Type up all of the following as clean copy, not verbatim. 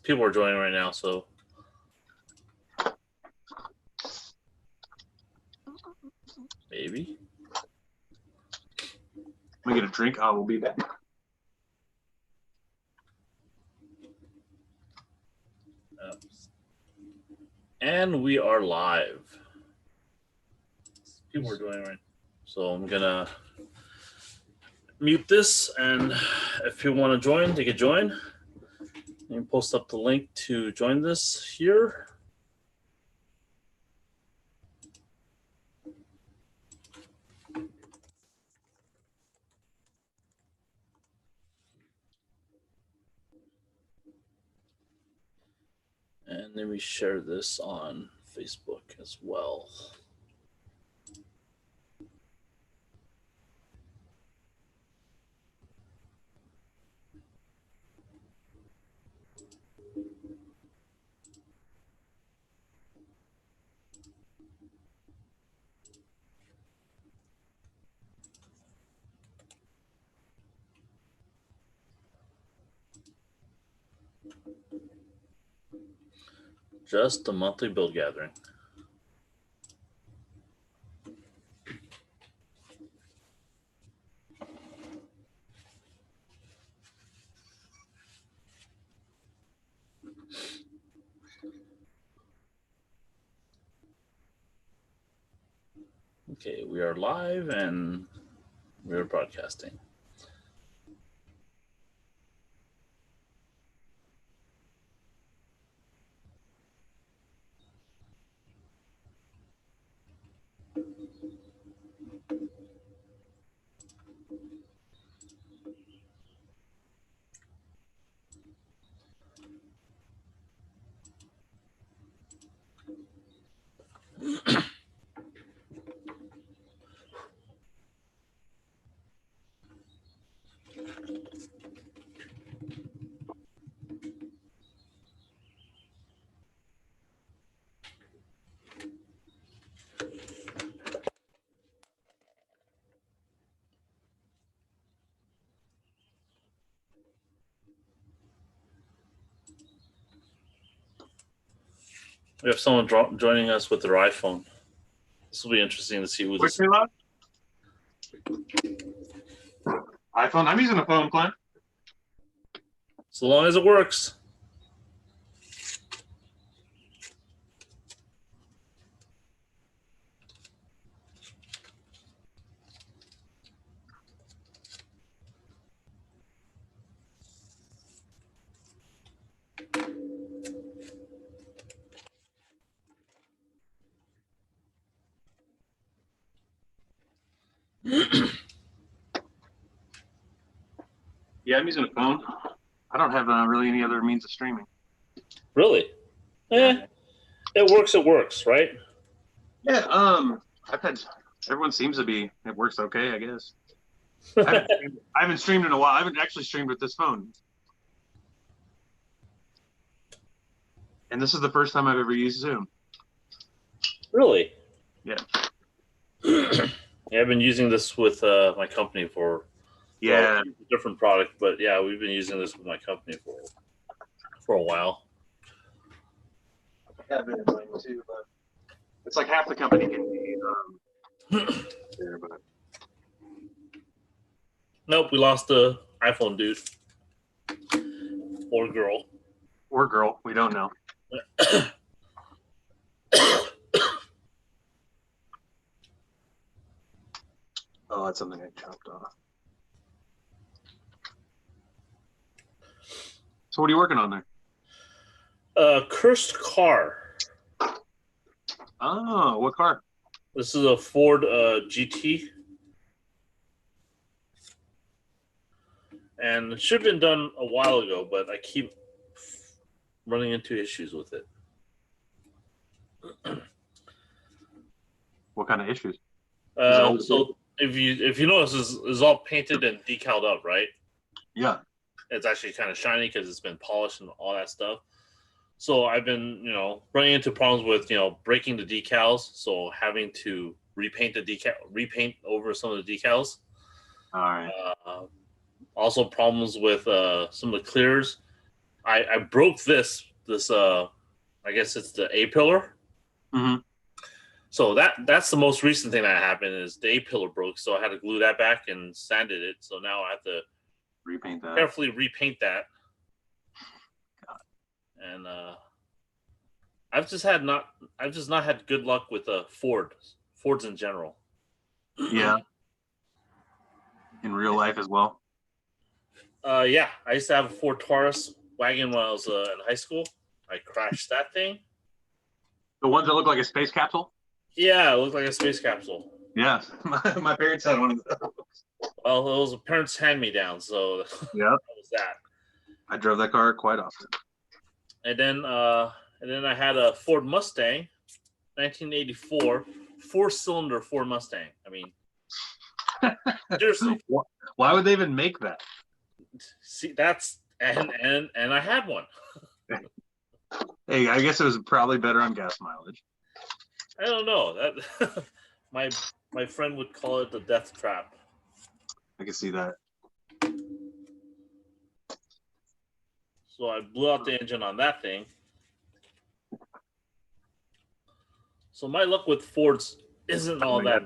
People are joining right now, so. Maybe. Let me get a drink. I will be back. And we are live. People are joining right. So I'm gonna mute this, and if you want to join, they can join. You can post up the link to join this here. And then we share this on Facebook as well. Just a monthly bill gathering. Okay, we are live and we are broadcasting. We have someone joining us with their iPhone. This will be interesting to see who this is. iPhone? I'm using a phone, Clint. So long as it works. Yeah, I'm using a phone. I don't have really any other means of streaming. Really? Yeah. It works, right? Yeah, I've had everyone seems to be it works okay, I guess. I haven't streamed in a while. I haven't actually streamed with this phone. And this is the first time I've ever used Zoom. Really? Yeah. Yeah, I've been using this with my company for a different product, but yeah, we've been using this with my company for a while. Yeah, I've been enjoying it too, but it's like half the company can be there, but nope, we lost the iPhone dude. Or girl. Or girl, we don't know. Oh, that's something I chopped off. So what are you working on there? Cursed car. Oh, what car? This is a Ford GT. And it should have been done a while ago, but I keep running into issues with it. What kind of issues? So if you notice, it's all painted and decaled up, right? Yeah. It's actually kind of shiny because it's been polished and all that stuff. So I've been, running into problems with, breaking the decals. So having to repaint over some of the decals. All right. Also problems with some of the clears. I broke this I guess it's the A pillar. Mm-hmm. So that's the most recent thing that happened is the A pillar broke. So I had to glue that back and sanded it. So now I have to Repaint that. carefully repaint that. God. And I've just not had good luck with Fords in general. Yeah. In real life as well. Yeah, I used to have a Ford Taurus wagon when I was in high school. I crashed that thing. The ones that look like a space capsule? Yeah, it looked like a space capsule. Yeah. My parents had one of those. Well, it was a parents' hand-me-down, so Yeah. that was that. I drove that car quite often. And then I had a Ford Mustang, 1984, four-cylinder Ford Mustang. I mean, seriously. Why would they even make that? See, that's and I had one. Hey, I guess it was probably better on gas mileage. I don't know that my friend would call it the death trap. I can see that. So I blew out the engine on that thing. So my luck with Fords isn't all that.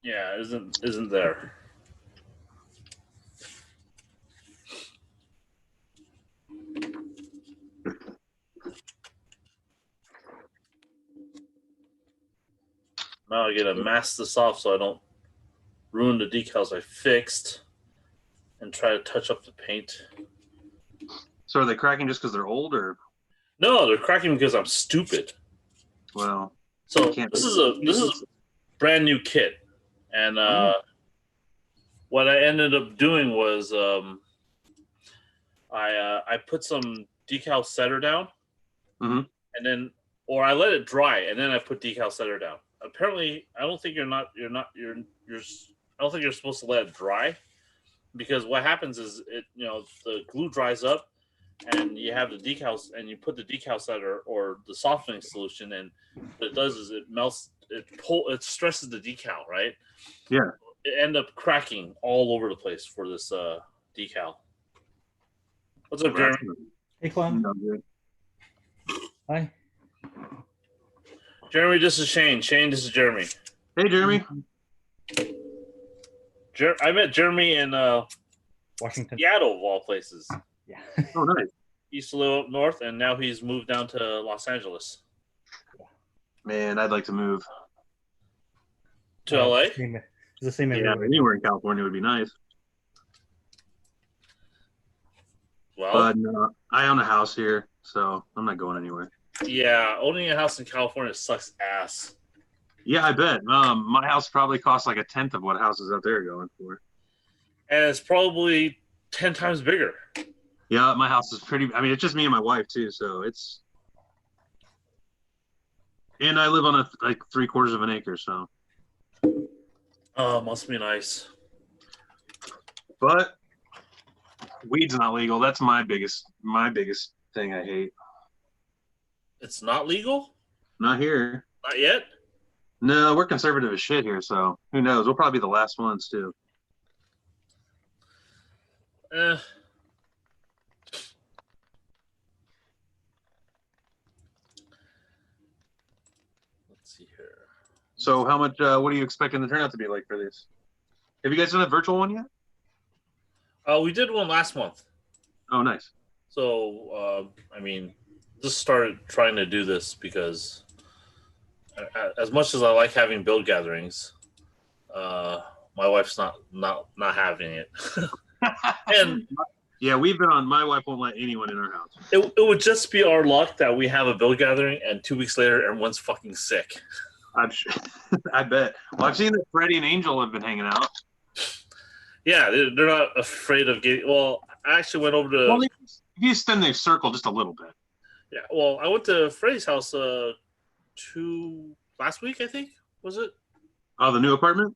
Yeah, isn't there. Now I gotta mask this off so I don't ruin the decals I fixed and try to touch up the paint. So are they cracking just because they're old, or? No, they're cracking because I'm stupid. Well, so this is a brand new kit, and what I ended up doing was I put some decal setter down, and then I let it dry, and then I put decal setter down. Apparently, I don't think I don't think you're supposed to let it dry, because what happens is the glue dries up, and you have the decals, and you put the decal setter or the softening solution, and what it does is it melts, it stresses the decal, right? Yeah. It end up cracking all over the place for this decal. What's up, Jeremy? Hey, Clem. Hi. Jeremy, this is Shane. Shane, this is Jeremy. Hey, Jeremy. I met Jeremy in Washington, Seattle, of all places. Yeah. Oh, nice. He used to live up north, and now he's moved down to Los Angeles. Man, I'd like to move to LA. It's the same. Yeah, anywhere in California would be nice. Well, but no, I own a house here, so I'm not going anywhere. Yeah, owning a house in California sucks ass. Yeah, I bet. My house probably costs like a tenth of what houses out there are going for. And it's probably 10 times bigger. Yeah, my house is pretty. I mean, it's just me and my wife too, so it's. And I live on a 3/4 of an acre, so. Oh, must be nice. But weed's not legal. That's my biggest thing I hate. It's not legal? Not here. Not yet? No, we're conservative as shit here, so who knows? We'll probably be the last ones too. Let's see here. So how much, what are you expecting the turnout to be like for this? Have you guys done a virtual one yet? We did one last month. Oh, nice. So, I mean, just started trying to do this because as much as I like having build gatherings, my wife's not having it. And yeah, we've been on. My wife won't let anyone in our house. It would just be our luck that we have a build gathering, and 2 weeks later, everyone's fucking sick. I'm sure. I bet. Well, I've seen that Freddie and Angel have been hanging out. Yeah, they're not afraid of getting. Well, I actually went over to. Well, you extend the circle just a little bit. Yeah, well, I went to Freddie's house last week, I think, was it? Oh, the new apartment?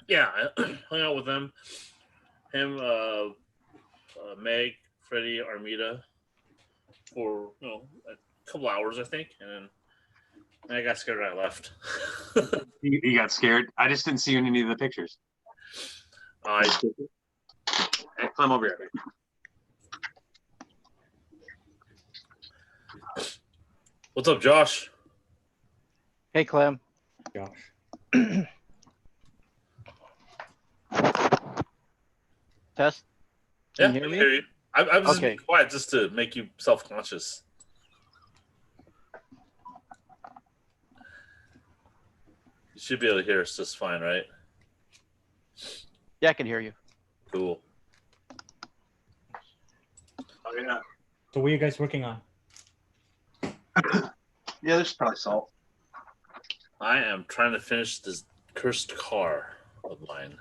Yeah, I hung out with them. Him, Meg, Freddie, Armida for a couple hours, I think, and then I got scared and I left. You got scared? I just didn't see you in any of the pictures. Hey, climb over here. What's up, Josh? Hey, Clem. Josh. Test. Yeah, Can you I hear can me? hear you. I'm just Okay. being quiet just to make you self-conscious. You should be able to hear us just fine, right? Yeah, I can hear you. Cool. Oh yeah. So what are you guys working on? Yeah, there's probably salt. I am trying to finish this cursed car of mine.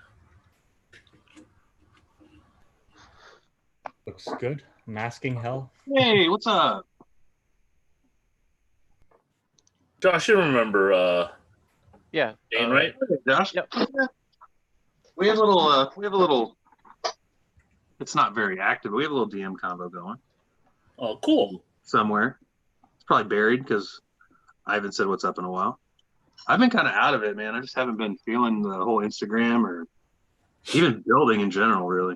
Looks good. Masking hell. Hey, what's up? Josh, you remember Yeah. Dane, right? Hey, Josh. Yep. We have a little. It's not very active, but we have a little DM combo going Oh, cool. somewhere. It's probably buried because I haven't said what's up in a while. I've been kind of out of it, man. I just haven't been feeling the whole Instagram or even building in general, really.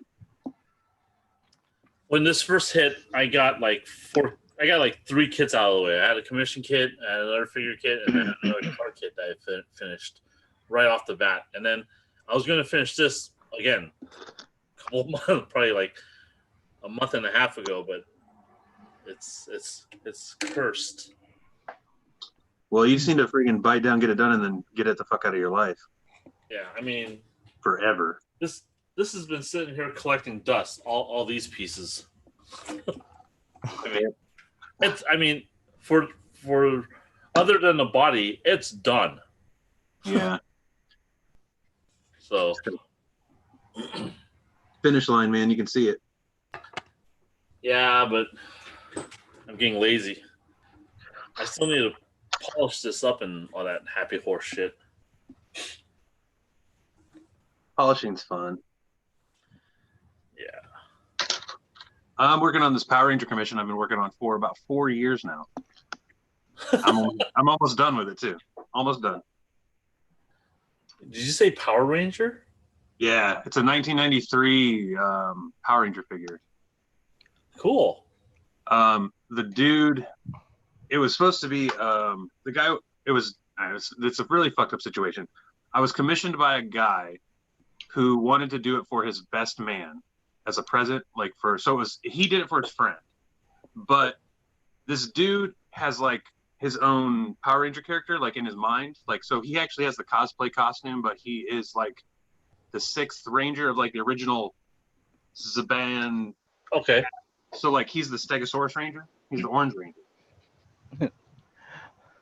When this first hit, I got like 3 kits out of the way. I had a commission kit, I had another figure kit, and then another car kit that I finished right off the bat. And then I was going to finish this again a couple of months, probably like a month and a half ago, but it's cursed. Well, you seem to freaking bite down, get it done, and then get it the fuck out of your life Yeah, I mean, forever. this has been sitting here collecting dust, all these pieces. I mean, for other than the body, it's done. Yeah. So Finish line, man. You can see it. yeah, but I'm getting lazy. I still need to polish this up and all that happy horse shit. Polishing's fun. Yeah. I'm working on this Power Ranger commission I've been working on for about 4 years now. I'm almost done with it too. Almost done. Did you say Power Ranger? Yeah, it's a 1993 Power Ranger figure. Cool. The dude, it was supposed to be the guy. It's a really fucked up situation. I was commissioned by a guy who wanted to do it for his best man as a present, he did it for his friend, but this dude has like his own Power Ranger character like in his mind, like so he actually has the cosplay costume, but he is like the 6th Ranger of like the original Zaban. Okay. So like he's the Stegosaurus Ranger, he's the Orange Ranger.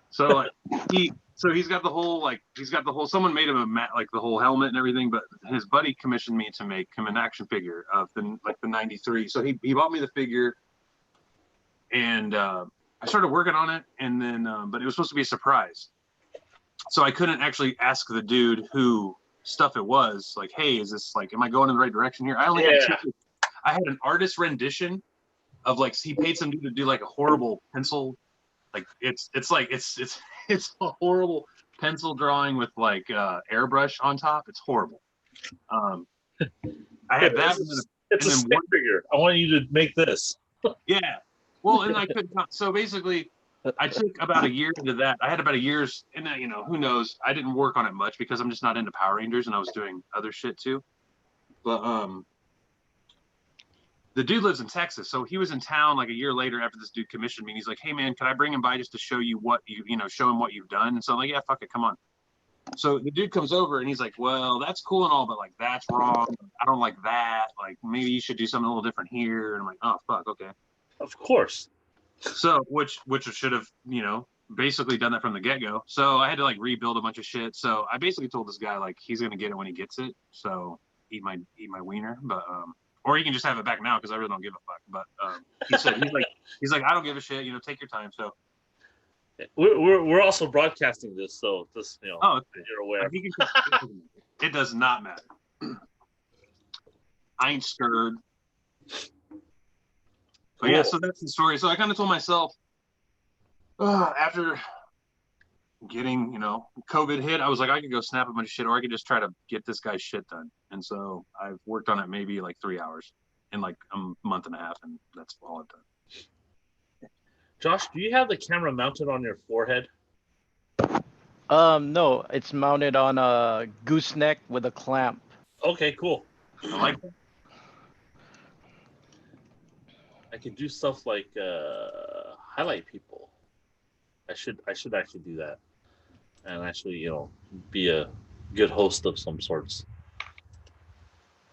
So like he's got the whole someone made him like the whole helmet and everything, but his buddy commissioned me to make him an action figure of the 93. So he bought me the figure, and I started working on it, and then but it was supposed to be a surprise, so I couldn't actually ask the dude who stuff it was, like, hey, is this like, am I going in the right direction here? I only had I had an artist rendition of like, he paid some dude to do like a horrible pencil, like it's a horrible pencil drawing with like airbrush on top. It's horrible. I had that. It's a stick figure. I want you to make this. Yeah. Well, and I could. So basically, I took about a year into that. I had about a year's, and who knows? I didn't work on it much because I'm just not into Power Rangers, and I was doing other shit too. But the dude lives in Texas, so he was in town like a year later after this dude commissioned me. And he's like, "Hey man, can I bring him by just to show you what show him what you've done?" And so I'm like, "Yeah, fuck it, come on." So the dude comes over and he's like, "Well, that's cool and all, but like that's wrong. I don't like that. Like maybe you should do something a little different here." And I'm like, "Oh fuck, okay." Of course. So which should have basically done that from the get go. So I had to like rebuild a bunch of shit. So I basically told this guy like he's gonna get it when he gets it. So eat my wiener, but or he can just have it back now because I really don't give a fuck. But he said he's like I don't give a shit. Take your time. So we're also broadcasting this, so just oh, you're aware. It does not matter. I ain't scared. But yeah, so that's the story. So I kind of told myself after getting COVID hit, I was like, I could go snap a bunch of shit, or I could just try to get this guy's shit done. And so I've worked on it maybe like 3 hours in like a month and a half, and that's all I've done. Josh, do you have the camera mounted on your forehead? No, it's mounted on a gooseneck with a clamp. Okay, cool. I like that. I could do stuff like highlight people. I should actually do that, and actually be a good host of some sorts.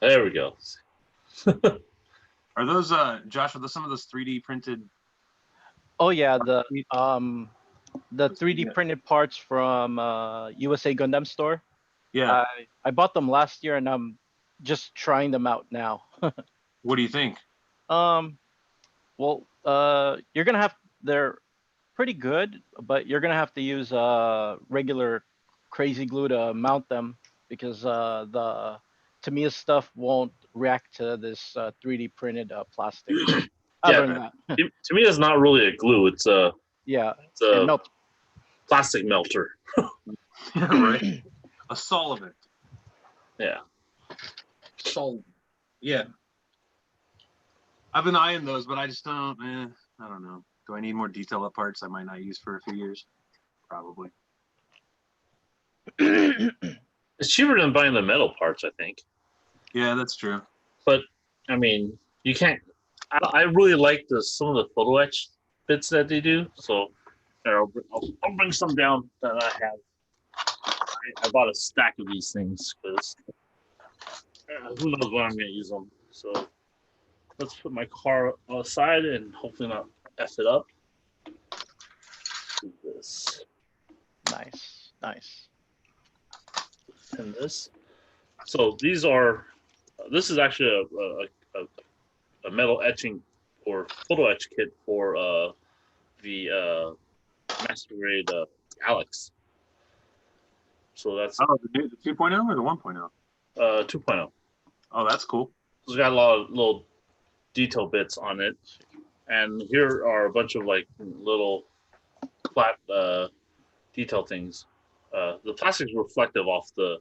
There we go. Are those Josh? Are those some of those 3D printed? Oh yeah, the 3D Yeah. printed parts from USA Gundam store. Yeah. I bought them last year and I'm just trying them out now. What do you think? Well, they're pretty good, but you're gonna have to use regular crazy glue to mount them because the Tamiya stuff won't react to this 3D printed plastic. I Yeah, learned that. to me, it's not really a glue. It's a Yeah, it's it a melts. plastic melter. Right. A solvent. Yeah. Solvent. Yeah. I've been eyeing those, but I just don't. I don't know. Do I need more detail up parts I might not use for a few years? Probably. It's cheaper than buying the metal parts, I think. Yeah, that's true. But I mean, you can't. I really like some of the photo etch bits that they do. So I'll bring some down that I have. I bought a stack of these things because who knows when I'm going to use them. So let's put my car aside and hopefully not F it up. Do this. Nice. And this. So this is actually a metal etching or photo etch kit for the master grade Alex. So that's Oh, the 2.0 or the 1.0? 2.0. Oh, that's cool. It's got a lot of little detail bits on it, and here are a bunch of like little flat detail things. The plastic's reflective off the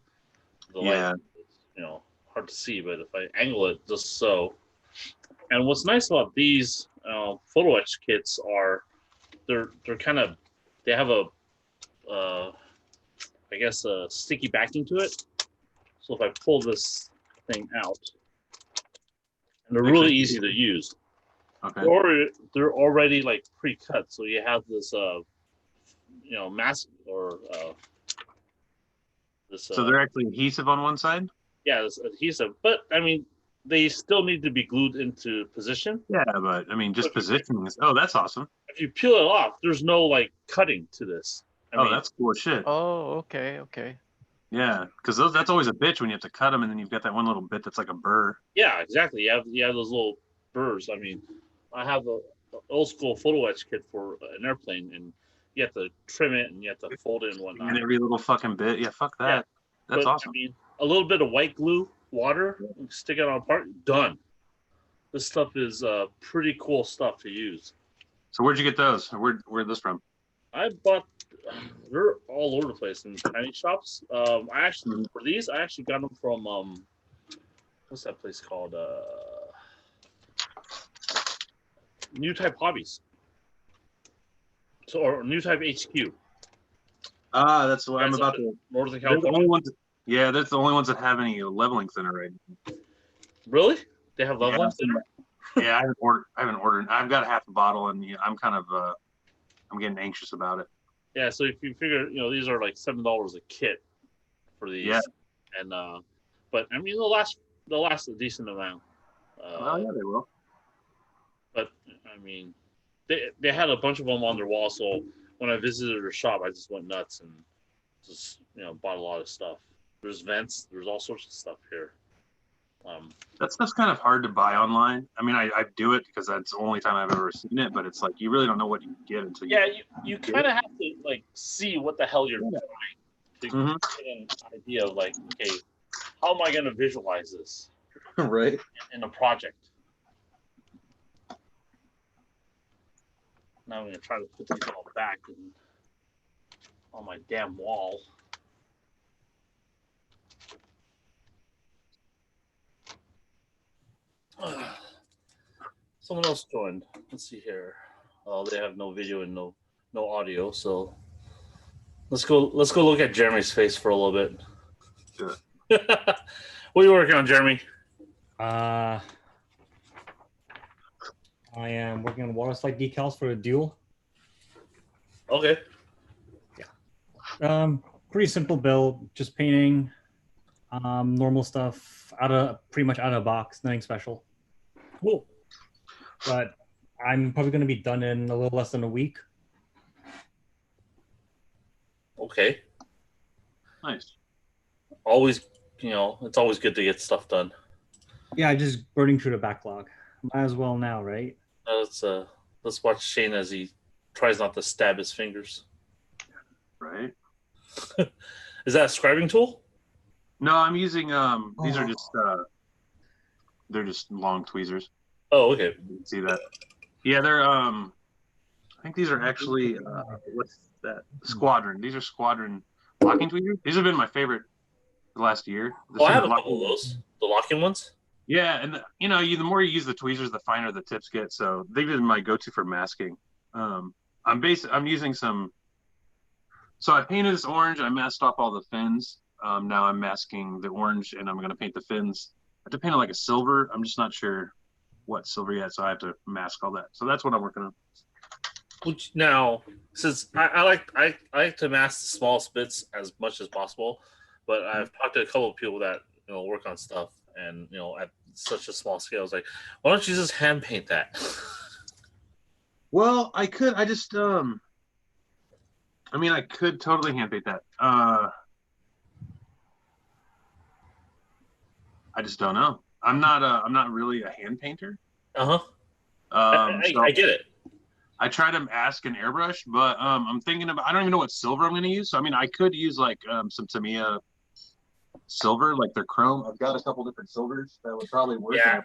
Yeah. light. It's, hard to see, but if I angle it just so. And what's nice about these photo etch kits are they're kind of they have a I guess a sticky backing to it. So if I pull this thing out, and they're really easy to use. Okay. They're already like pre-cut, so you have this mask or this. So they're actually adhesive on one side? Yeah, this adhesive, but I mean they still need to be glued into position. Yeah, but I mean, just positioning this. Oh, that's awesome. If you peel it off, there's no like cutting to this. I mean, that's cool as shit. Oh, okay. Yeah, because that's always a bitch when you have to cut them, and then you've got that one little bit that's like a burr. yeah, exactly. You have those little burrs. I mean, I have a old school photo etch kit for an airplane, and you have to trim it and you have to fold it and whatnot. And every little fucking bit. Yeah, fuck that. Yeah. That's But, awesome. I mean, a little bit of white glue, water, stick it on a part, done. This stuff is pretty cool stuff to use. So where'd you get those? Where'd this from? I bought. They're all over the place in tiny shops. I actually for these, I actually got them from what's that place called? New Type Hobbies. So or New Type HQ. Ah, that's what I'm about to. Northern They're the California. only ones. Yeah, that's the only ones that have any leveling thinner right now. Really? They have leveling thinner? Yeah, I haven't ordered. I've got half a bottle, and I'm kind of I'm getting anxious about it. Yeah, so if you figure, these are like $7 a kit for these. Yeah. And but I mean they'll last a decent amount. Oh yeah, they will. But I mean, they had a bunch of them on their wall, so when I visited their shop, I just went nuts and just bought a lot of stuff. There's vents, there's all sorts of stuff here. That stuff's kind of hard to buy online. I mean, I do it because that's the only time I've ever seen it, but it's like you really don't know what you get until you. Yeah, you kind of have to like see what the hell you're trying to get an idea of like, okay, how am I going to visualize this Right. in a project? Now I'm going to try to put these all back on my damn wall. Someone else joined. Let's see here. Oh, they have no video and no audio. So let's go look at Jeremy's face for a little bit. Sure. What are you working on, Jeremy? I am working on water slide decals for a duel. Okay. Pretty simple build, just painting, normal stuff pretty much out of the box, nothing special. Cool. But I'm probably going to be done in a little less than a week. Okay. Nice. Always, it's always good to get stuff done. Yeah, just burning through the backlog. Might as well now, right? Let's watch Shane as he tries not to stab his fingers. Right. Is that a scribing tool? No, I'm using these are just they're just long tweezers. Oh, okay. You can see that. Yeah, they're I think these are actually what's that? Squadron. These are Squadron locking tweezers. These have been my favorite the last year. I have a couple of those. The locking ones. Yeah, and the more you use the tweezers, the finer the tips get. So they've been my go-to for masking. I'm using some. So I painted this orange. I masked off all the fins. Now I'm masking the orange, and I'm going to paint the fins. I have to paint it like a silver. I'm just not sure what silver yet, so I have to mask all that. So that's what I'm working on. Which now, since I like to mask the small bits as much as possible, but I've talked to a couple of people that work on stuff, and at such a small scale, it's like, why don't you just hand paint that? Well, I could. I just I could totally hand paint that. I just don't know. I'm not really a hand painter. Uh-huh. So I get it. I try to ask an airbrush, but I'm thinking about. I don't even know what silver I'm going to use. So I could use like some Tamiya silver, like their chrome. I've got a couple different silvers that would probably work. Yeah.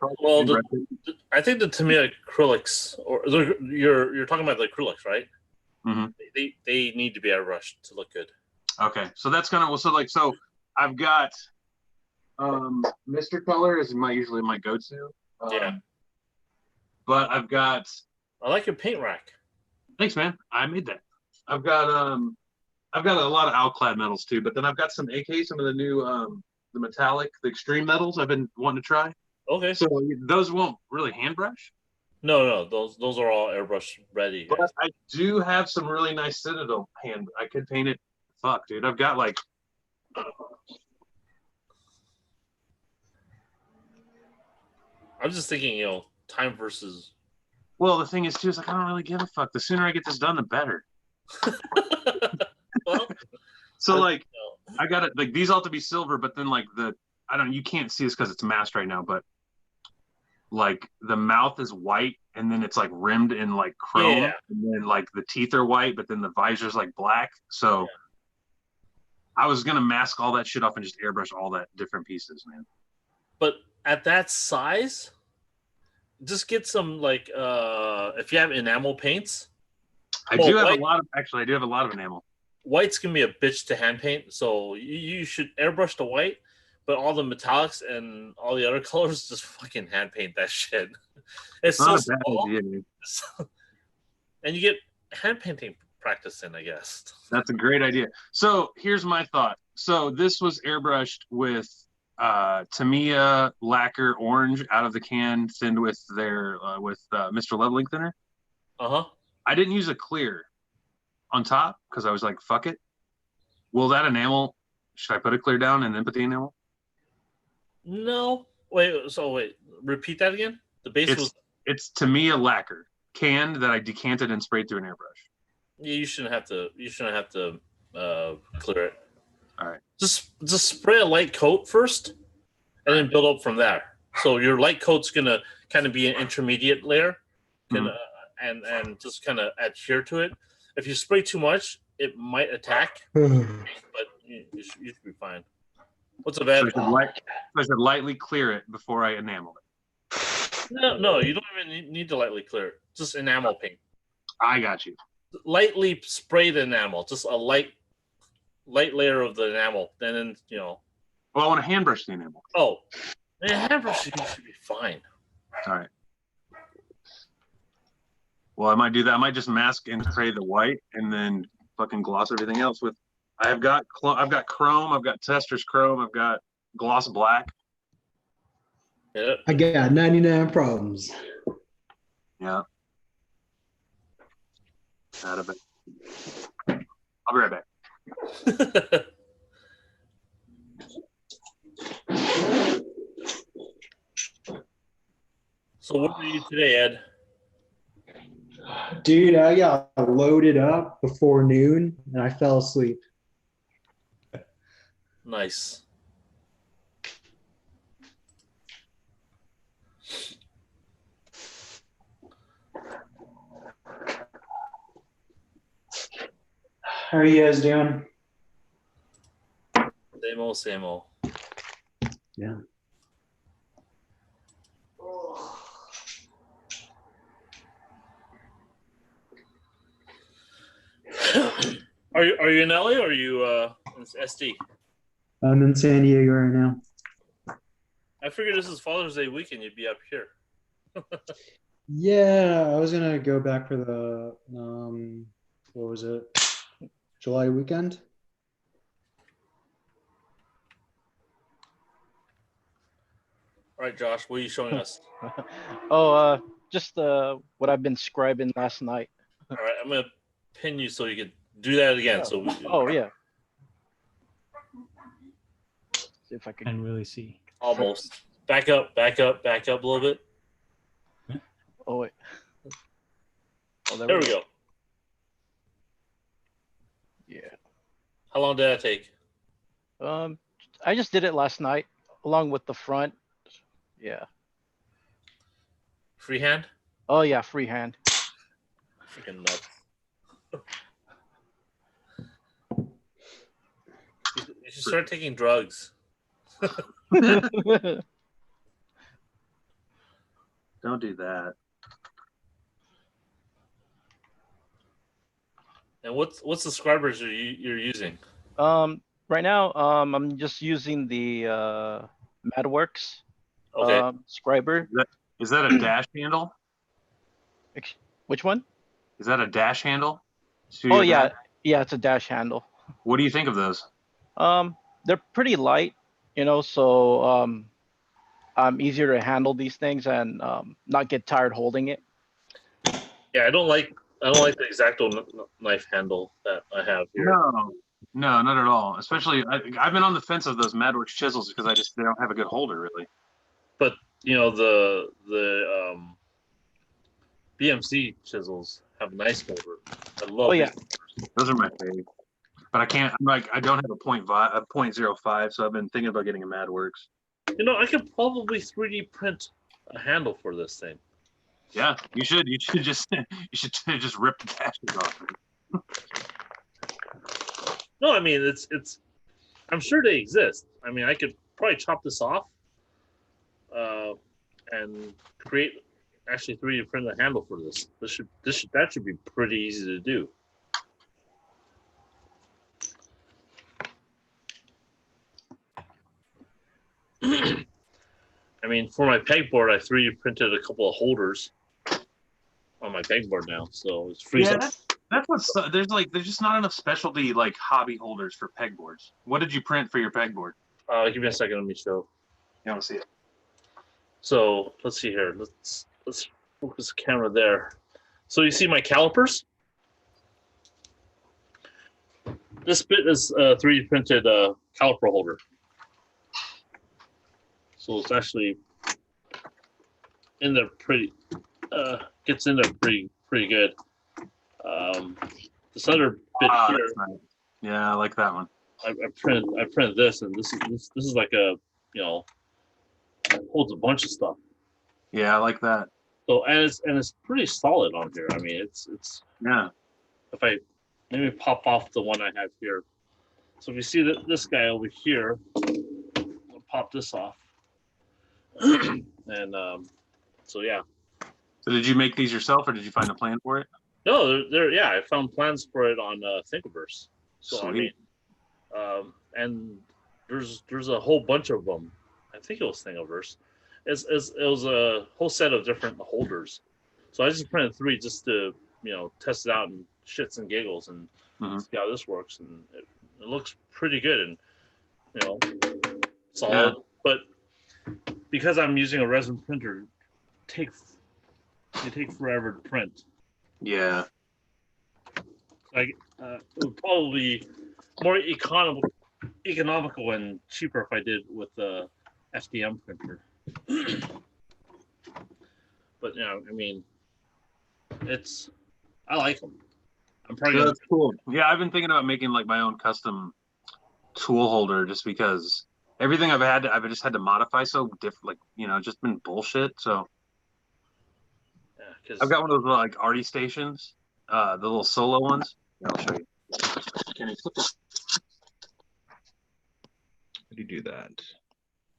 I think the Tamiya acrylics, or you're talking about the acrylics, right? Mm-hmm. They need to be airbrushed to look good. Okay, so that's so I've got Mr. Color is usually my go-to. Yeah. But I've got. I like your paint rack. Thanks, man. I made that. I've got a lot of Alclad metals too, but then I've got some AK, some of the new the metallic, the extreme metals I've been wanting to try. Okay. So those won't really hand brush. No, those are all airbrush ready. But I do have some really nice Citadel hand. I could paint it. Fuck, dude. I've got like. I'm just thinking, time versus. Well, the thing is too, is like I don't really give a fuck. The sooner I get this done, the better. Well, so like, I got it. Like these all have to be silver, but then like you can't see this because it's masked right now, but like the mouth is white and then it's like rimmed in like chrome, and then like the teeth are white, but then the visor's like black. So I was gonna mask all that shit off and just airbrush all that different pieces, man. But at that size, just get some like if you have enamel paints. I do have a lot of enamel. White's gonna be a bitch to hand paint, so you should airbrush the white, but all the metallics and all the other colors, just fucking hand paint that shit. It's not so a bad small, idea, dude. and you get hand painting practice in, I guess. That's a great idea. So here's my thought. So this was airbrushed with Tamiya lacquer orange out of the can, thinned with their Mr. Leveling thinner. I didn't use a clear on top because I was like, fuck it. Will that enamel? Should I put a clear down and then put the enamel? No. Wait. Repeat that again. The base it's Tamiya lacquer canned that I decanted and sprayed through an airbrush. Yeah, you shouldn't have to clear it. All right. Just spray a light coat first, and then build up from there. So your light coat's gonna kind of be an intermediate layer, and just kind of adhere to it. If you spray too much, it might attack, but you should be fine. What's a bad? So I should lightly clear it before I enamel it. No, you don't even need to lightly clear it. Just enamel paint. I got you. Lightly spray the enamel, just a light layer of the enamel, and then Well, I want to hand brush the enamel. Oh, hand brush should be fine. All right. Well, I might do that. I might just mask and create the white and then fucking gloss everything else with. I've got chrome. I've got Tester's chrome. I've got gloss black. Yeah. I got 99 problems. Yeah. Out of it. I'll be right back. So what were you today, Ed? Dude, I got loaded up before noon and I fell asleep. Nice. How are you guys doing? Same old, same old. Yeah. Are you in LA or are you in SD? I'm in San Diego right now. I figured this is Father's Day weekend. You'd be up here. Yeah, I was gonna go back for the what was it? July weekend? All right, Josh, what are you showing us? Oh, just what I've been scribing last night. All right, I'm gonna pin you so you can do that again. So Oh yeah. See if I can. Can't really see. almost back up a little bit. Oh wait. Oh, There we go. Yeah. How long did that take? I just did it last night along with the front. Yeah. Freehand? Oh yeah, freehand. Freaking nuts. You should start taking drugs. Don't do that. And what's the scribers you're using? Right now, I'm just using the MadWorks Okay. scriber. Is that a dash handle? Which one? Is that a dash handle? Oh Studio yeah, Dash? yeah, it's a dash handle. What do you think of those? They're pretty light, so easier to handle these things and not get tired holding it. Yeah, I don't like the X-Acto knife handle that I have here. No, not at all. Especially, I've been on the fence of those MadWorks chisels because they don't have a good holder really. But the BMC chisels have a nice holder. I love. Oh yeah. Those are my favorite. But I can't. I don't have a .05, so I've been thinking about getting a MadWorks. I could probably 3D print a handle for this thing. Yeah, you should. You should just rip the dashes off. No, I mean it's. I'm sure they exist. I mean, I could probably chop this off, and actually 3D print a handle for this. That should be pretty easy to do. I mean, for my pegboard, I 3D printed a couple of holders on my pegboard now, so it's free. Yeah, that's what's there's just not enough specialty like hobby holders for pegboards. What did you print for your pegboard? Give me a second. Let me show. You want to see it? So let's see here. Let's focus the camera there. So you see my calipers? This bit is a 3D printed caliper holder. So it's actually in there gets in there pretty good. This other bit here, Nice. Yeah, I like that one. I printed this, and this is like a holds a bunch of stuff. Yeah, I like that. So and it's pretty solid on here. I mean, it's Yeah. if I maybe pop off the one I have here. So if you see this guy over here, I'll pop this off. And so yeah. So did you make these yourself, or did you find a plan for it? No, yeah, I found plans for it on Thingiverse. So Sweet. I mean, and there's a whole bunch of them. I think it was Thingiverse. It was a whole set of different holders. So I just printed 3 just to test it out and shits and giggles and see how this works, and it looks pretty good and solid. Yeah. But because I'm using a resin printer, they take forever to print. Yeah. Like it would probably be more economical and cheaper if I did with the FDM printer. But I mean, I like them. I'm probably That's cool. Yeah, I've been thinking about making like my own custom tool holder just because everything I've just had to modify so different, like just been bullshit. So I've got one of those like arty stations, the little solo ones. Yeah, I'll show you. Can you flip it? How do you do that?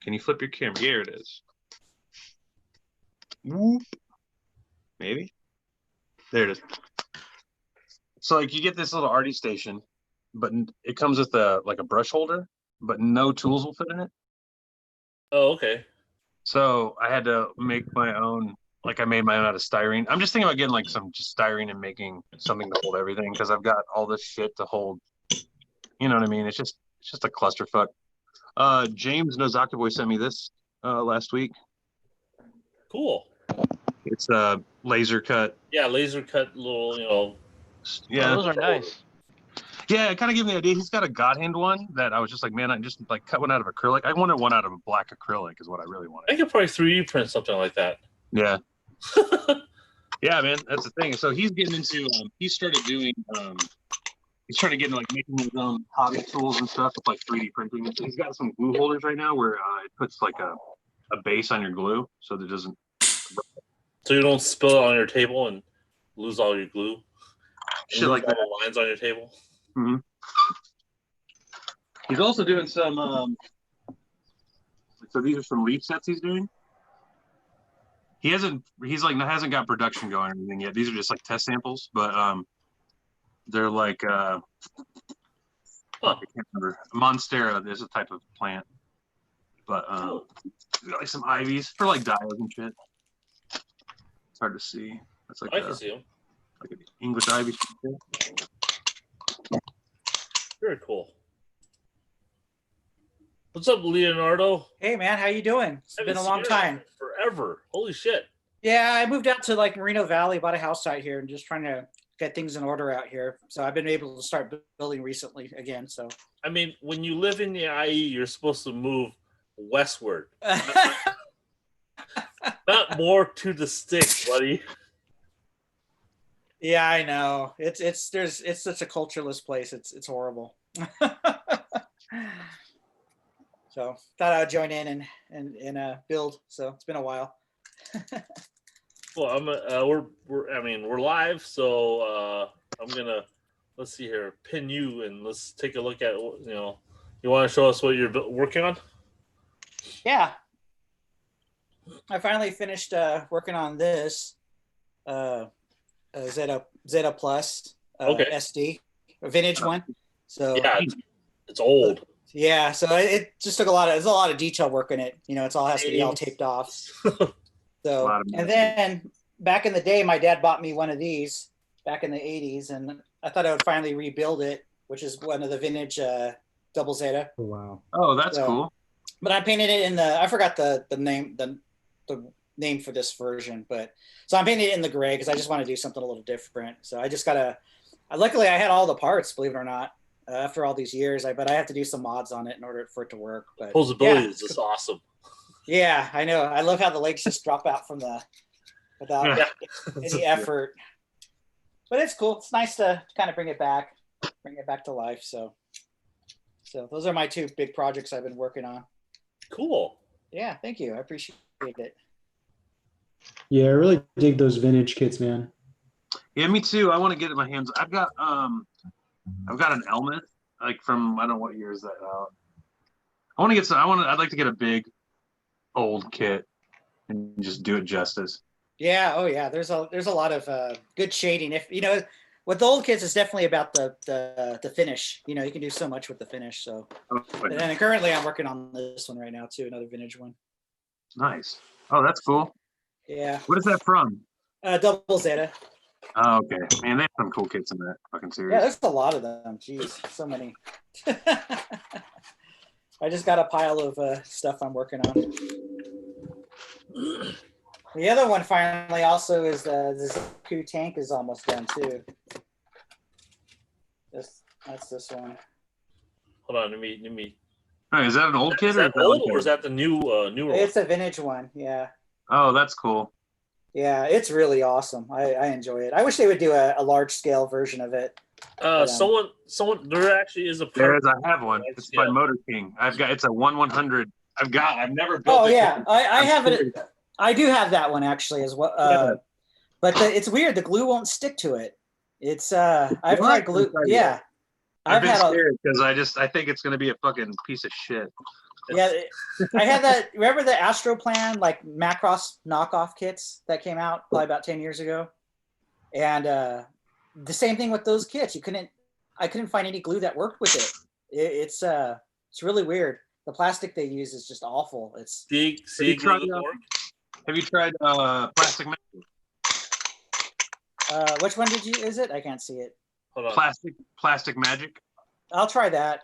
Can you flip your camera? Here it is. Whoop. Maybe. There it is. So like you get this little arty station, but it comes with a brush holder, but no tools will fit in it. Oh, okay. So I had to make my own. Like I made my own out of styrene. I'm just thinking about getting like some just styrene and making something to hold everything because I've got all this shit to hold. You know what I mean? It's just a clusterfuck. James Nozakaboy sent me this last week. Cool. It's a laser cut. Yeah, laser cut little. Yeah, those are nice. Yeah, it kind of gave me the idea. He's got a God Hand one that I was just like, man, I just like cut one out of acrylic. I wanted one out of a black acrylic is what I really wanted. I could probably 3D print something like that. Yeah. Yeah, man, that's the thing. So he's getting into he started getting like making his own hobby tools and stuff with like 3D printing. He's got some glue holders right now where it puts like a base on your glue so that it doesn't. So you don't spill it on your table and lose all your glue. Shit like that. The lines on your table. Mm-hmm. He's also doing some. So these are some leaf sets he's doing. He hasn't got production going or anything yet. These are just like test samples, but they're like I can't remember. Monstera is a type of plant, but like some ivies for like dyes and shit. It's hard to see. That's like I can see them. Like an English ivy. Very cool. What's up, Leonardo? Hey man, how you doing? It's been a long time. Forever. Holy shit. Yeah, I moved out to like Moreno Valley, bought a house out here, and just trying to get things in order out here. So I've been able to start building recently again. So I mean, when you live in the IE, you're supposed to move westward, not more to the sticks, buddy. Yeah, I know. It's such a cultureless place. It's horrible. So thought I'd join in and build. So it's been a while. Well, we're live, so I'm gonna let's see here, pin you and let's take a look at you want to show us what you're working on? Yeah, I finally finished working on this Zeta Plus SD, a vintage one. So yeah, it's old. Yeah, so it just took there's a lot of detail work in it. It all has to be all taped off. So, and then back in the day, my dad bought me one of these back in the 80s, and I thought I would finally rebuild it, which is one of the vintage double Zeta. Oh, wow. Oh, that's cool. But I painted it in I forgot the name for this version, so I'm painting it in the gray because I just want to do something a little different. So I just luckily I had all the parts, believe it or not. After all these years, but I have to do some mods on it in order for it to work. But posability is just awesome. Yeah, I know. I love how the legs just drop out from without any effort. But it's cool. It's nice to kind of bring it back to life. So those are my 2 big projects I've been working on. Cool. Yeah, thank you. I appreciate it. Yeah, I really dig those vintage kits, man. Yeah, me too. I want to get in my hands. I've got an Elmet, like from I don't know what year is that out. I'd like to get a big old kit and just do it justice. Yeah, oh yeah. There's a lot of good shading. If with the old kits, it's definitely about the finish. You can do so much with the finish. So and currently I'm working on this one right now too, another vintage one. Nice. Oh, that's cool. Yeah. What is that from? Double Zeta. Oh, okay. Man, they have some cool kits in that fucking series. Yeah, there's a lot of them. Jeez, so many. I just got a pile of stuff I'm working on. The other one finally also is the Zaku tank is almost done too. That's this one. Hold on, let me. Oh, is that an old kit Is or that is that old like or is that the newer one? It's a vintage one. Yeah. Oh, that's cool. Yeah, it's really awesome. I enjoy it. I wish they would do a large scale version of it. Someone, there actually is a. There is. I have one. It's by Yeah. Motor King. It's a 1/100. I've never built Oh it. yeah, I I'm have serious. it. I do have that one actually as well. But it's weird. The glue won't stick to it. It's I've tried glue. Yeah, I've been scared because I think it's gonna be a fucking piece of shit. Yeah, I had that. Remember the Astroplan like Macross knockoff kits that came out probably about 10 years ago, and the same thing with those kits. I couldn't find any glue that worked with it. It's really weird. The plastic they use is just awful. It's have you tried plastic magic? Which one is it? I can't see it. Hold on. Plastic magic. I'll try that.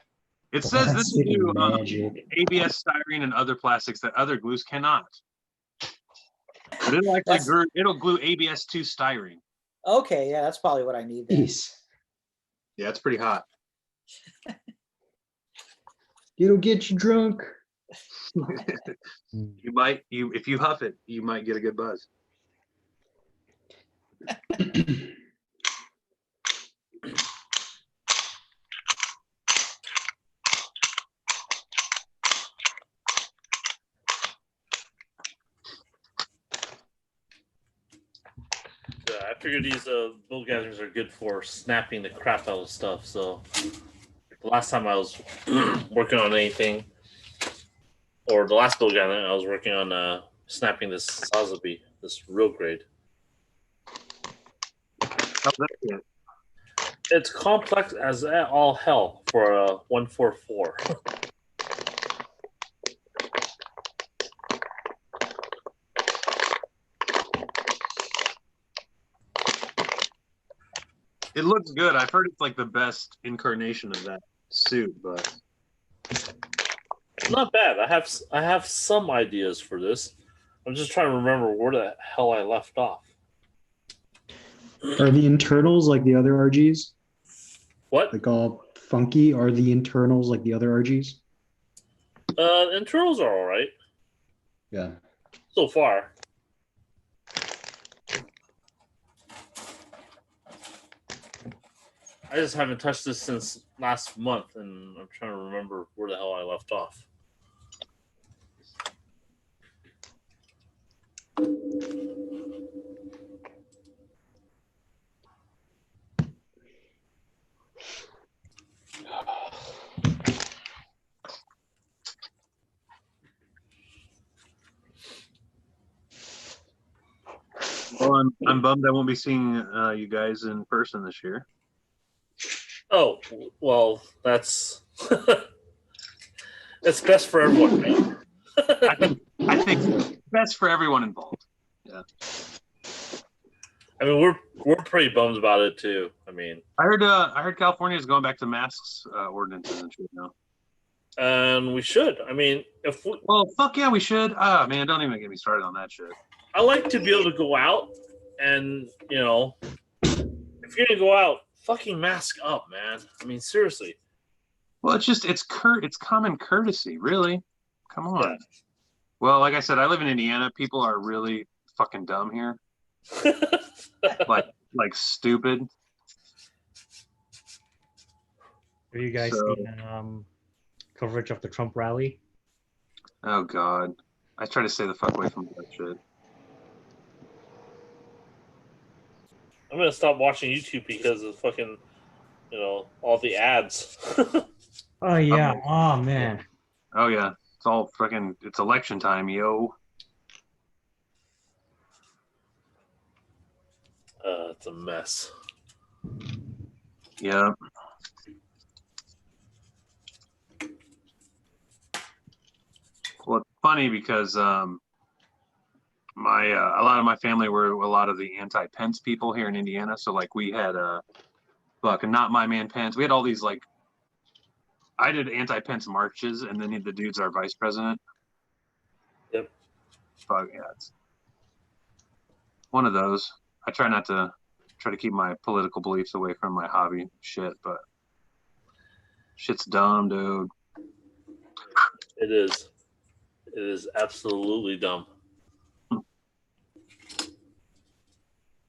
It says this will do Magic. ABS, styrene, and other plastics that other glues cannot. But it'll glue ABS to styrene. Okay, yeah, that's probably what I need then. Jeez. Yeah, it's pretty hot. It'll get you drunk. If you huff it, you might get a good buzz. I figured these bull gatherers are good for snapping the crap out of stuff. So the last time I was working on anything, or the last bull gathering, I was working on snapping this Sazabi, this real grade. How's that it? It's complex as all hell for a 144. It looks good. I've heard it's like the best incarnation of that suit, but Not bad. I have some ideas for this. I'm just trying to remember where the hell I left off. Are the internals like the other RGs? What? Like all funky? Are the internals like the other RGs? Internals are all right Yeah. so far. I just haven't touched this since last month, and I'm trying to remember where the hell I left off. well, I'm bummed I won't be seeing you guys in person this year. Oh, well, that's it's best for everyone, right? I think best for everyone involved. Yeah. I mean, we're pretty bummed about it too. I mean, I heard California is going back to masks ordinances and shit now. and we should. I mean, Well, fuck yeah, we should. Ah, man, don't even get me started on that shit. I like to be able to go out, and if you're gonna go out, fucking mask up, man. I mean, seriously. Well, it's common courtesy, really. Come on. Yeah. Well, like I said, I live in Indiana. People are really fucking dumb here. like stupid. Have you guys seen coverage of the Trump rally? Oh God, I try to stay the fuck away from that shit. I'm gonna stop watching YouTube because of fucking, all the ads. Oh yeah. Oh man. Oh yeah, it's all fucking. It's election time, yo. It's a mess. Yeah. Well, it's funny because my a lot of my family were a lot of the anti-Pence people here in Indiana. So like we had not my man Pence. We had all these like I did anti-Pence marches, and then the dude's our vice president. Yep. Fuck yeah, it's one of those. I try to keep my political beliefs away from my hobby shit, but shit's dumb, dude. It is. It is absolutely dumb.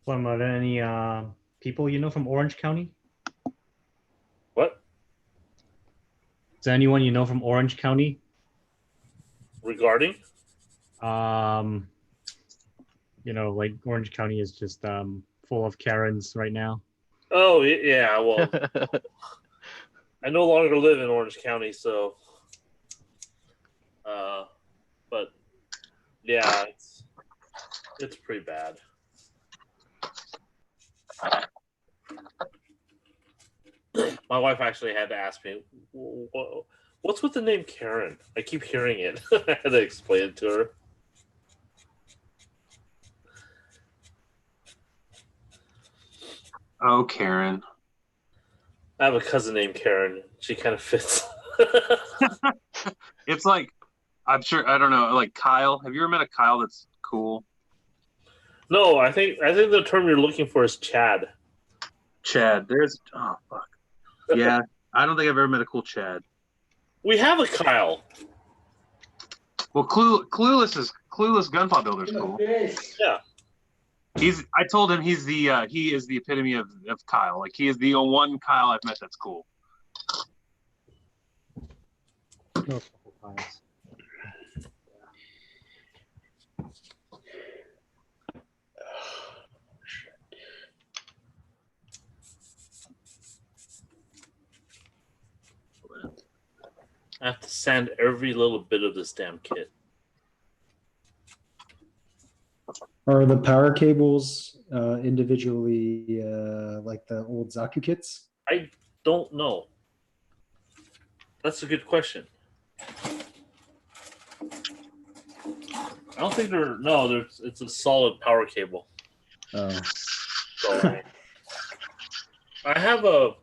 From any people you know from Orange County? What? Is there anyone you know from Orange County? Regarding? Like Orange County is just full of Karens right now. Oh, yeah. Well, I no longer live in Orange County, so. But yeah, it's pretty bad. My wife actually had to ask me, "What's with the name Karen?" I keep hearing it. I had to explain it to her. Oh, Karen. I have a cousin named Karen. She kind of fits. It's like, I'm sure, I don't know, like Kyle. Have you ever met a Kyle that's cool? No, I think the term you're looking for is Chad. Chad. Oh, fuck. Yeah, I don't think I've ever met a cool Chad. We have a Kyle. Well, Clueless Gunpowder Builder's cool. Yeah. I told him he is the epitome of Kyle. Like he is the one Kyle I've met that's cool. I have to sand every little bit of this damn kit. Are the power cables individually like the old Zaku kits? I don't know. That's a good question. I don't think it's a solid power cable. Oh. So I have a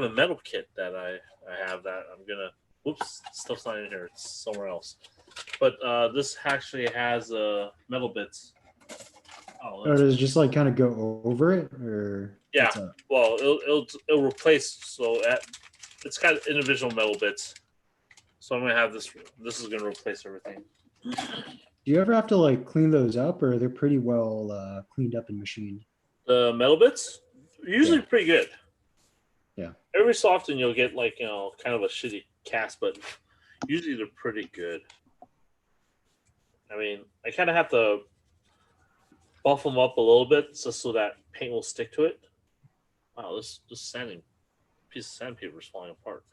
metal kit that I have that I'm gonna. Whoops, stuff's not in here. It's somewhere else. But this actually has metal bits. Or does it just like kind of go over it, or yeah? Well, it'll replace. So it's got individual metal bits. So I'm gonna have this. This is gonna replace everything. Do you ever have to like clean those up, or they're pretty well cleaned up and machined? The metal bits usually pretty good. Yeah. Every so often you'll get like kind of a shitty cast, but usually they're pretty good. I mean, I kind of have to buff them up a little bit just so that paint will stick to it. Wow, this piece of sandpaper is falling apart.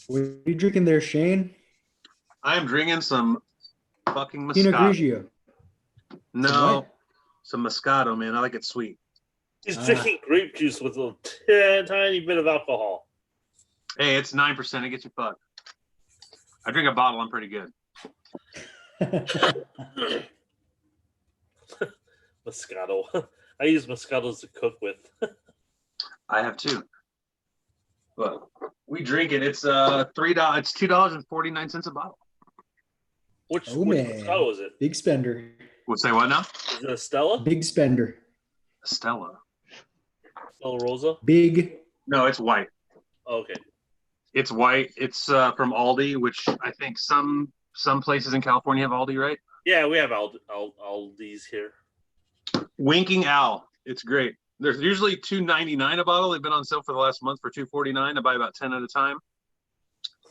What are you drinking there, Shane? I am drinking some fucking Pinot Moscato. Grigio. No, some Moscato, man. I like it sweet. He's drinking grape juice with a tiny bit of alcohol. Hey, it's 9%. It gets you fucked. I drink a bottle. I'm pretty good. Moscato. I use Moscatos to cook with. I have two. But we drink it. It's $3. It's $2.49 a bottle. Which man. Moscato is it? Big spender. We'll say what now? Is it a Stella? Big spender. Stella. Stella Rosa? Big. No, it's white. Okay. It's white. It's from Aldi, which I think some places in California have Aldi, right? Yeah, we have Aldi's here. Winking Owl. It's great. There's usually $2.99 a bottle. They've been on sale for the last month for $2.49. I buy about 10 at a time.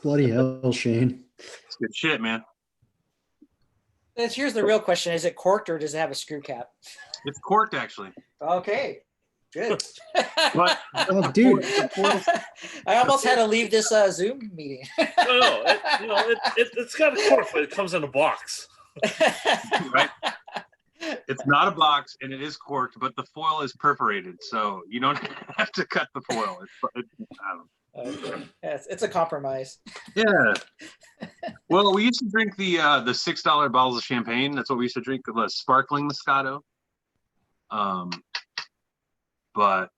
Bloody hell, Shane. It's good shit, man. Here's the real question: is it corked or does it have a screw cap? It's corked, actually. Okay, good. But Oh, dude. I almost had to leave this Zoom meeting. No, it's got a cork, but it comes in a box. Right? It's not a box, and it is corked, but the foil is perforated, so you don't have to cut the foil. I don't know. Yeah, it's a compromise. Yeah. Well, we used to drink the $6 bottles of champagne. That's what we used to drink, the sparkling Moscato. But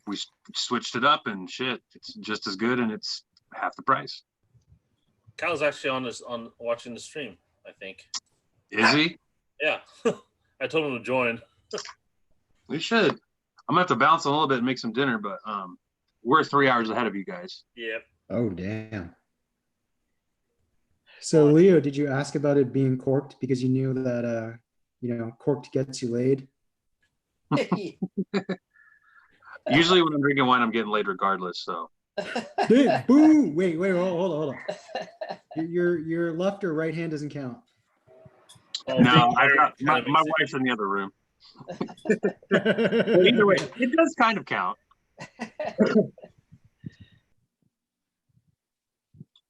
we switched it up, and shit, it's just as good, and it's half the price. Kyle's actually on watching the stream, I think. Is he? Yeah. I told him to join. We should. I'm gonna have to bounce a little bit and make some dinner, but we're 3 hours ahead of you guys. Yep. Oh, damn. So, Leo, did you ask about it being corked because you knew that, corked gets you laid? Usually when I'm drinking wine, I'm getting laid regardless, so. Dude, boo! Wait, hold on. Your left or right hand doesn't count. No, my wife's in the other room. Either way, it does kind of count.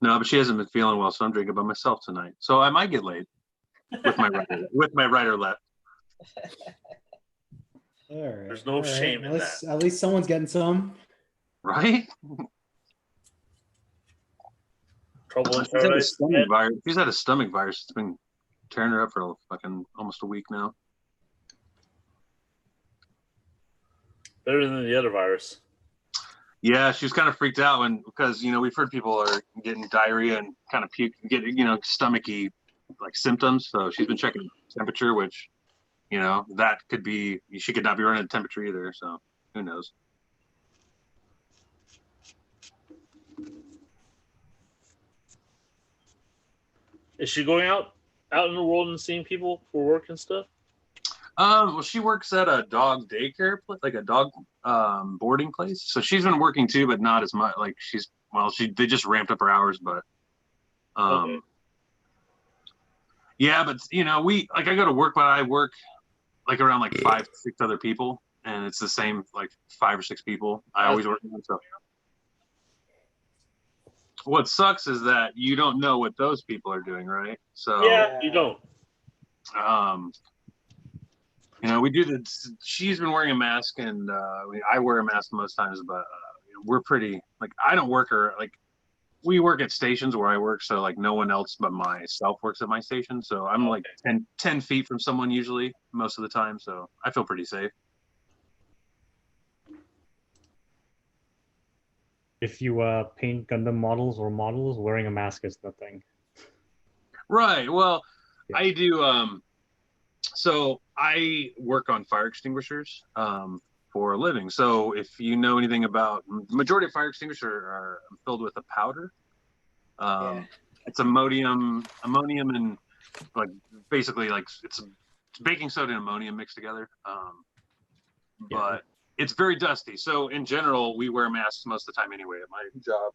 No, but she hasn't been feeling well, so I'm drinking by myself tonight. So I might get laid with my right or left. All right. There's no shame in that. At least someone's getting some. Right? Trouble in She's had a paradise. stomach virus. She's had a stomach virus. It's been tearing her up for fucking almost a week now. Better than the other virus. Yeah, she was kind of freaked out because we've heard people are getting diarrhea and kind of puke, getting stomachy like symptoms. So she's been checking temperature, which that could be, she could not be running a temperature either. So who knows? Is she going out in the world and seeing people for work and stuff? Well, she works at a dog daycare place, like a dog boarding place. So she's been working too, but not as much. Like they just ramped up her hours, but Okay. yeah, but I go to work, but I work like around like 5 to 6 other people, and it's the same like 5 or 6 people I always work with. So what sucks is that you don't know what those people are doing, right? So Yeah, you don't. we do she's been wearing a mask, and I wear a mask most times, but we're pretty, like, I don't work, or like, we work at stations where I work, so like no one else but myself works at my station. So I'm like 10 feet from someone usually most of the time, so I feel pretty safe. If you paint Gundam models, wearing a mask is the thing. Right. Well, Yeah. I do. So I work on fire extinguishers for a living. So if you know anything about, the majority of fire extinguishers are filled with a powder. It's ammonium and like basically like it's baking soda and ammonium mixed together. But it's very dusty. So in general, we wear masks most of the time anyway at my job.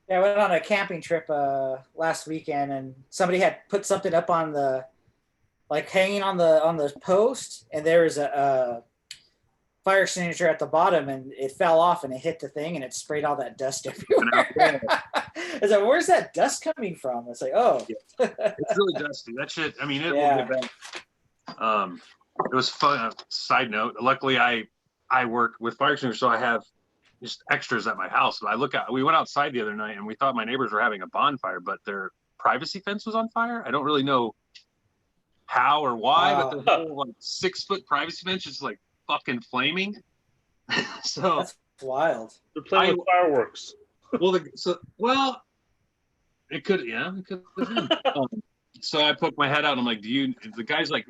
Yeah, I went on a camping trip last weekend, and somebody had put something up on the, like, hanging on the post, and there was a fire extinguisher at the bottom, and it fell off and it hit the thing, and it sprayed all that dust everywhere. I was like, "Where's that dust coming from?" It's like, "Oh, It's really dusty. That shit. I mean, it will get bad. It was fun. Side note: luckily, I work with fire extinguishers, so I have just extras at my house. We went outside the other night, and we thought my neighbors were having a bonfire, but their privacy fence was on fire. I don't really know how or why, but the whole like 6-foot privacy fence is like fucking flaming. So that's wild." They're playing with fireworks. Well, it could have been. So I poked my head out. And I'm like, the guy's like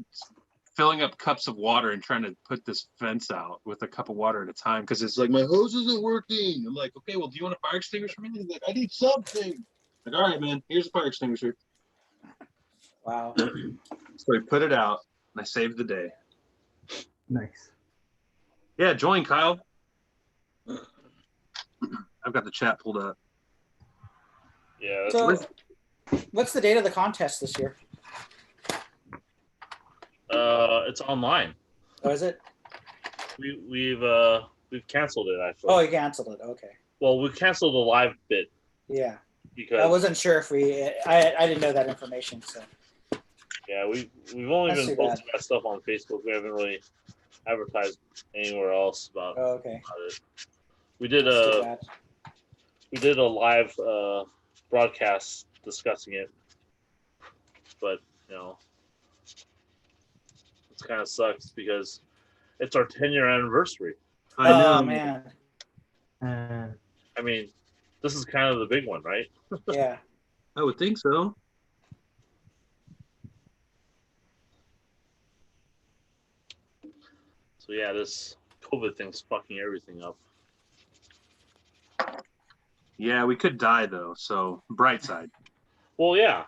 filling up cups of water and trying to put this fence out with a cup of water at a time, because it's like, my hose isn't working. I'm like, okay, well, do you want a fire extinguisher? He's like, I need something. I'm like, all right, man, here's a fire extinguisher. Wow. So I put it out, and I saved the day. Nice. Yeah, join, Kyle. I've got the chat pulled up. Yeah. So, what's the date of the contest this year? It's online. Oh, is it? We've canceled it, actually. Oh, you canceled it. Okay. Well, we canceled the live bit Yeah. because I wasn't sure if I didn't know that information. So. Yeah, we've only That's been too posting that stuff on Facebook. We haven't really advertised anywhere else about, Oh, okay. about it. We did That's too a bad. live broadcast discussing it, but you know, it kind of sucks because it's our 10-year anniversary. I know. Oh man. I mean, this is kind of the big one, right? Yeah. I would think so. So yeah, this COVID thing's fucking everything up. Yeah, we could die though. So bright side. Well, yeah.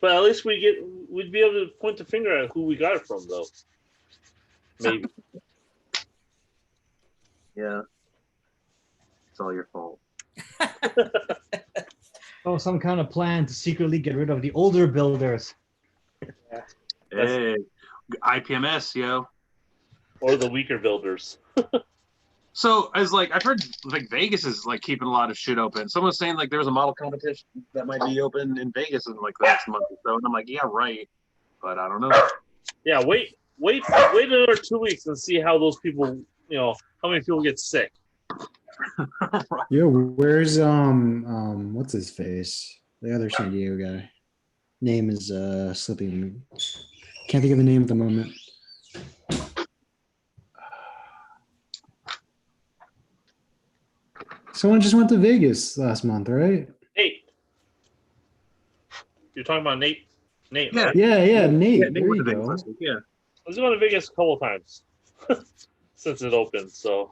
But at least we'd be able to point the finger at who we got it from, though. Maybe. Yeah. It's all your fault. Oh, some kind of plan to secretly get rid of the older builders. Hey, IPMS, yo. Or the weaker builders. So as like I've heard like Vegas is like keeping a lot of shit open. Someone's saying like there's a model competition that might be open in Vegas in like the next month or so, and I'm like, yeah, right, but I don't know. Yeah, wait another 2 weeks and see how those people, how many people get sick. Yo, where's what's his face? The other San Diego guy. Name is slipping me. Can't think of the name at the moment. Someone just went to Vegas last month, right? Nate. You're talking about Nate? Nate, Yeah. right? Yeah, Nate. Yeah, there went you to Vegas go. last week, yeah. I was going to Vegas a couple times since it opened, so.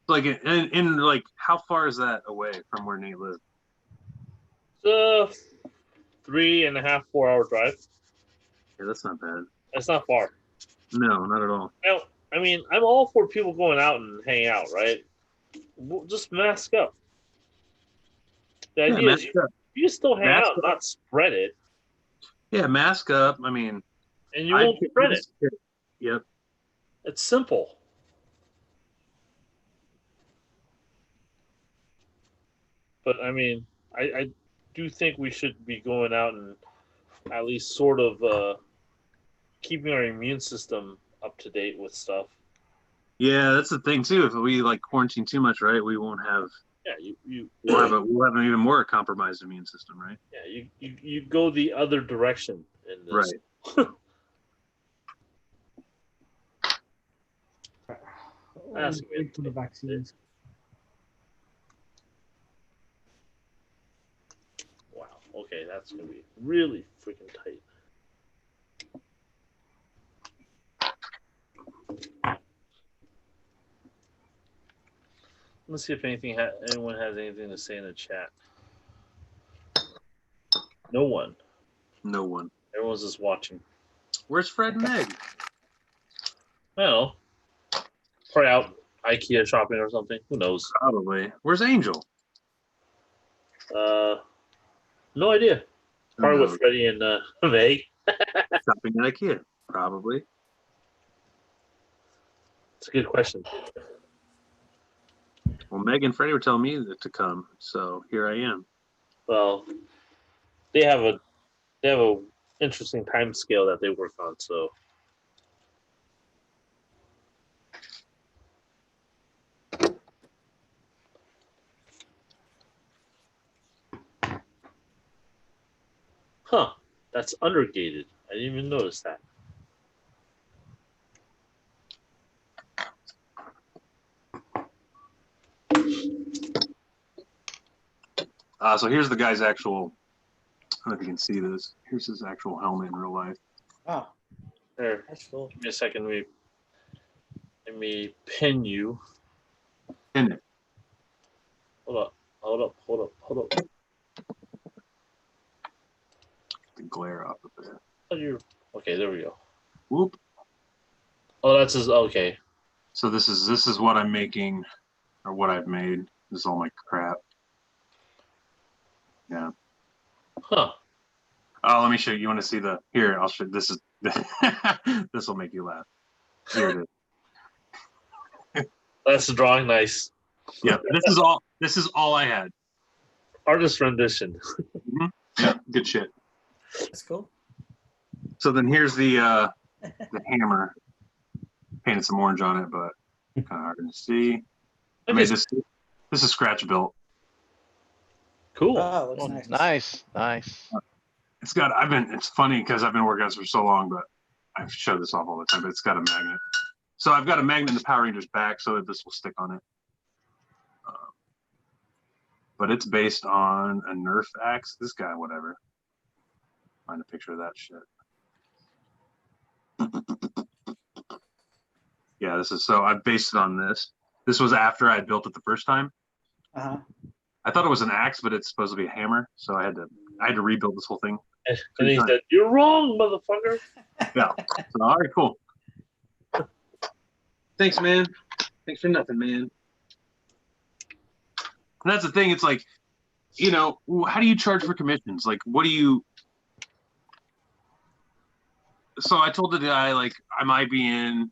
Like in like how far is that away from where Nate lives? It's a 3.5, 4 hour drive. Yeah, that's not bad. That's not far. No, not at all. Now, I mean, I'm all for people going out and hanging out, right? Just mask up. The idea is mask up. you still hang Mask out, up. not spread it, Yeah, mask up. I mean, and you won't spread it. Yep. It's simple. But I mean, I do think we should be going out and at least sort of keeping our immune system up to date with stuff. Yeah, that's the thing too. If we like quarantine too much, right, we won't have. Yeah, we'll have an even more compromised immune system, right? Yeah, you go the other direction in this. Right. Wait for the vaccines. Wow. Okay, that's gonna be really freaking tight. Let's see if anyone has anything to say in the chat. No one. No one. Everyone's just watching. Where's Fred and Meg? I don't know. Probably out IKEA shopping or something. Who knows? Probably. Where's Angel? No idea. Probably knows? with Freddie and Meg. Shopping at IKEA. Probably. It's a good question. Well, Meg and Freddie were telling me to come, so here I am. Well, they have a interesting time scale that they work on, so. Huh, that's undergated. I didn't even notice that. So here's the guy's actual, I don't know if you can see this. Here's his actual helmet in real life. Oh, There, that's cool. give me a second. Let me pin you. Pin it. Hold up. The glare off of it. Oh, okay, there we go. Whoop. Oh, that's his. Okay. So this is what I'm making, or what I've made. This is all my crap. Yeah. Huh. Oh, let me show you. You want to see the? Here, I'll show. This is. This will make you laugh. Here it is. That's the drawing. Nice. Yeah. This is all I had. Artist rendition. Yeah, good shit. That's cool. So then here's the hammer. Painted some orange on it, but kind of hard to see. I made this. This is scratch built. Cool. Oh, looks nice. Nice, nice. It's got. It's funny because I've been working on this for so long, but I show this off all the time. But it's got a magnet. So I've got a magnet in the Power Rangers back so that this will stick on it. But it's based on a Nerf axe. This guy, whatever. Find a picture of that shit. Yeah, this is so. I based it on this. This was after I had built it the first time. Uh-huh. I thought it was an axe, but it's supposed to be a hammer. So I had to rebuild this whole thing. And he said, "You're wrong, motherfucker." Yeah. So, all right, cool. Thanks, man. Thanks for nothing, man. And that's the thing. It's like, you know, how do you charge for commissions? Like, what do you? So I told the guy, like, I might be in.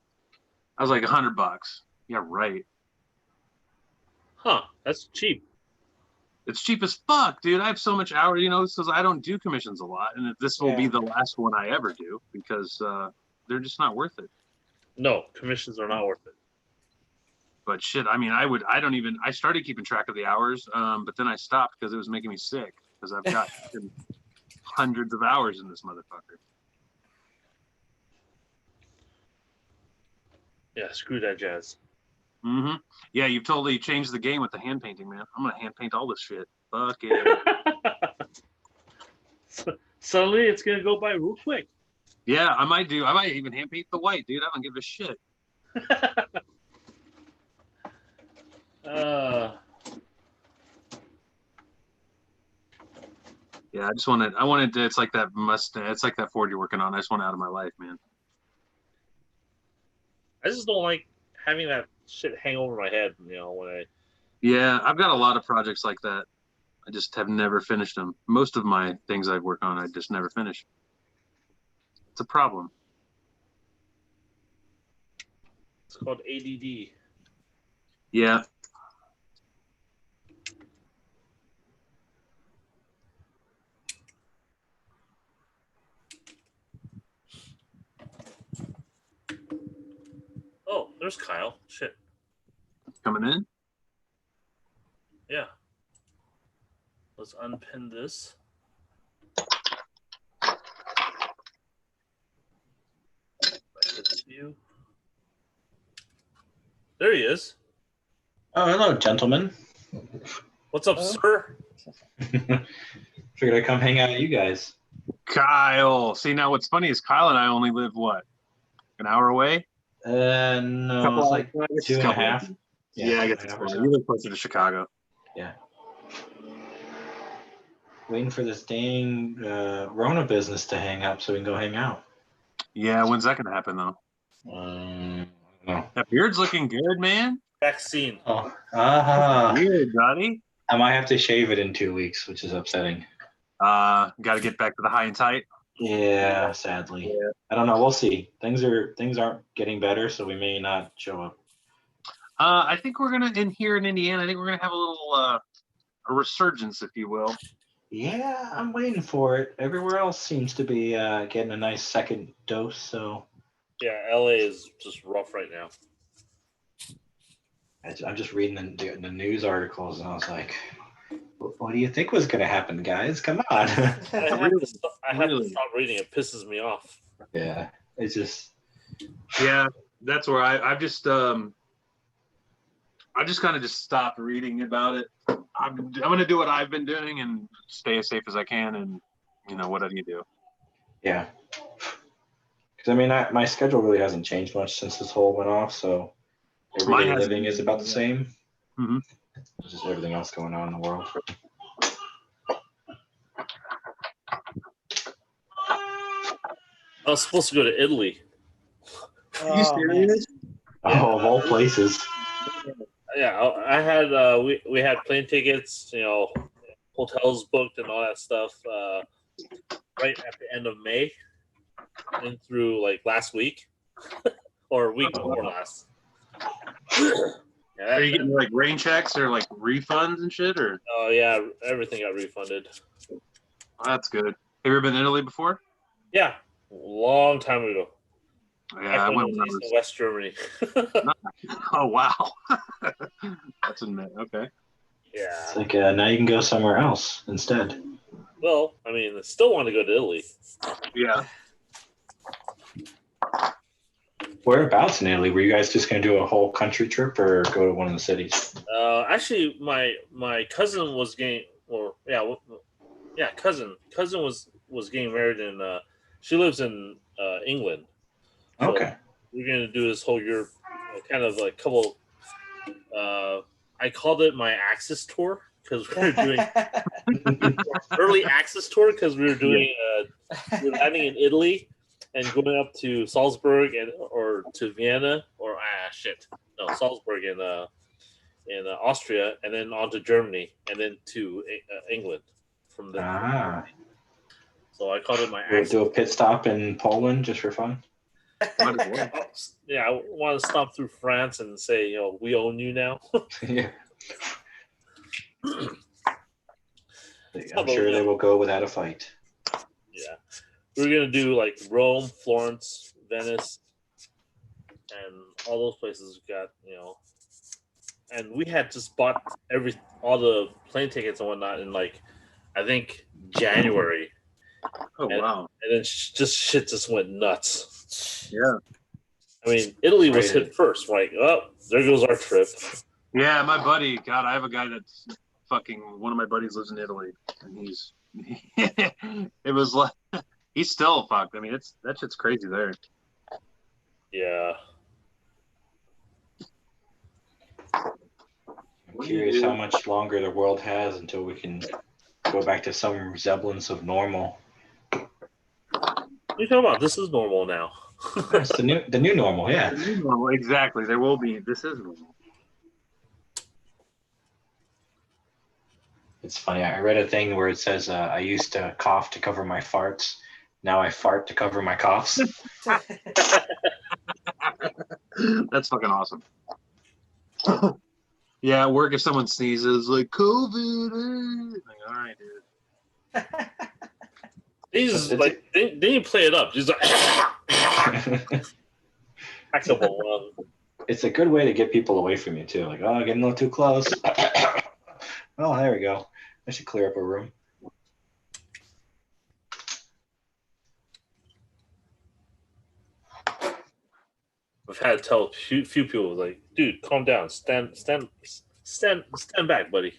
I was like $100. Yeah, right. Huh? That's cheap. It's cheap as fuck, dude. I have so much hours, you know, because I don't do commissions a lot, and this will be the last one I ever do because they're just not worth it. No, commissions are not worth it. But shit, I mean, I started keeping track of the hours, but then I stopped because it was making me sick because I've got hundreds of hours in this motherfucker. Yeah, screw that jazz. Mm-hmm. Yeah, you've totally changed the game with the hand painting, man. I'm gonna hand paint all this shit. Fuck yeah. Suddenly, it's gonna go by real quick. Yeah, I might even hand paint the white, dude. I don't give a shit. Yeah, I wanted to, it's like that Mustang, it's like that Ford you're working on. I just want it out of my life, man. I just don't like having that shit hang over my head, you know, when I... Yeah, I've got a lot of projects like that. I just have never finished them. Most of my things I've worked on, I just never finish. It's a problem. It's called ADD. Yeah. Oh, there's Kyle. Shit. Coming in? Yeah. Let's unpin this. Back to the view. There he is. Oh, hello, gentlemen. What's up, sir? Figured I'd come hang out with you guys. Kyle. See, now what's funny is Kyle and I only live, what, an hour away? No, it's like 2.5. Yeah, I guess it's fine. You live closer to Chicago. Yeah. Waiting for this dang Rona business to hang up so we can go hang out. Yeah, when's that going to happen, though? No. That beard's looking good, man. Vaccine. Oh, Weird, buddy. I might have to shave it in 2 weeks, which is upsetting. Got to get back to the high and tight. Yeah, sadly. Yeah. I don't know. We'll see. Things aren't getting better, so we may not show up. I think we're gonna in Indiana. I think we're gonna have a little a resurgence, if you will. Yeah, I'm waiting for it. Everywhere else seems to be getting a nice second dose. So Yeah, LA is just rough right now. I'm just reading the news articles, and I was like, "What do you think was going to happen, guys? Come on!" I have to stop reading. It pisses me off. Yeah, it's just. Yeah, that's where I've just kind of just stopped reading about it. I'm gonna do what I've been doing and stay as safe as I can, and what do you do? Yeah, because I mean, my schedule really hasn't changed much since this whole went off, so everyday living is about the same. Mm-hmm. It's just everything else going on in the world. I was supposed to go to Italy. Are you serious? Oh, of all places. Yeah, I had we had plane tickets, hotels booked and all that stuff right at the end of May and through like last week or week before last. Yeah, Are you getting like rain checks or like refunds and shit? Or oh yeah, everything got refunded. that's good. Have you ever been to Italy before? Yeah, long time ago. Yeah, I went when when I I was was. in West Germany. Oh wow, that's a okay. Yeah. It's like now you can go somewhere else instead. Well, I mean, I still want to go to Italy. Yeah. Whereabouts in Italy? Were you guys just going to do a whole country trip or go to one of the cities? Actually, my cousin was getting, or yeah, cousin was getting married in. She lives in England. So Okay. we're gonna do this whole Europe, kind of like couple. I called it my Axis tour because we were doing early access tour because we were doing we were landing in Italy and going up to Salzburg or to Vienna or Salzburg in Austria and then on to Germany and then to England from the. So I called it my We'll access. do a pit stop in Poland just for fun. Yeah, I want to stop through France and say, we own you now. Yeah. I'm sure they will go without a fight. Yeah. We're going to do like Rome, Florence, Venice, and all those places we got, And we had just bought all the plane tickets and whatnot in like, I think January. Oh, wow. And then shit just went nuts. Yeah. I mean, Italy was hit first. Like, there goes our trip. Yeah, my buddy. God, I have a guy that's fucking. One of my buddies lives in Italy, and it was like he's still fucked. I mean, that shit's crazy there. Yeah. I'm curious how much longer the world has until we can go back to some resemblance of normal. What are you talking about? This is normal now. It's the new normal, yeah. The new normal, exactly. There will be. This is normal. It's funny. I read a thing where it says, I used to cough to cover my farts. Now I fart to cover my coughs. That's fucking awesome. Yeah, at work, if someone sneezes, like, COVID. Like, all right, dude. He's like, then you play it up. He's like, it's a good way to get people away from you, too. Like, getting a little too close. Oh, there we go. I should clear up a room. I've had to tell a few people, like, dude, calm down. Stand back, buddy.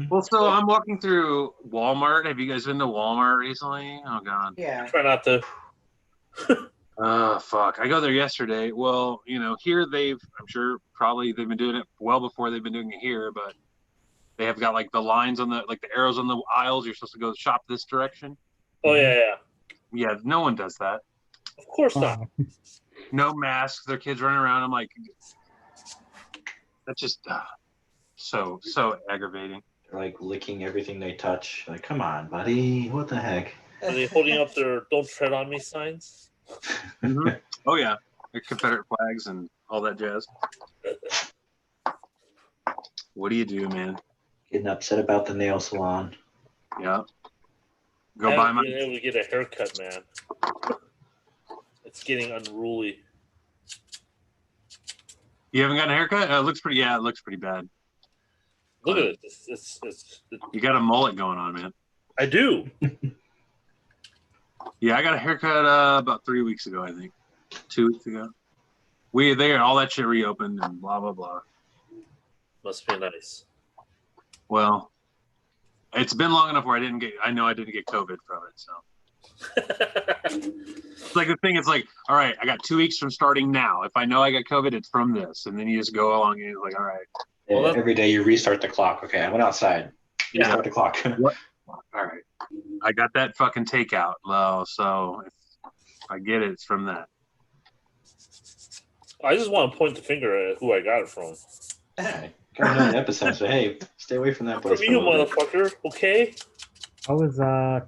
Well, so I'm walking through Walmart. Have you guys been to Walmart recently? Oh, God. Yeah. Try not to. Oh, fuck. I go there yesterday. Well, here I'm sure probably they've been doing it well before they've been doing it here, but they have got like the lines on the arrows on the aisles. You're supposed to go shop this direction. Oh, yeah. Yeah, no one does that. Of course not. No masks. Their kids running around. I'm like, that's just so aggravating. They're like licking everything they touch. Like, come on, buddy. What the heck? Are they holding up their "Don't tread on me" signs? Mm-hmm. Oh yeah, their Confederate flags and all that jazz. What do you do, man? Getting upset about the nail salon. Yeah. I haven't been able to get a haircut, man. It's getting unruly. You haven't gotten a haircut? It looks pretty bad. Look at it. It's you got a mullet going on, man. I do. Yeah, I got a haircut about 3 weeks ago, I think. 2 weeks ago. All that shit reopened and blah blah blah. Must be nice. Well, it's been long enough where I know I didn't get COVID from it, so. It's like the thing, it's like, all right, I got 2 weeks from starting now. If I know I got COVID, it's from this. And then you just go along and you're like, all right. Well, every day you restart the clock. Okay, I went outside. Restart the clock. What? All right. I got that fucking takeout, though, so if I get it, it's from that. I just want to point the finger at who I got it from. Okay. Got another episode, so hey, stay away from that place. From you, motherfucker, okay? How was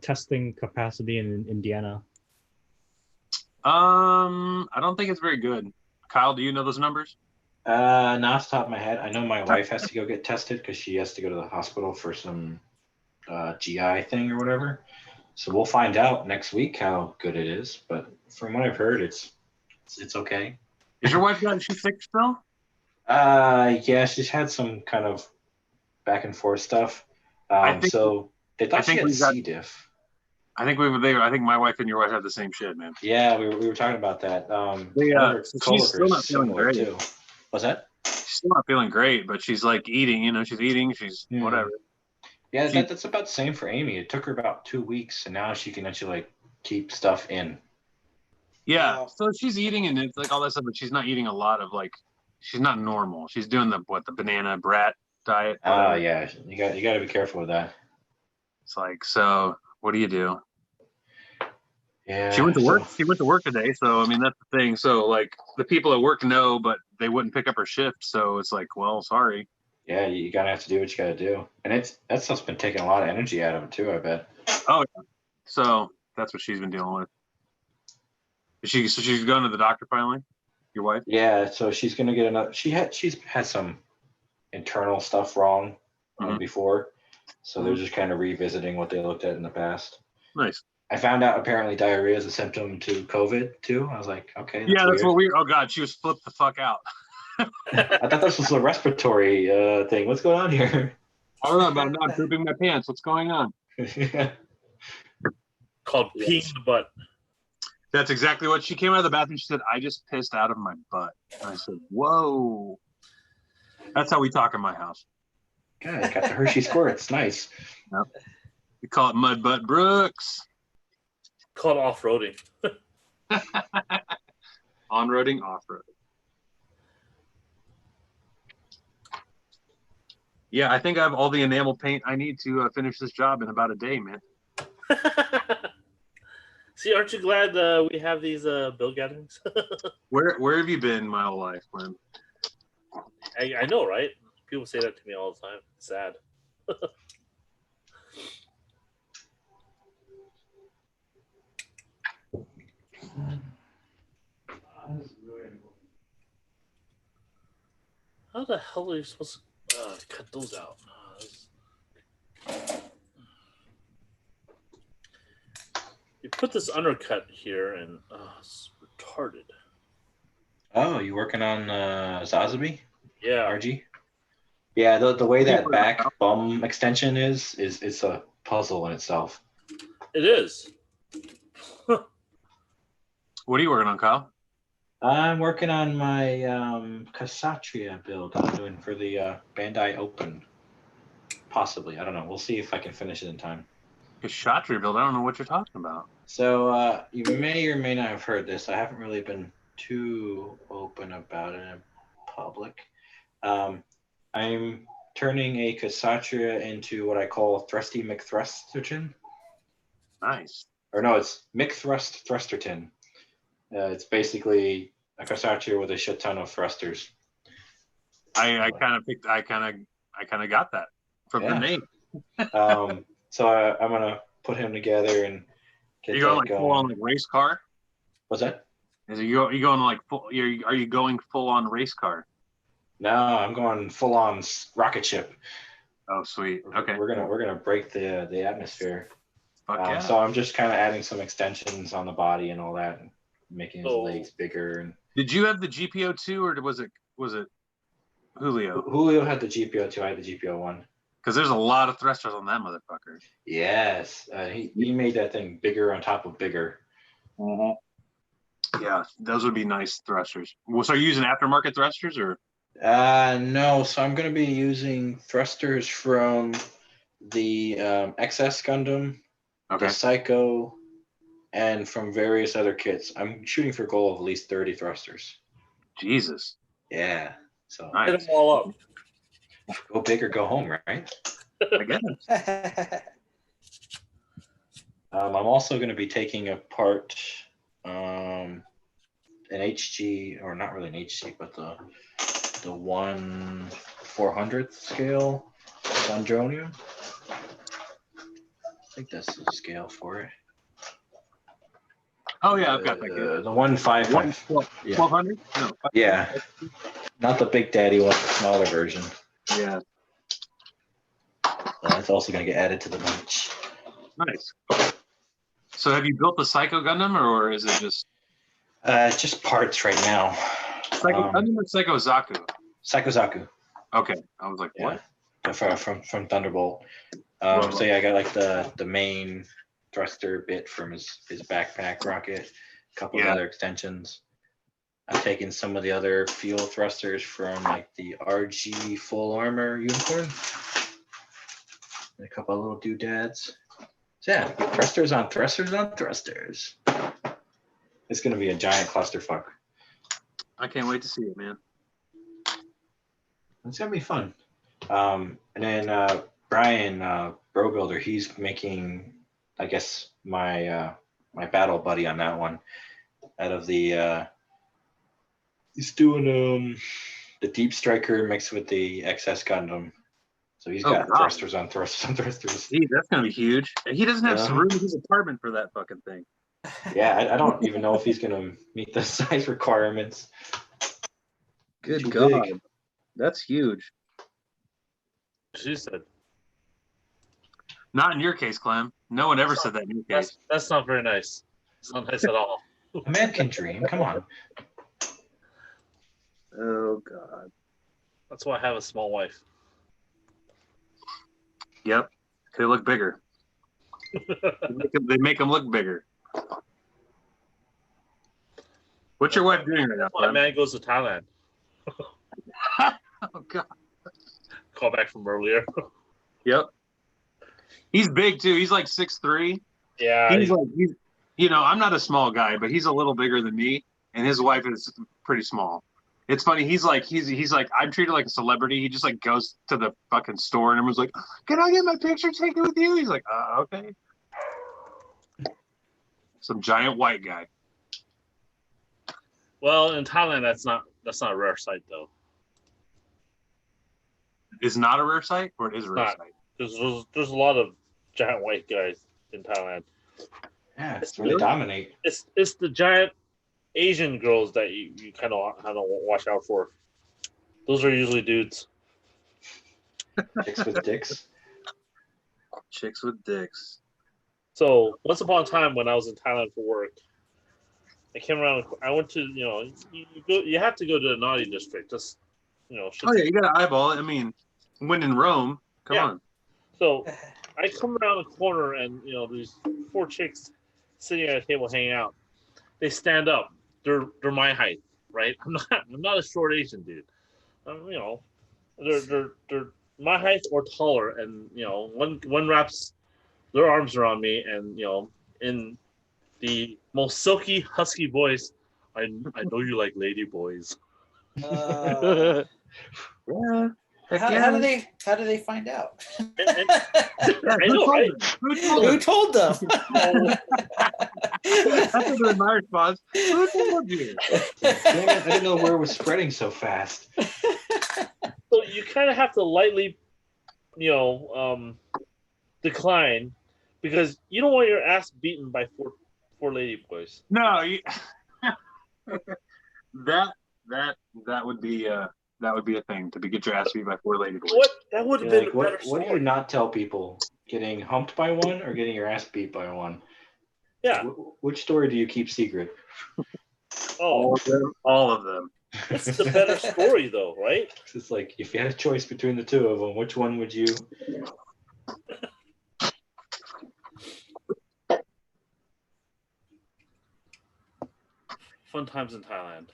testing capacity in Indiana? I don't think it's very good. Kyle, do you know those numbers? Not off the top of my head. I know my wife has to go get tested because she has to go to the hospital for some GI thing or whatever. So we'll find out next week how good it is. But from what I've heard, it's okay. Is your wife she's sick still? Yeah, she's had some kind of back and forth stuff. So they thought she had C. diff. I think my wife and your wife have the same shit, man. Yeah, we were talking about that. She's still not feeling great. Too. What's that? She's still not feeling great, but she's like eating. She's eating. She's whatever. Yeah, that's about the same for Amy. It took her about 2 weeks, and now she can actually like keep stuff in. Yeah, so she's eating and it's like all that stuff, but she's not eating a lot of like. She's not normal. She's doing the banana brat diet. Yeah, you got to be careful with that. It's like, so what do you do? Yeah, she went to work. She went to work today, so I mean that's the thing. So like the people at work know, but they wouldn't pick up her shift. So it's like, well, sorry. Yeah, you gotta have to do what you gotta do, and that stuff's been taking a lot of energy out of it too. I bet. Oh, yeah. So that's what she's been dealing with. She's going to the doctor finally. Your wife? Yeah, so she's gonna get another. She's had some internal stuff wrong before, so they're just kind of revisiting what they looked at in the past. Nice. I found out apparently diarrhea is a symptom to COVID too. I was like, okay. That's what we. Oh God, she was flipped the fuck out. I thought this was a respiratory thing. What's going on here? I don't know, but I'm not pooping my pants. What's going on? Called peeing the butt. That's exactly what she came out of the bathroom. She said, "I just pissed out of my butt." And I said, "Whoa." That's how we talk in my house. God, got the Hershey squirts. Nice. Yep. We call it Mud Butt Brooks. Called off-roading. On-roading, off-roading. Yeah, I think I have all the enamel paint I need to finish this job in about a day, man. See, aren't you glad we have these build gatherings? Where have you been my whole life, Glenn? I know, right? People say that to me all the time. It's sad. How the hell are you supposed to cut those out? You put this undercut here, and it's retarded. Oh, you working on Zazabi? Yeah. RG? Yeah, the way that back bum extension is it's a puzzle in itself. It is. What are you working on, Kyle? I'm working on my Kshatriya build I'm doing for the Bandai Open. Possibly. I don't know. We'll see if I can finish it in time. Kshatriya build? I don't know what you're talking about. So you may or may not have heard this. I haven't really been too open about it in public. I'm turning a Kshatriya into what I call Thrusty McThrusterton. Nice. Or no, it's McThrust Thrusterton. It's basically a Kshatriya with a shit ton of thrusters. I kind of got that from the name. So I'm gonna put him together and get. You going like full on like race car? What's that? Is it you going like full? Are you going full on race car? No, I'm going full on rocket ship. Oh, sweet. Okay. We're gonna break the atmosphere. Fuck yeah. So I'm just kind of adding some extensions on the body and all that, and making his legs bigger. And did you have the GPO2 or was it Julio? Julio had the GPO2. I had the GPO1. Because there's a lot of thrusters on that motherfucker. Yes, he made that thing bigger on top of bigger. Mm-hmm. Yeah, those would be nice thrusters. Well, so are you using aftermarket thrusters or? No. So I'm going to be using thrusters from the XS Gundam, the Psycho, and from various other kits. I'm shooting for a goal of at least 30 thrusters. Jesus. Yeah. So nice. Hit them all up. Go big or go home, right? I guess. I'm also going to be taking apart an HG, or not really an HG, but the 1/400th scale Dendronium. I think that's the scale for it. Oh yeah, I've got that. The 155. 1200? No. Yeah. Not the Big Daddy one, the smaller version. Yeah. That's also going to get added to the bunch. Nice. So have you built the Psycho Gundam, or is it just? Just parts right now. Psycho Gundam or Psycho Zaku? Psycho Zaku. Okay, I was like, what? Yeah. From Thunderbolt. So yeah, I got like the main thruster bit from his backpack rocket, a couple of other extensions. I've taken some of the other fuel thrusters from like the RG full armor unicorn. And a couple of little doodads. So yeah, thrusters on thrusters on thrusters. It's gonna be a giant clusterfuck. I can't wait to see it, man. It's gonna be fun. And then Brian, Bro Builder, he's making, I guess, my my battle buddy on that one. Out of the, he's doing the Deep Striker mixed with the XS Gundam. So he's got thrusters on thrusters on thrusters. Gee, that's gonna be huge. He doesn't have some room in his apartment for that fucking thing. Yeah, I don't even know if he's gonna meet the size requirements. Good Too God, big. that's huge. She said. Not in your case, Clem. No one ever said that in your case. That's not very nice. It's not nice at all. A man can dream. Come on. Oh God. That's why I have a small wife. Yep. They look bigger. They make them look bigger. What's your wife doing right now? My man goes to Thailand. Oh God. Call back from earlier. Yep. He's big too. He's like 6'3". Yeah. He's you know, I'm not a small guy, but he's a little bigger than me, and his wife is pretty small. It's funny. He's like I'm treated like a celebrity. He just like goes to the fucking store and everyone's like, "Can I get my picture taken with you?" He's like, "Okay." Some giant white guy. Well, in Thailand, that's not a rare sight though. Is not a rare sight, or it is a rare sight? There's a lot of giant white guys in Thailand. Yeah, it's really dominate. It's the giant Asian girls that you kind of have to watch out for. Those are usually dudes. Chicks with dicks. Chicks with dicks. So once upon a time, when I was in Thailand for work, I came around. I went to you have to go to the naughty district. Just Oh yeah, you got to eyeball it. I mean, when in Rome, come on. So I come around the corner and these 4 chicks sitting at a table hanging out. They stand up. They're my height, right? I'm not a short Asian dude. They're my height or taller, and one wraps their arms around me, and in the most silky, husky voice, I know you like lady boys. Yeah. How do they find out? I know, right? Who told them? That's my response. Who told you? Damn it, I didn't know where it was spreading so fast. So you kind of have to lightly, decline, because you don't want your ass beaten by four lady boys. No, that would be a thing to get your ass beat by 4 lady boys. What? That would have been a better what do you not tell people? Getting humped by one or getting your ass beat by one? Yeah. Which story do you keep secret? Oh, all of them. It's the better story, though, right? It's like, if you had a choice between the two of them, which one would you? Fun times in Thailand.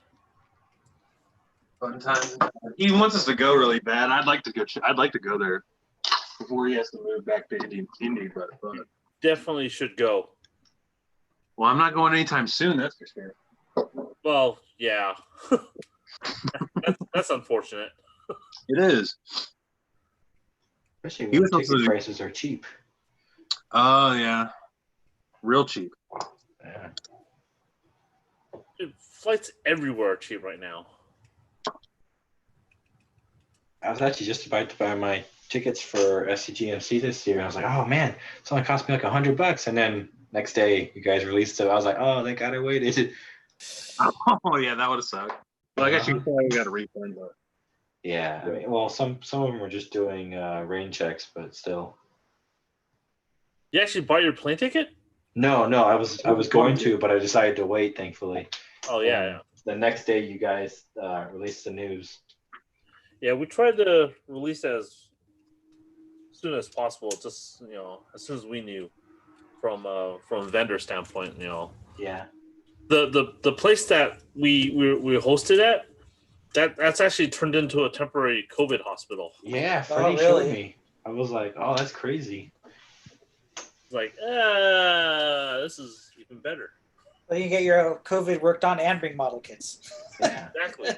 Fun times. He wants us to go really bad. I'd like to go there before he has to move back to Indy. But Definitely should go. Well, I'm not going anytime soon. That's for sure. Well, yeah. that's unfortunate. It is. Especially when ticket prices are cheap. Oh, yeah. Real cheap. Yeah. Dude, flights everywhere are cheap right now. I was actually just about to buy my tickets for SCGMC this year. And I was like, oh, man, it's only cost me like $100. And then next day, you guys released it. I was like, oh, thank God I waited. Oh, yeah, that would have sucked. Well, I guess you probably got a refund, but Yeah, I mean, well, some of them were just doing rain checks, but still. You actually bought your plane ticket? No, I was going to, but I decided to wait. Thankfully. Oh yeah. The next day, you guys released the news. Yeah, we tried to release it as soon as possible. Just as soon as we knew from vendor standpoint. Yeah. The place that we hosted at, that's actually turned into a temporary COVID hospital. Yeah, Freddie showed me. I was like, oh, that's crazy. Like, this is even better. Well, you get your COVID worked on and bring model kits. Yeah, exactly.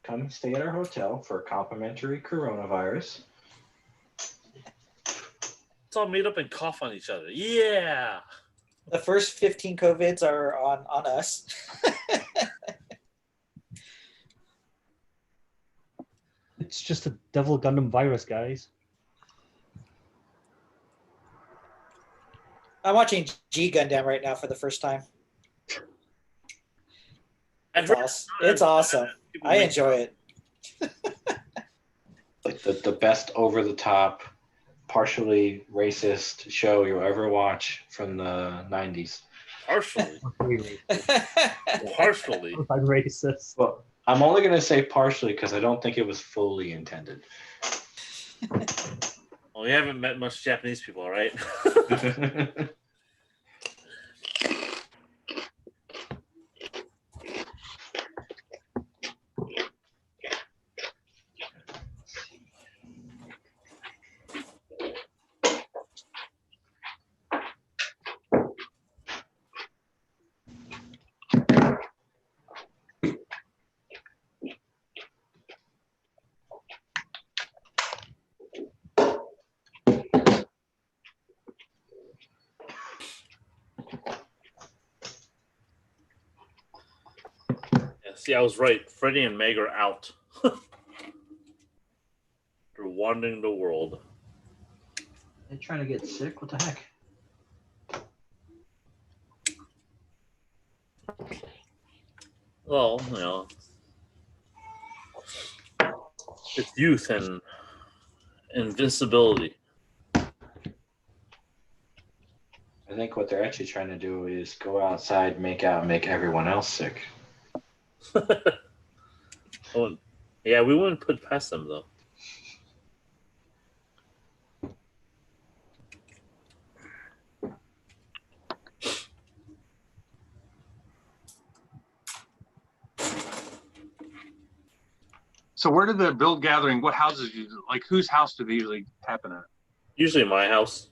Come stay at our hotel for complimentary coronavirus. It's all made up and cough on each other. Yeah. The first 15 COVIDs are on us. It's just a Devil Gundam virus, guys. I'm watching G Gundam right now for the first time. It's awesome. I enjoy it. Like the best over the top, partially racist show you'll ever watch from the 90s. Partially. Partially. Racist. Well, I'm only going to say partially because I don't think it was fully intended. Well, we haven't met much Japanese people, right? See, I was right. Freddie and Meg are out. They're wandering the world. They're trying to get sick? What the heck? Well, it's youth and invincibility. I think what they're actually trying to do is go outside, make out, and make everyone else sick. Oh, yeah, we wouldn't put past them though. So where did the build gathering? What houses like? Whose house do they usually happen at? Usually my house.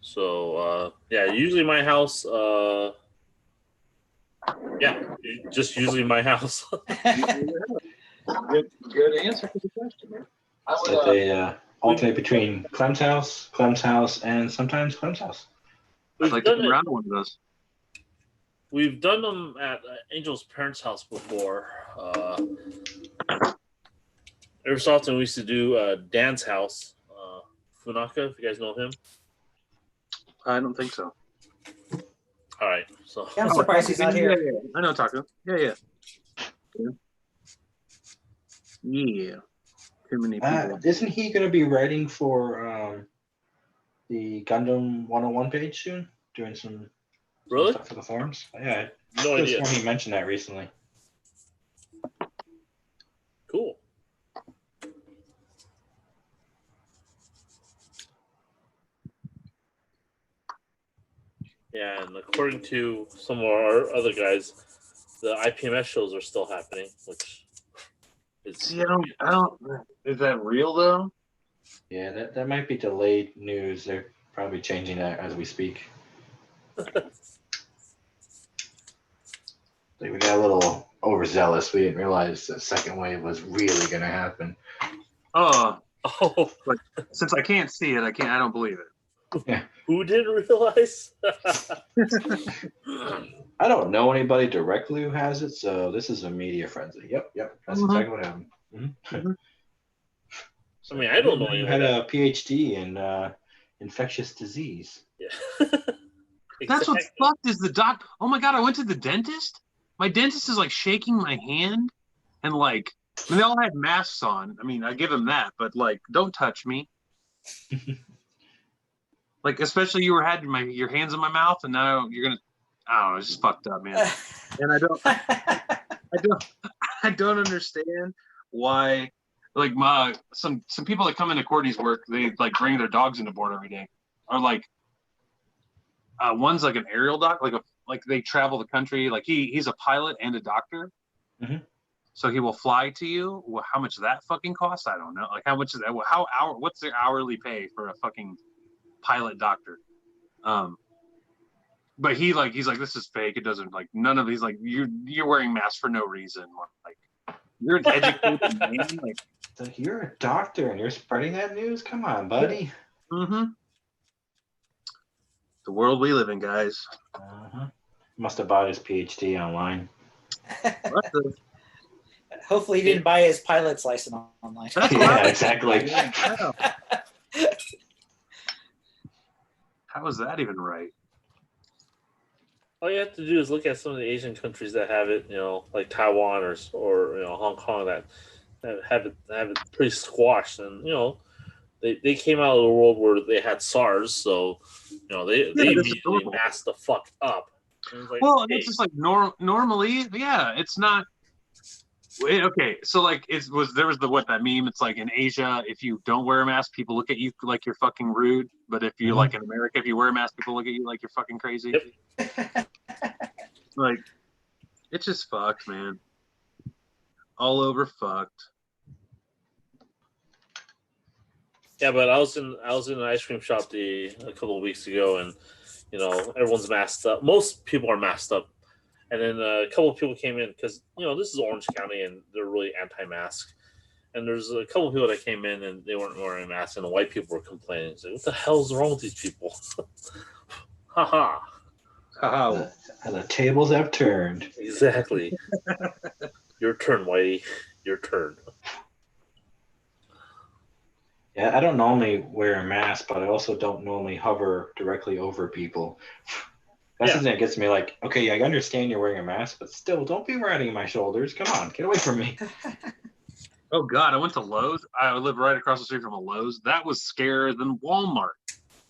So yeah, usually my house. Yeah, just usually my house. Good answer to the question, man. So they alternate between Clem's house, and sometimes Clem's house. I'd like to come around to one of those. We've done them at Angel's parents' house before. Every so often we used to do Dan's house, Funaka, if you guys know him. I don't think so. All right, so Yeah, I'm surprised he's not here. Yeah. I know Taco. Yeah. Too many people. Isn't he going to be writing for the Gundam 101 page soon? Doing some stuff for the forums? Yeah, no idea. When he mentioned that recently. Cool. Yeah, and according to some of our other guys, the IPMS shows are still happening, which is. See, I don't. Is that real though? Yeah, that might be delayed news. They're probably changing that as we speak. We got a little overzealous. We didn't realize the second wave was really going to happen. Oh, but since I can't see it, I don't believe it. Yeah. Who didn't realize? I don't know anybody directly who has it, so this is a media frenzy. Yep. That's exactly what happened. Mm-hmm. I mean, I don't know anyone. Had a PhD in infectious disease. Yeah. That's what fucked is the doc. Oh my god, I went to the dentist. My dentist is like shaking my hand, and like they all had masks on. I mean, I give them that, but like, don't touch me. Like, especially you had your hands in my mouth, and now you're gonna. I don't know. It's just fucked up, man. And I don't understand why. Like some people that come into Courtney's work, they like bring their dogs into board every day. Or like one's like an aerial doc, like they travel the country. Like he's a pilot and a doctor, so he will fly to you. Well, how much that fucking costs? I don't know. Like how much is that? What's their hourly pay for a fucking pilot doctor? But he's like this is fake. It doesn't like none of these like you're wearing masks for no reason. Like you're an educated man. Like you're a doctor and you're spreading that news. Come on, buddy. The world we live in, guys. Must have bought his PhD online. Hopefully, he didn't buy his pilot's license online. Yeah, exactly. How is that even right? All you have to do is look at some of the Asian countries that have it, like Taiwan or Hong Kong that have it pretty squashed, and they came out of the world where they had SARS, so they immediately masked the fuck up. Like, well, it's just like normally, yeah, it's not. Okay, so like there was that meme. It's like in Asia, if you don't wear a mask, people look at you like you're fucking rude. But if you like in America, if you wear a mask, people look at you like you're fucking crazy. Yep. Like it's just fucked, man. All over fucked. Yeah, but I was in an ice cream shop a couple of weeks ago, and everyone's masked up. Most people are masked up, and then a couple of people came in because this is Orange County and they're really anti-mask. And there's a couple of people that came in and they weren't wearing masks, and the white people were complaining. It's like, what the hell's wrong with these people? Haha. The tables have turned. Exactly. Your turn, Whitey. Your turn. Yeah, I don't normally wear a mask, but I also don't normally hover directly over people. That's the thing that gets me like, okay, I understand you're wearing a mask, but still, don't be riding my shoulders. Come on, get away from me. Oh, God, I went to Lowe's. I live right across the street from a Lowe's. That was scarier than Walmart.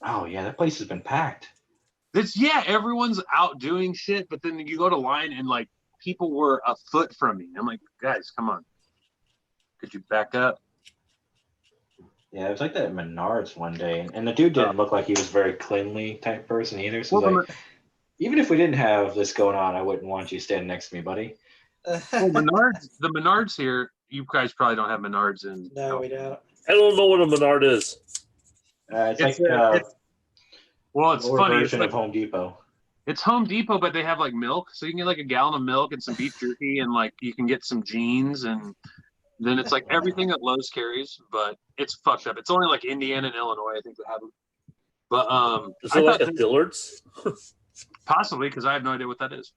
Oh, yeah, that place has been packed. Everyone's out doing shit, but then you go to line and, like, people were a foot from me. I'm like, guys, come on. Could you back up? Yeah, it was like that at Menards one day, and the dude didn't look like he was a very cleanly type person either. So even if we didn't have this going on, I wouldn't want you standing next to me, buddy. Well, the Menards here, you guys probably don't have Menards in. No, we don't. I don't know what a Menard is. It's it's funny. It's like of Home Depot. It's Home Depot, but they have like milk, so you can get like a gallon of milk and some beef jerky, and like you can get some jeans, and then it's like everything that Lowe's carries, but it's fucked up. It's only like Indiana and Illinois, I think, that have them. But is it like a Dillard's? Possibly, because I have no idea what that is.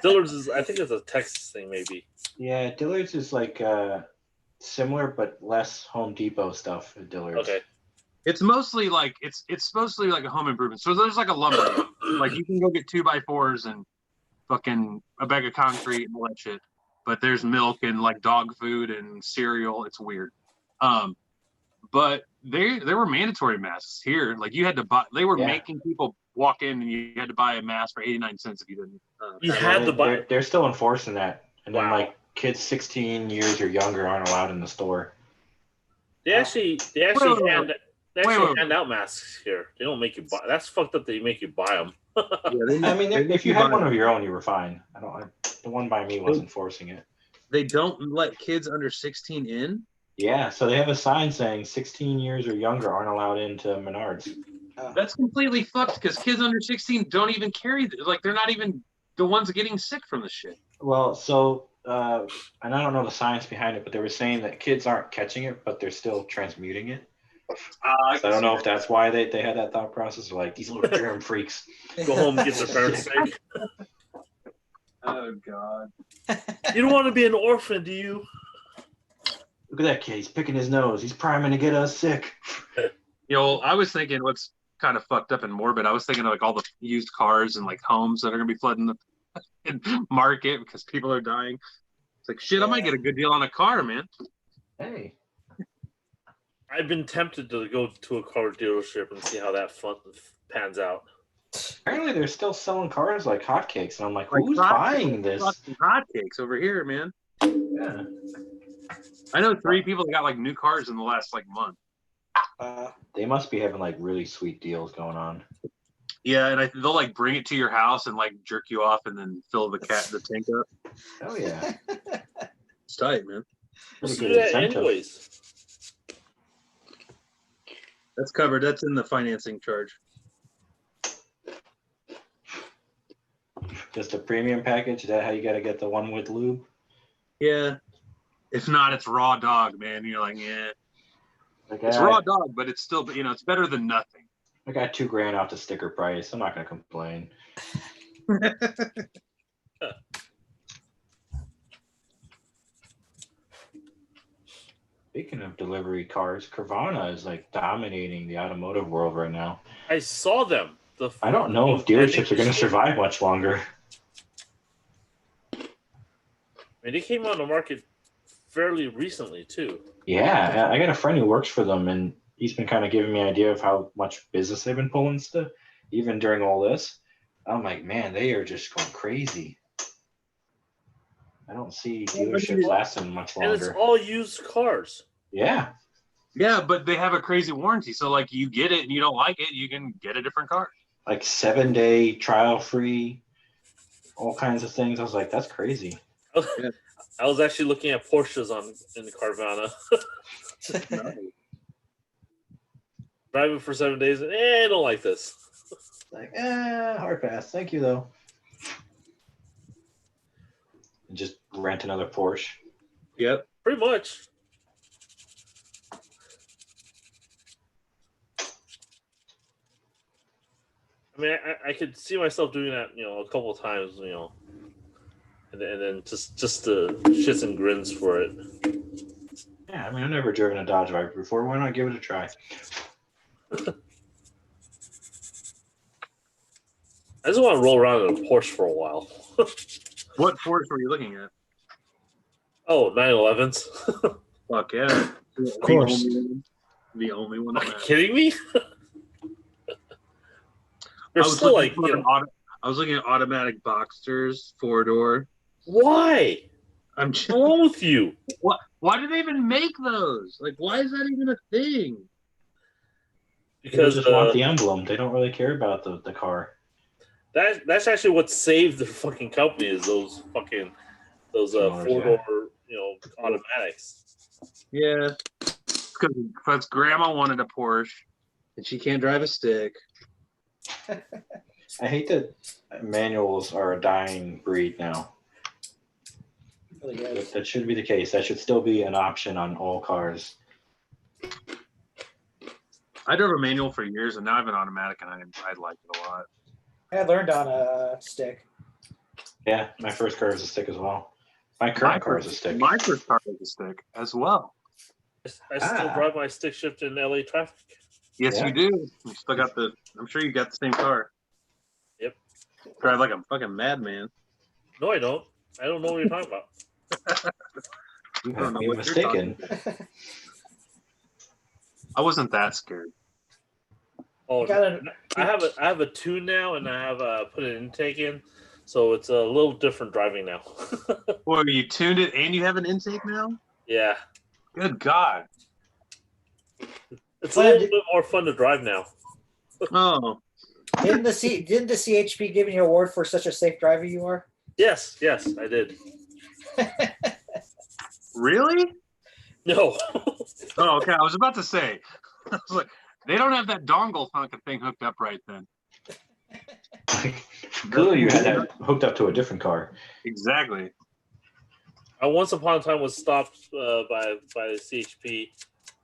Dillard's is, I think it's a Texas thing, maybe. Yeah, Dillard's is like similar but less Home Depot stuff at Dillard's. Okay. It's mostly like it's mostly like a home improvement. So there's like a lumber, like you can go get 2x4s and fucking a bag of concrete and all that shit. But there's milk and like dog food and cereal. It's weird. But there were mandatory masks here. Like you had to buy. They were making people walk in and you had to buy a mask for 89 cents if you didn't. You had to buy. They're still enforcing that, and then like kids 16 years or younger aren't allowed in the store. They actually hand out masks here. They don't make you buy. That's fucked up. They make you buy them. I mean, if you had one of your own, you were fine. The one by me wasn't forcing it. They don't let kids under 16 in? Yeah, so they have a sign saying 16 years or younger aren't allowed into Menards. That's completely fucked because kids under 16 don't even carry, like they're not even the ones getting sick from the shit. Well, so, and I don't know the science behind it, but they were saying that kids aren't catching it, but they're still transmuting it. So I don't know if that's why they had that thought process, like these little germ freaks. Go home and get their parents sick. Oh, God. You don't want to be an orphan, do you? Look at that kid. He's picking his nose. He's priming to get us sick. I was thinking what's kind of fucked up and morbid. I was thinking of like all the used cars and like homes that are gonna be flooding the market because people are dying. It's like shit. I might get a good deal on a car, man. Hey. I've been tempted to go to a car dealership and see how that fun pans out. Apparently, they're still selling cars like hotcakes, and I'm like, who's buying this? Hotcakes over here, man. Yeah. I know 3 people that got like new cars in the last like month. They must be having like really sweet deals going on. Yeah, and they'll like bring it to your house and like jerk you off and then fill the tank up. Oh yeah. It's tight, man. Let's do that anyways. That's covered. That's in the financing charge. Just a premium package? Is that how you got to get the one with lube? Yeah. If not, it's raw dog, man. You're like, yeah. Okay, it's raw dog, but it's still, it's better than nothing. I got $2,000 off the sticker price. I'm not going to complain. Speaking of delivery cars, Carvana is like dominating the automotive world right now. I saw them. I don't know if dealerships are going to survive much longer. And they came on the market fairly recently too. Yeah, I got a friend who works for them, and he's been kind of giving me an idea of how much business they've been pulling stuff, even during all this. I'm like, man, they are just going crazy. I don't see dealerships lasting much longer. And it's all used cars. Yeah. Yeah, but they have a crazy warranty. So like you get it and you don't like it, you can get a different car. Like 7-day trial free, all kinds of things. I was like, that's crazy. I was actually looking at Porsches in the Carvana. Driving for 7 days and I don't like this. Like, hard pass. Thank you though. And just rent another Porsche. Yep. Pretty much. I mean, I could see myself doing that, a couple of times, and then just the shits and grins for it. Yeah, I mean, I've never driven a Dodge Viper before. Why not give it a try? I just want to roll around in a Porsche for a while. What Porsche were you looking at? Oh, 911s. Fuck yeah. Of course. The only one. Are you kidding me? I was looking at automatic Boxsters, 4-door. Why? What's wrong with you? What? Why do they even make those? Like, why is that even a thing? Because they just want the emblem. They don't really care about the car. That's actually what saved the fucking company is those 4-door automatics. Yeah, because Grandma wanted a Porsche, and she can't drive a stick. I hate that manuals are a dying breed now. That should be the case. That should still be an option on all cars. I drove a manual for years, and now I have an automatic, and I like it a lot. I learned on a stick. Yeah, my first car was a stick as well. My current car is a stick. My first car was a stick as well. I still drive my stick shift in LA traffic. Yes, you do. You still got I'm sure you got the same car. Yep. Drive like a fucking madman. No, I don't. I don't know what you're talking about. You have me mistaken. I wasn't that scared. Oh, I have a tune now, and I have put an intake in, so it's a little different driving now. Well, you tuned it, and you have an intake now? Yeah. Good God. It's a little bit more fun to drive now. Oh. Didn't the CHP give you an award for such a safe driver you are? Yes, I did. Really? No. Oh, okay. I was about to say. I was like, they don't have that dongle fucking thing hooked up right then. Clearly, you had that hooked up to a different car. Exactly. I once upon a time was stopped by the CHP.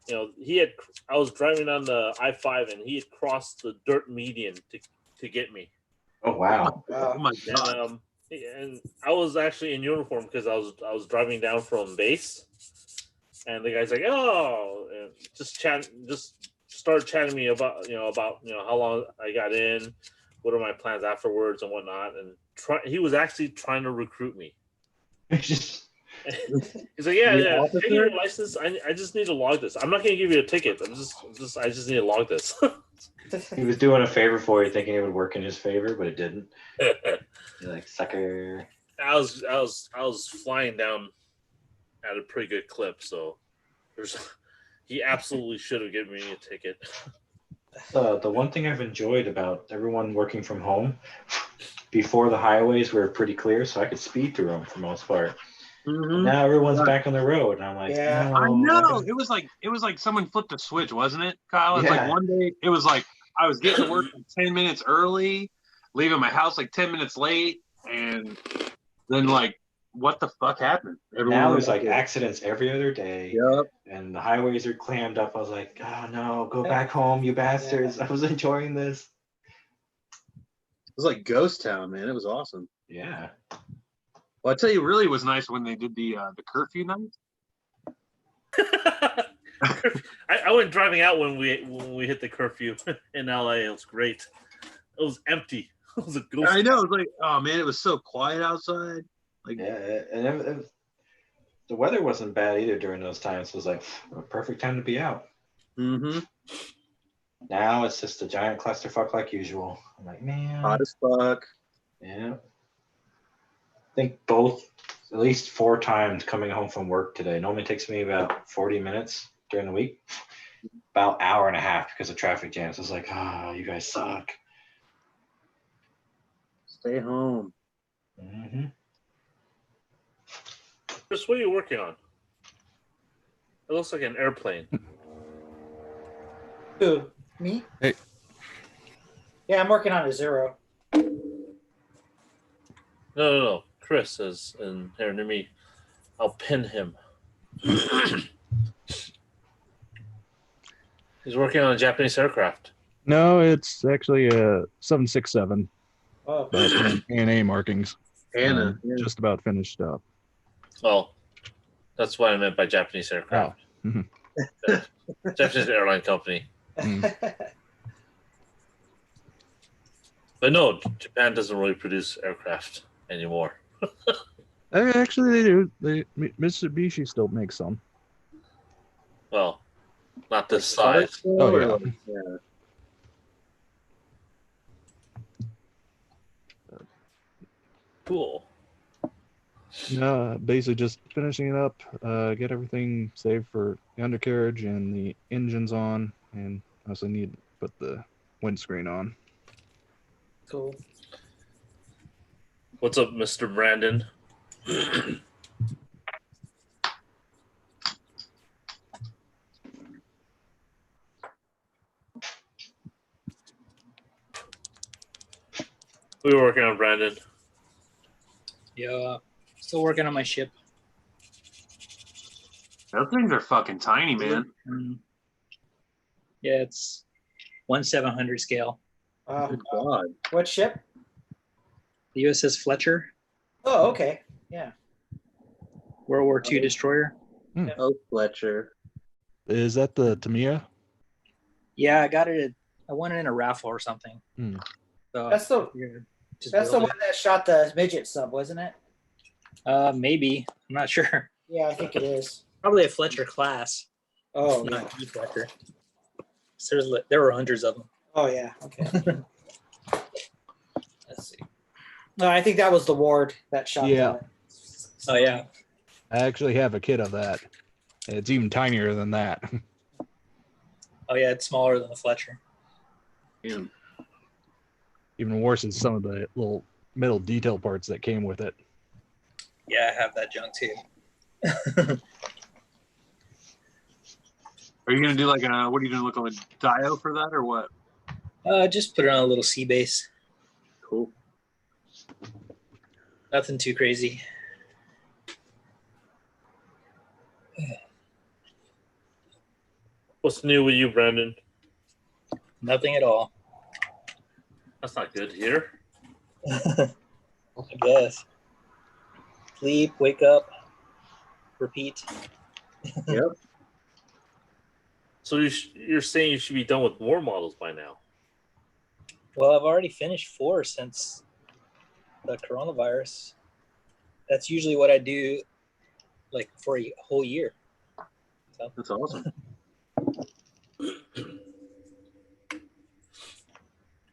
I was driving on the I-5 and he had crossed the dirt median to get me. Oh wow! Oh my God! And I was actually in uniform because I was driving down from base, and the guy's like, "Oh," and just started chatting me about how long I got in, what are my plans afterwards and whatnot, and he was actually trying to recruit me. He's like, yeah, take your license. I just need to log this. I'm not gonna give you a ticket. I just need to log this. He was doing a favor for you, thinking it would work in his favor, but it didn't. You're like, sucker. I was flying down at a pretty good clip, so he absolutely should have given me a ticket. The one thing I've enjoyed about everyone working from home, before the highways were pretty clear, so I could speed through them for the most part. Mm-hmm. Now everyone's back on the road, and I'm like, yeah, I know. It was like someone flipped a switch, wasn't it, Kyle? It's like one day it was like I was getting to work 10 minutes early, leaving my house like 10 minutes late, and then like, what the fuck happened? Now there's like accidents every other day, and the highways are clammed up. I was like, oh no, go back home, you bastards. I was enjoying this. It was like ghost town, man. It was awesome. Yeah. Well, I tell you, really was nice when they did the curfew night. I went driving out when we hit the curfew in LA. It was great. It was empty. It was a ghost. I know. It was like, oh man, it was so quiet outside. Like, yeah, and the weather wasn't bad either during those times. It was like a perfect time to be out. Mm-hmm. Now it's just a giant clusterfuck like usual. I'm like, man, hot as fuck. Yeah. I think both, at least 4 times coming home from work today. Normally takes me about 40 minutes during the week. About hour and a half because of traffic jams. It's like, you guys suck. Stay home. Mm-hmm. Chris, what are you working on? It looks like an airplane. Who? Me? Hey. Yeah, I'm working on a Zero. No. Chris is in here near me. I'll pin him. He's working on a Japanese aircraft. No, it's actually a 767. Oh. ANA markings. Anna. Just about finished up. Oh, that's what I meant by Japanese aircraft. Oh. Mm-hmm. Japanese airline company. Mm. But no, Japan doesn't really produce aircraft anymore. Actually, they do. Mitsubishi still makes some. Well, not this size. Oh, yeah. Cool. Basically just finishing it up, get everything saved for the undercarriage and the engines on, and I also need to put the windscreen on. Cool. What's up, Mr. Brandon? We were working on Brandon. Yeah, still working on my ship. Those things are fucking tiny, man. Yeah, it's 1/700 scale. Good God. What ship? The USS Fletcher. Oh, okay. Yeah. World War II destroyer. Oh, Fletcher. Is that the Tamiya? Yeah, I got it. I won it in a raffle or something. So That's the one that shot the midget sub, wasn't it? Maybe. I'm not sure. Yeah, I think it is. Probably a Fletcher class. Oh, not E Fletcher. So there were hundreds of them. Oh yeah. Okay. Let's see. No, I think that was the Ward that shot. Yeah. That. Oh yeah. I actually have a kit of that. It's even tinier than that. Oh yeah, it's smaller than the Fletcher. Yeah. Even worse is some of the little metal detail parts that came with it. Yeah, I have that junk too. Are you gonna do like a? What are you gonna look like a dio for that or what? Just put it on a little sea base. Cool. Nothing too crazy. What's new with you, Brandon? Nothing at all. That's not good here. I guess. Sleep, wake up, repeat. Yep. So you're saying you should be done with more models by now? Well, I've already finished 4 since the coronavirus. That's usually what I do, like for a whole year. So. That's awesome.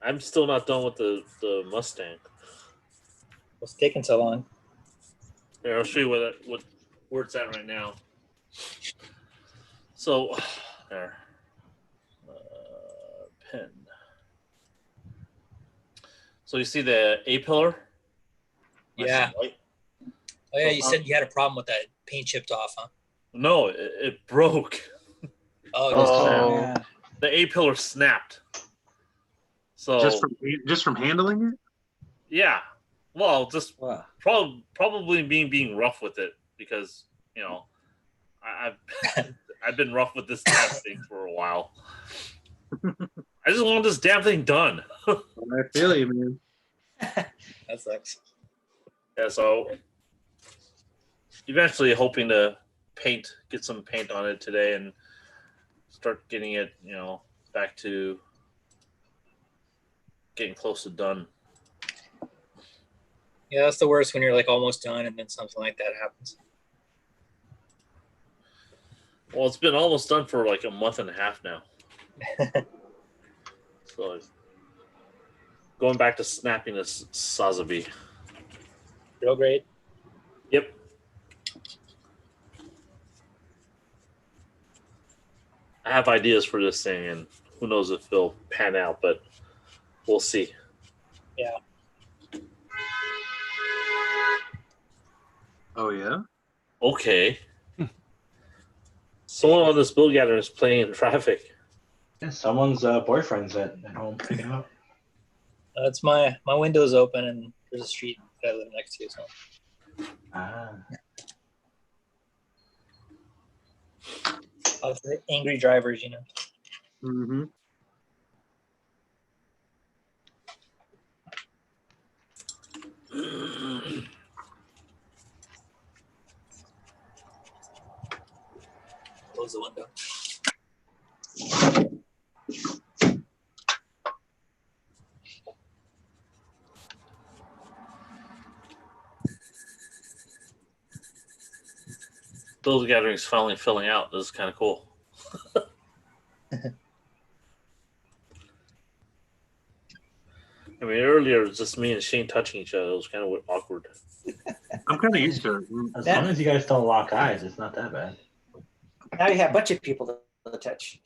I'm still not done with the Mustang. What's taking so long? Here, I'll show you where it's at right now. So, there. Pen. So you see the A pillar? Yeah. Oh yeah, you said you had a problem with that paint chipped off, huh? No, it broke. Oh, yeah. The A pillar snapped. So just from handling it? Yeah. Well, just probably being rough with it because I've been rough with this damn thing for a while. I just want this damn thing done. I feel you, man. That sucks. Yeah, so eventually hoping to get some paint on it today and start getting it, back to getting close to done. Yeah, that's the worst when you're like almost done and then something like that happens. Well, it's been almost done for like a month and a half now. So going back to snapping this Sazabi. Real great. Yep. I have ideas for this thing, and who knows if it'll pan out, but we'll see. Yeah. Oh, yeah? Okay. Someone on this build gathering is playing in traffic. Yeah, someone's boyfriend's at home picking up. It's my window's open and there's a street that I live next to. So. Of the angry drivers, Mm-hmm. Close the window. Build gathering is finally filling out. This is kind of cool. I mean, earlier it was just me and Shane touching each other. It was kind of awkward. I'm kind of used to it. As long as you guys don't lock eyes, it's not that bad. Now you have a bunch of people to touch.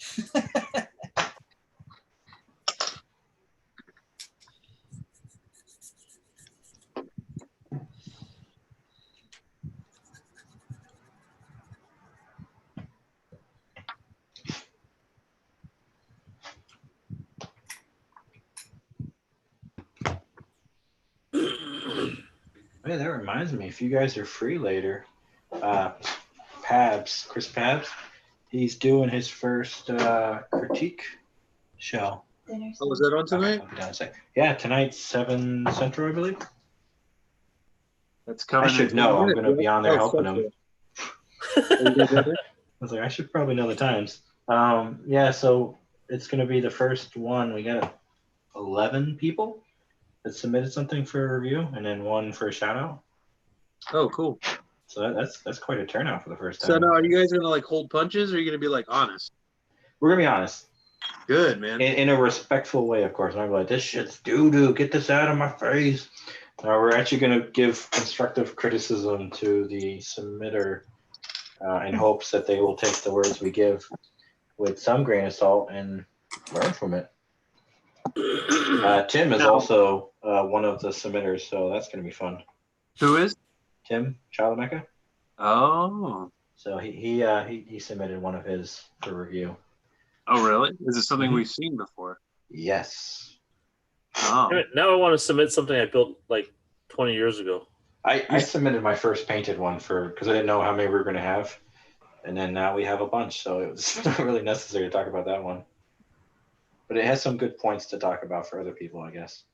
Hey, that reminds me, if you guys are free later, Chris Pabs, he's doing his first critique show. Oh, was that on tonight? I'll be down a sec. Yeah, tonight, 7 Central, I believe. That's coming. I should know. I'm going to be on there helping him. I was like, I should probably know the times. Yeah, so it's going to be the first one. We got 11 people that submitted something for a review, and then 1 for a shout out. Oh, cool. So that's quite a turnout for the first time. So now, are you guys gonna like hold punches, or are you gonna be like honest? We're gonna be honest. Good, man. In a respectful way, of course. I'm like, this shit's doo-doo. Get this out of my face. We're actually gonna give constructive criticism to the submitter in hopes that they will take the words we give with some grain of salt and learn from it. Tim is also one of the submitters, so that's going to be fun. Who is? Tim Chalameka. Oh. So he submitted one of his for review. Oh, really? Is it something we've seen before? Yes. Oh. Now I want to submit something I built like 20 years ago. I submitted my first painted one because I didn't know how many we were going to have. And then now we have a bunch, so it was not really necessary to talk about that one. But it has some good points to talk about for other people, I guess.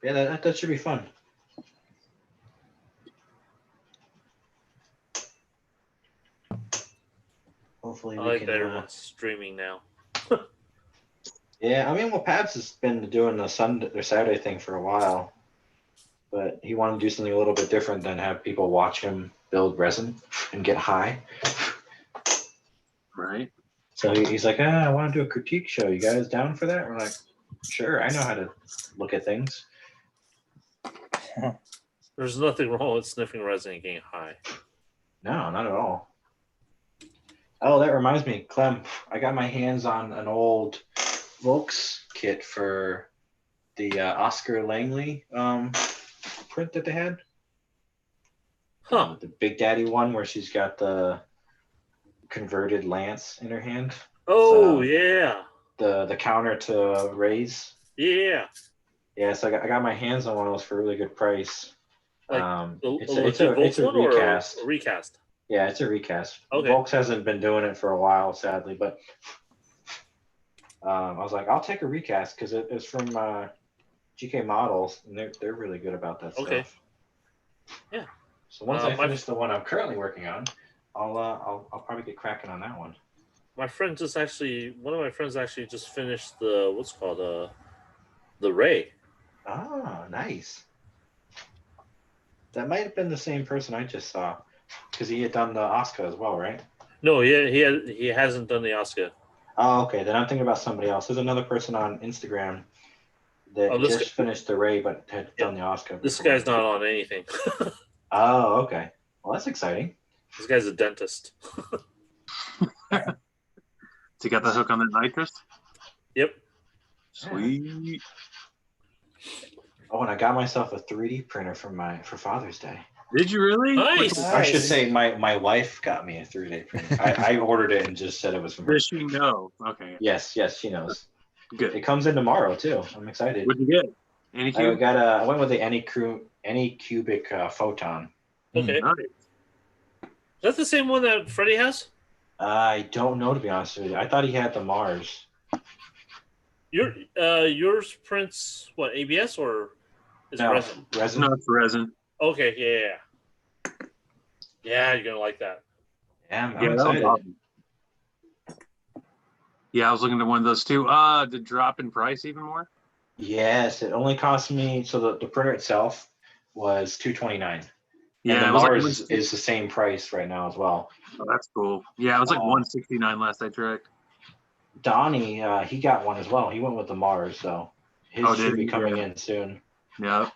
Yeah, that should be fun. Hopefully I we like can. that everyone's streaming now. Yeah, I mean, well, Pabs has been doing the Sunday or Saturday thing for a while, but he wanted to do something a little bit different than have people watch him build resin and get high. Right. So he's like, I want to do a critique show. You guys down for that? We're like, sure. I know how to look at things. There's nothing wrong with sniffing resin and getting high. No, not at all. Oh, that reminds me, Clem. I got my hands on an old Volks kit for the Oscar Langley print that they had. Huh. The Big Daddy one where she's got the converted lance in her hand. Oh, yeah. The counter to raise. Yeah. Yeah, so I got my hands on one of those for a really good price. Like It's a recast. Or a recast? Yeah, it's a recast. Okay. Volks hasn't been doing it for a while, sadly, but I was like, I'll take a recast because it's from GK Models, and they're really good about that stuff. Yeah. So once I finish the one I'm currently working on, I'll probably get cracking on that one. One of my friends actually just finished the Ray. Oh, nice. That might have been the same person I just saw, because he had done the Oscar as well, right? No, he hasn't done the Oscar. Oh, okay. Then I'm thinking about somebody else. There's another person on Instagram that just finished the Ray but had done the Oscar. This guy's not on anything. Oh, okay. Well, that's exciting. This guy's a dentist. So you got the hook on that nitrous? Yep. Sweet. Oh, and I got myself a 3D printer for Father's Day. Did you really? Nice. I should say my wife got me a 3D printer. I ordered it and just said it was from her. Does she know? Okay. Yes, she knows. Good. It comes in tomorrow too. I'm excited. What'd you get? Anycube? I went with the Anycubic Photon. Okay. Nice. Is that the same one that Freddie has? I don't know, to be honest with you. I thought he had the Mars. Yours prints what, ABS or is it resin? Resin. No, it's resin. Okay, yeah. Yeah, you're gonna like that. Yeah, I'm excited. Awesome. Yeah, I was looking at one of those too. Did it drop in price even more? Yes, it only cost me, so the printer itself was $229. Yeah, and the it was Mars is the same price right now as well. Oh, that's cool. Yeah, it was like $169 last I checked. Donnie, he got one as well. He went with the Mars, so his should be coming in soon. Yeah.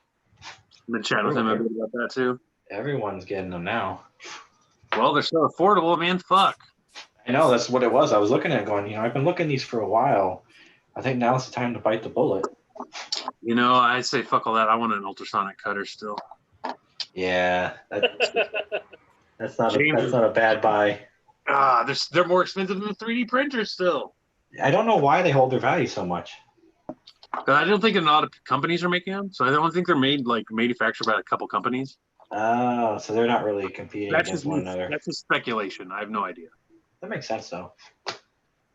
I've been chatting with him a bit about that too. Everyone's getting them now. Well, they're so affordable, man. Fuck. I know, that's what it was. I was looking at it going, I've been looking at these for a while. I think now's the time to bite the bullet. I say fuck all that. I want an ultrasonic cutter still. Yeah, that's not a bad buy. They're more expensive than the 3D printers still. I don't know why they hold their value so much. But I don't think a lot of companies are making them, so I don't think they're manufactured by a couple companies. Oh, so they're not really competing against one another. That's just speculation. I have no idea. That makes sense though.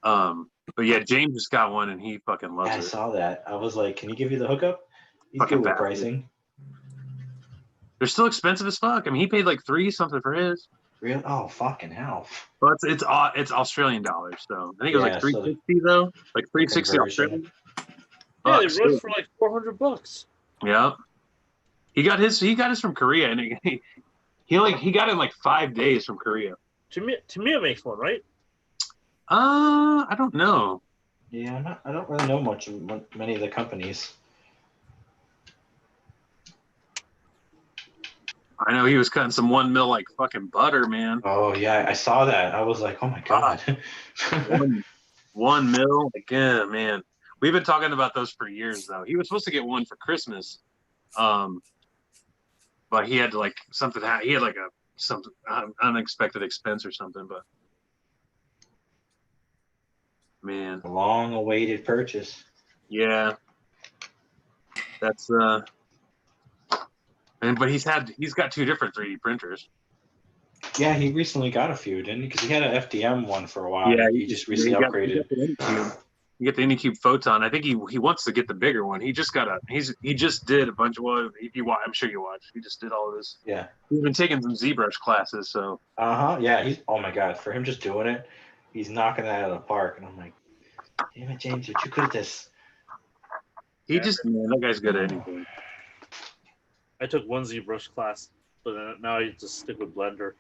But yeah, James just got one and he fucking loves it. I saw that. I was like, can you give you the hookup? He's fucking good with bad. pricing. They're still expensive as fuck. I mean, he paid like $3 something for his. Really? Oh, fucking hell. But it's Australian dollars, so I think it was like $360 though, like $360 Australian. Yeah, they run for like $400. Yeah, he got his from Korea, and he got it in like 5 days from Korea. Tamiya makes one, right? I don't know. Yeah, I don't really know many of the companies. I know he was cutting some 1 mil like fucking butter, man. Oh yeah, I saw that. I was like, oh my god. 1 mil, like man. We've been talking about those for years though. He was supposed to get one for Christmas, but he had to he had like something unexpected expense or something. But man, a long-awaited purchase. Yeah, that's but he's got 2 different 3D printers. Yeah, he recently got a few, didn't he? Because he had an FDM one for a while. Yeah, he just recently upgraded. You get the Anycube Photon. I think he wants to get the bigger one. He just did a bunch of I'm sure you watched. He just did all of this. Yeah. He's been taking some ZBrush classes, so. Yeah. Oh my god, for him just doing it, he's knocking it out of the park, and I'm like, damn it, James, you're too good at this. That guy's good at anything. I took one ZBrush class, but now I just stick with Blender.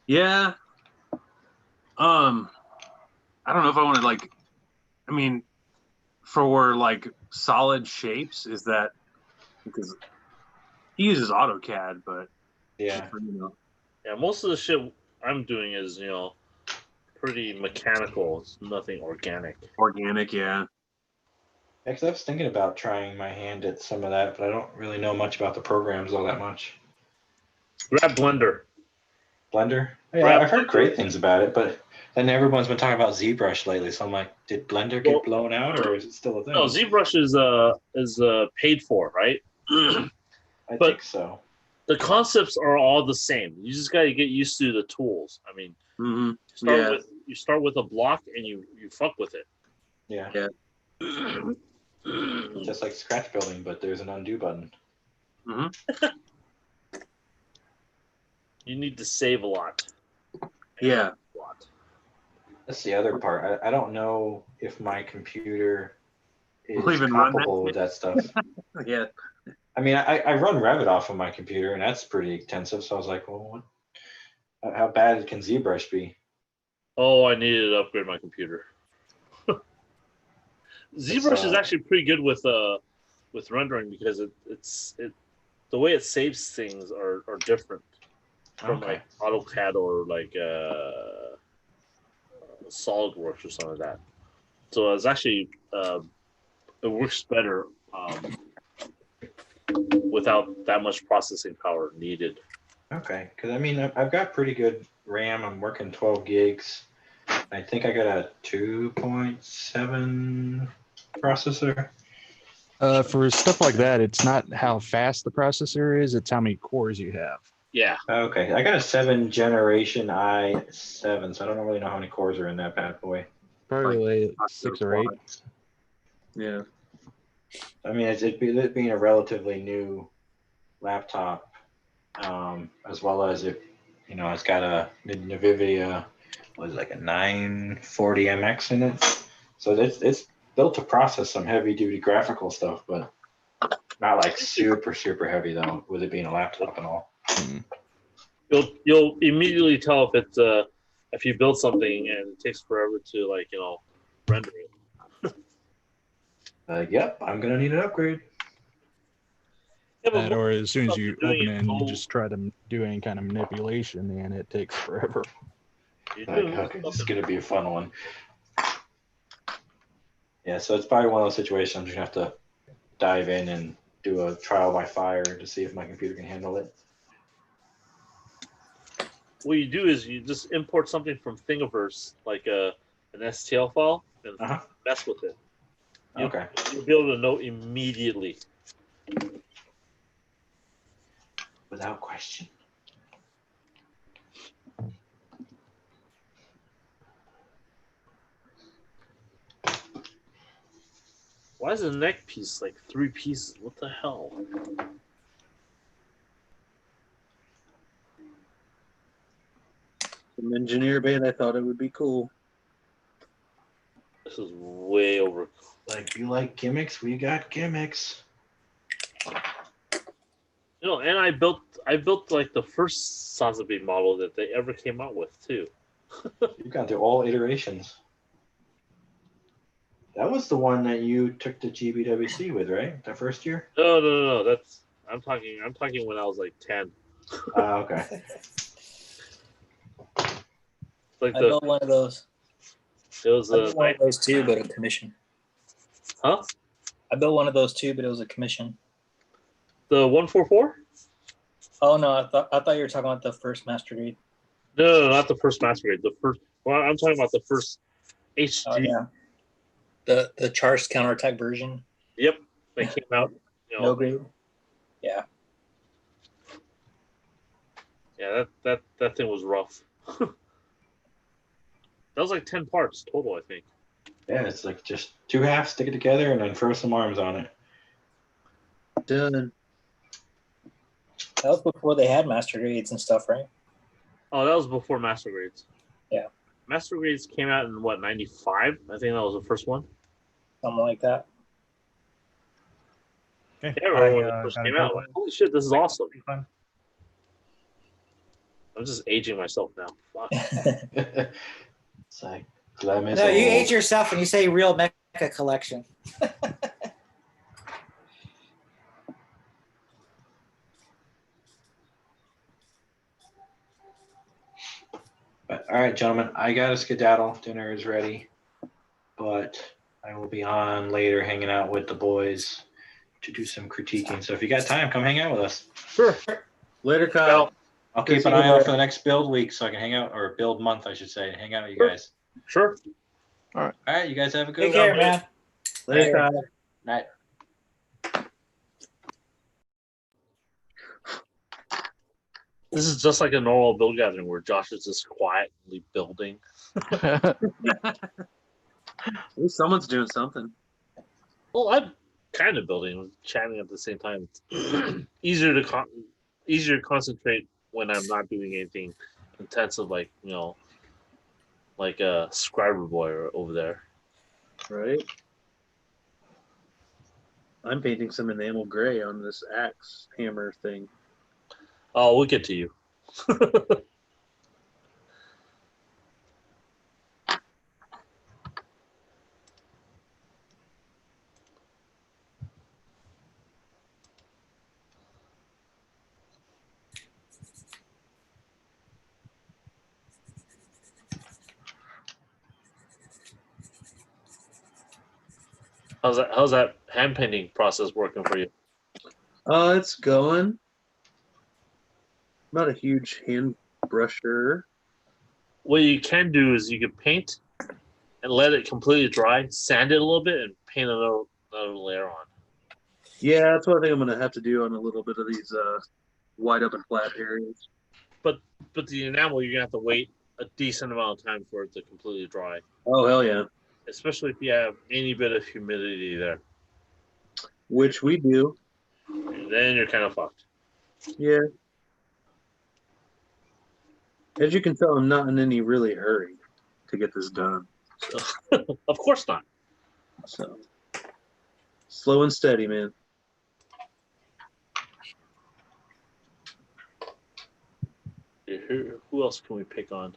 Yeah. I don't know if I want to like. I mean, for like solid shapes, is that because he uses AutoCAD, but Yeah. Yeah, most of the shit I'm doing is, pretty mechanical. It's nothing organic. Organic, yeah. Actually, I was thinking about trying my hand at some of that, but I don't really know much about the programs all that much. Grab Blender. Blender? Yeah, I've heard great things about it, but then everyone's been talking about ZBrush lately, so I'm like, did Blender get blown out, or is it still a thing? No, ZBrush is paid for, right? I think so. The concepts are all the same. You just got to get used to the tools. I mean, you start with a block and you fuck with it. Yeah. Just like scratch building, but there's an undo button. You need to save a lot. Yeah. That's the other part. I don't know if my computer is even run comparable with that stuff. Yeah. I mean, I run Revit off of my computer, and that's pretty extensive. So I was like, well, how bad can ZBrush be? Oh, I needed to upgrade my computer. ZBrush is actually pretty good with rendering because it's the way it saves things are different from like AutoCAD or like SolidWorks or something like that. So it's actually it works better without that much processing power needed. Okay, because I mean, I've got pretty good RAM. I'm working 12 gigs. I think I got a 2.7 processor. For stuff like that, it's not how fast the processor is, it's how many cores you have. Yeah. Okay, I got a 7th generation i7, so I don't really know how many cores are in that bad boy. Probably like 6 or 8. Yeah. I mean, it being a relatively new laptop, as well as it's got a NVIDIA, like a 940MX in it. So it's built to process some heavy duty graphical stuff, but not like super heavy though, with it being a laptop and all. You'll immediately tell if you build something and it takes forever to render it. Yep, I'm gonna need an upgrade. That, or as soon as you open it and you just try to do any kind of manipulation, and it takes forever. Okay, this is gonna be a fun one. Yeah, so it's probably one of those situations I'm just gonna have to dive in and do a trial by fire to see if my computer can handle it. What you do is you just import something from Thingiverse, like an STL file, and mess with it. You'll be able to know immediately. Without question. Why is the neck piece like 3 pieces? What the hell? Some engineer bait, I thought it would be cool. This is way over. Like, you like gimmicks? We got gimmicks. And I built like the first Socializing model that they ever came out with too. You've gone through all iterations. That was the one that you took to GBWC with, right? The first year? No. I'm talking when I was like 10. Okay. I built one of those. It was I built one of those too, but a commission. Huh? I built one of those too, but it was a commission. The 144? Oh no, I thought you were talking about the first master grade. No, not the first master grade. The first. Well, I'm talking about the first HG. Oh, yeah. The charged counterattack version. Yep, they came out. No grade. Yeah. Yeah, that thing was rough. That was like 10 parts total, I think. Yeah, it's like just 2 halves, stick it together, and then throw some arms on it. Done. That was before they had master grades and stuff, right? Oh, that was before master grades. Yeah. Master Grades came out in what, 95? I think that was the first one. Something like that. Okay. Yeah, I remember when it first came out. Like, holy shit, this is awesome. Fun. I'm just aging myself now. Fuck. It's like Clem is No, you old. age yourself when you say real mecha collection. But, all right, gentlemen, I got to skedaddle. Dinner is ready. But I will be on later hanging out with the boys to do some critiquing. So if you got time, come hang out with us. Sure. Later, Kyle. I'll keep an eye out for the next build week so I can hang out, or build month, I should say. Hang out with you guys. Sure. All right, you guys have a good Take one. care, man. Later, Kyle. Night. This is just like a normal build gathering where Josh is just quietly building. At least someone's doing something. Well, I'm kind of building, chatting at the same time. It's easier to concentrate when I'm not doing anything intensive, like like a scriber boy over there. Right. I'm painting some enamel gray on this axe hammer thing. Oh, we'll get to you. How's that hand painting process working for you? It's going. Not a huge hand brusher. What you can do is you can paint and let it completely dry, sand it a little bit, and paint another layer on. Yeah, that's what I think I'm gonna have to do on a little bit of these wide open flat areas. But the enamel, you're gonna have to wait a decent amount of time for it to completely dry. Oh hell yeah! Especially if you have any bit of humidity there. Which we do. Then you're kind of fucked. Yeah. As you can tell, I'm not in any really hurry to get this done. So. Of course not. So slow and steady, man. Who else can we pick on?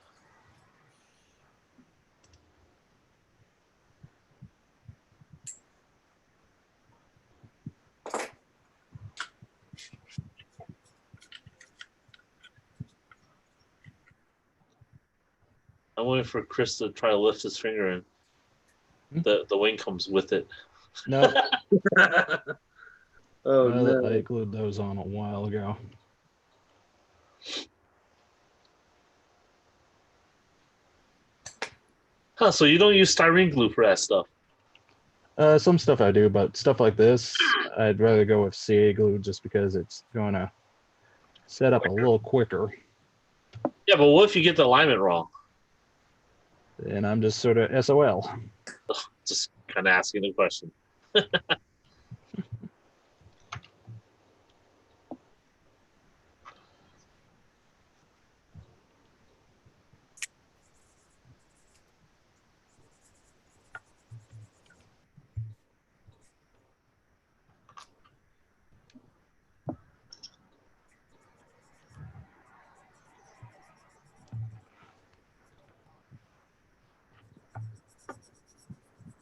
I'm waiting for Chris to try to lift his finger and the wing comes with it. No. Oh no! I glued those on a while ago. Huh, so you don't use styrene glue for that stuff? Some stuff I do, but stuff like this, I'd rather go with CA glue just because it's going to set up a little quicker. Yeah, but what if you get the alignment wrong? And I'm just sort of SOL. Just kind of asking a question.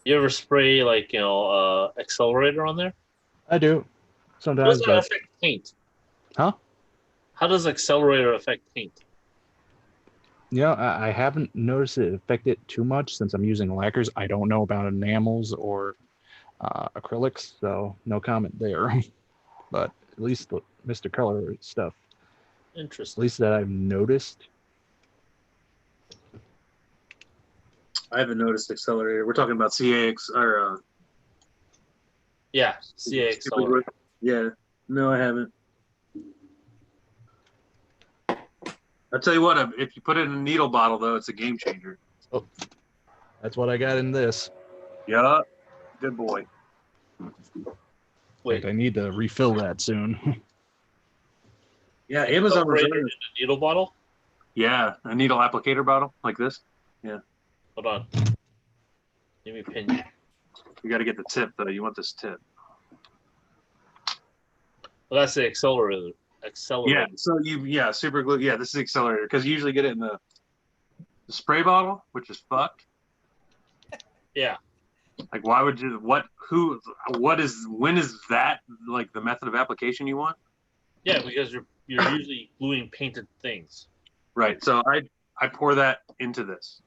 You ever spray accelerator on there? I do. How Sometimes. does that affect paint? Huh? How does accelerator affect paint? I haven't noticed it affect it too much since I'm using lacquers. I don't know about enamels or acrylics, so no comment there. But at least the Mr. Color stuff, Interesting. at least that I've noticed. I haven't noticed accelerator. We're talking about CAX or Yeah, CA accelerator. Yeah, no, I haven't. I'll tell you what, if you put it in a needle bottle, though, it's a game changer. Oh, that's what I got in this. Yeah, good boy. Wait, I need to refill that soon. Yeah, Amazon accelerator Reserve. in a needle bottle? Yeah, a needle applicator bottle like this. Yeah. Hold on. Let me pin you. You got to get the tip though. You want this tip. Well, that's the accelerator. Yeah. So super glue. Yeah, this is the accelerator because you usually get it in the spray bottle, which is fucked. Yeah. Like, why would you? When is that like the method of application you want? Yeah, because you're usually gluing painted things. Right. So I pour that into this,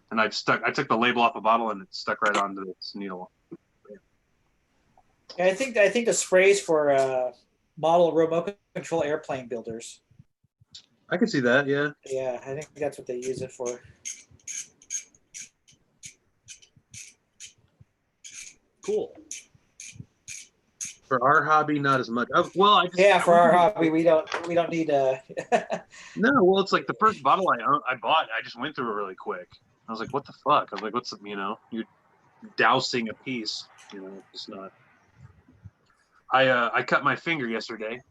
and I took the label off a bottle and it stuck right onto this needle. Yeah, I think the sprays for model remote control airplane builders. I can see that. Yeah. Yeah, I think that's what they use it for. Cool. For our hobby, not as much. For our hobby, we don't need a. No, well, it's like the first bottle I bought. I just went through it really quick. I was like, "What the fuck?" I was like, "What's you're dousing a piece? It's not." I cut my finger yesterday,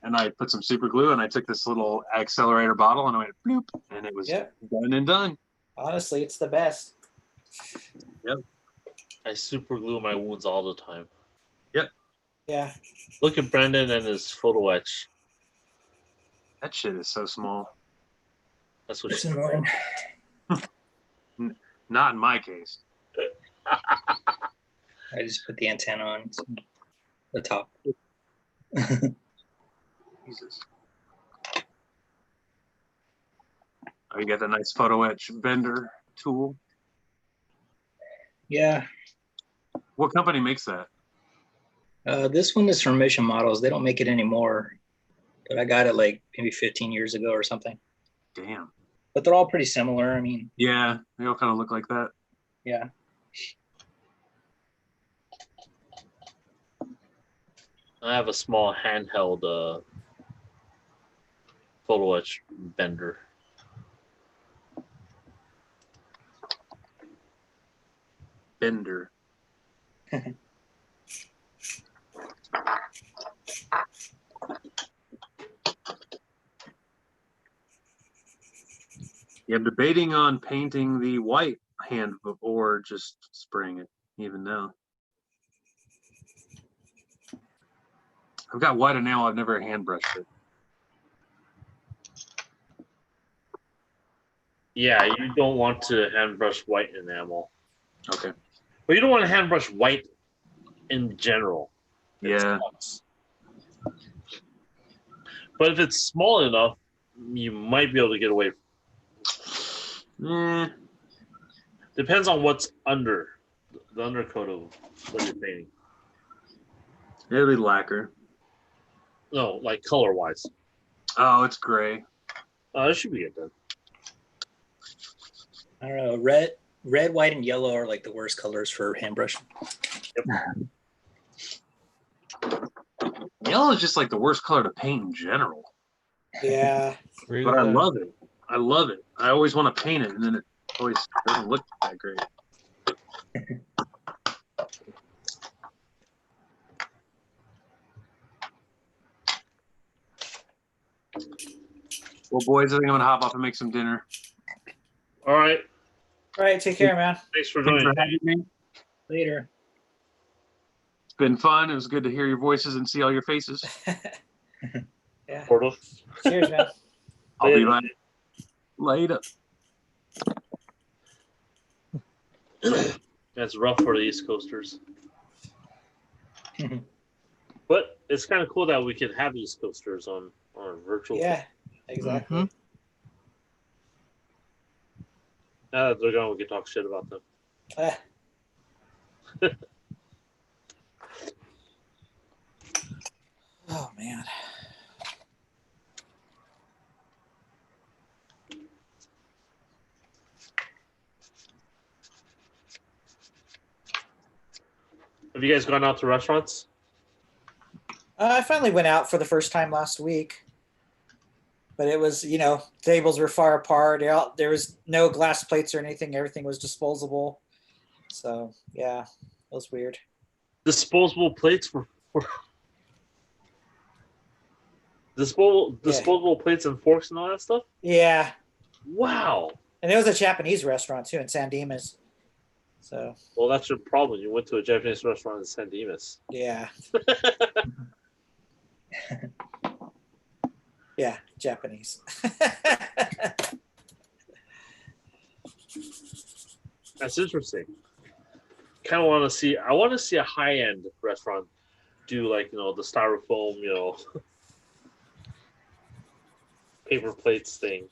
and I put some super glue, and I took this little accelerator bottle, and I went bloop, and it was done and done. Honestly, it's the best. Yep. I super glue my wounds all the time. Yep. Yeah. Look at Brendan and his photo etch. That shit is so small. That's what It's annoying. Not in my case. I just put the antenna on the top. Jesus. Oh, you got that nice photo etch bender tool. Yeah. What company makes that? This one is from Mission Models. They don't make it anymore, but I got it like maybe 15 years ago or something. Damn. But they're all pretty similar. I mean. Yeah, they all kind of look like that. Yeah. I have a small handheld photo etch bender. Bender. Yeah, I'm debating on painting the white hand or just spraying it even now. I've got white enamel. I've never hand brushed it. Yeah, you don't want to hand brush white enamel. Okay. But you don't want to hand brush white in general. Yeah. But if it's small enough, you might be able to get away. Depends on what's under the undercoat of what you're painting. It'll be lacquer. No, like color wise. Oh, it's gray. It should be good then. I don't know. Red, white, and yellow are like the worst colors for hand brushing. Yep. Yellow is just like the worst color to paint in general. Yeah. But I love it. I love it. I always want to paint it, and then it always doesn't look that great. Well, boys, I think I'm gonna hop off and make some dinner. All right. All right. Take care, man. Thanks for joining me. Later. It's been fun. It was good to hear your voices and see all your faces. Yeah. Portal. Cheers, man. I'll be back later. That's rough for the East Coasters. But it's kind of cool that we could have East Coasters on virtual. Yeah, exactly. Mm-hmm. Now that they're gone, we can talk shit about them. Oh, man. Have you guys gone out to restaurants? I finally went out for the first time last week. But it was, tables were far apart. There was no glass plates or anything. Everything was disposable. So, yeah, it was weird. Disposable plates were disposable plates and forks and all that stuff? Yeah. Wow. And there was a Japanese restaurant too in San Dimas. So. Well, that's your problem. You went to a Japanese restaurant in San Dimas. Yeah. Yeah, Japanese. That's interesting. Kind of want to see. I want to see a high-end restaurant do like the styrofoam paper plates thing.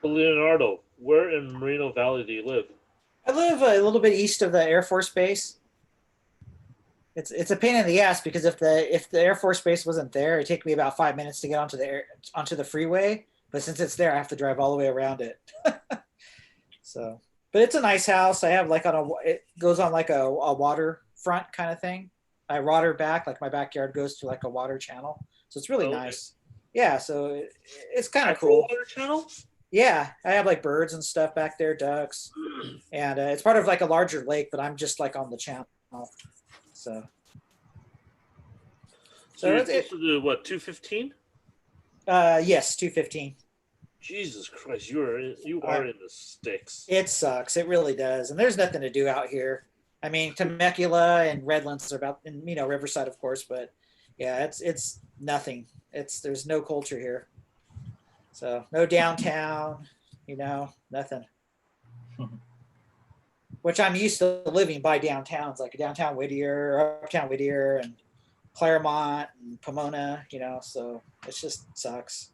Leonardo, where in Moreno Valley do you live? I live a little bit east of the Air Force Base. It's a pain in the ass because if the Air Force Base wasn't there, it'd take me about 5 minutes to get onto the freeway. But since it's there, I have to drive all the way around it. So, but it's a nice house. I have it goes on like a waterfront kind of thing. I water back, like my backyard goes to like a water channel, so it's really nice. Yeah, so it's kind of cool. Water channel? Yeah, I have like birds and stuff back there, ducks, and it's part of like a larger lake, but I'm just like on the channel. So you're supposed to do what, 215? Yes, 215. Jesus Christ, you are in the sticks. It sucks. It really does, and there's nothing to do out here. I mean, Temecula and Redlands are about, and Riverside, of course, but yeah, it's nothing. There's no culture here. So no downtown, nothing. Which I'm used to living by downtowns, like downtown Whittier, uptown Whittier, and Claremont and Pomona, so it just sucks.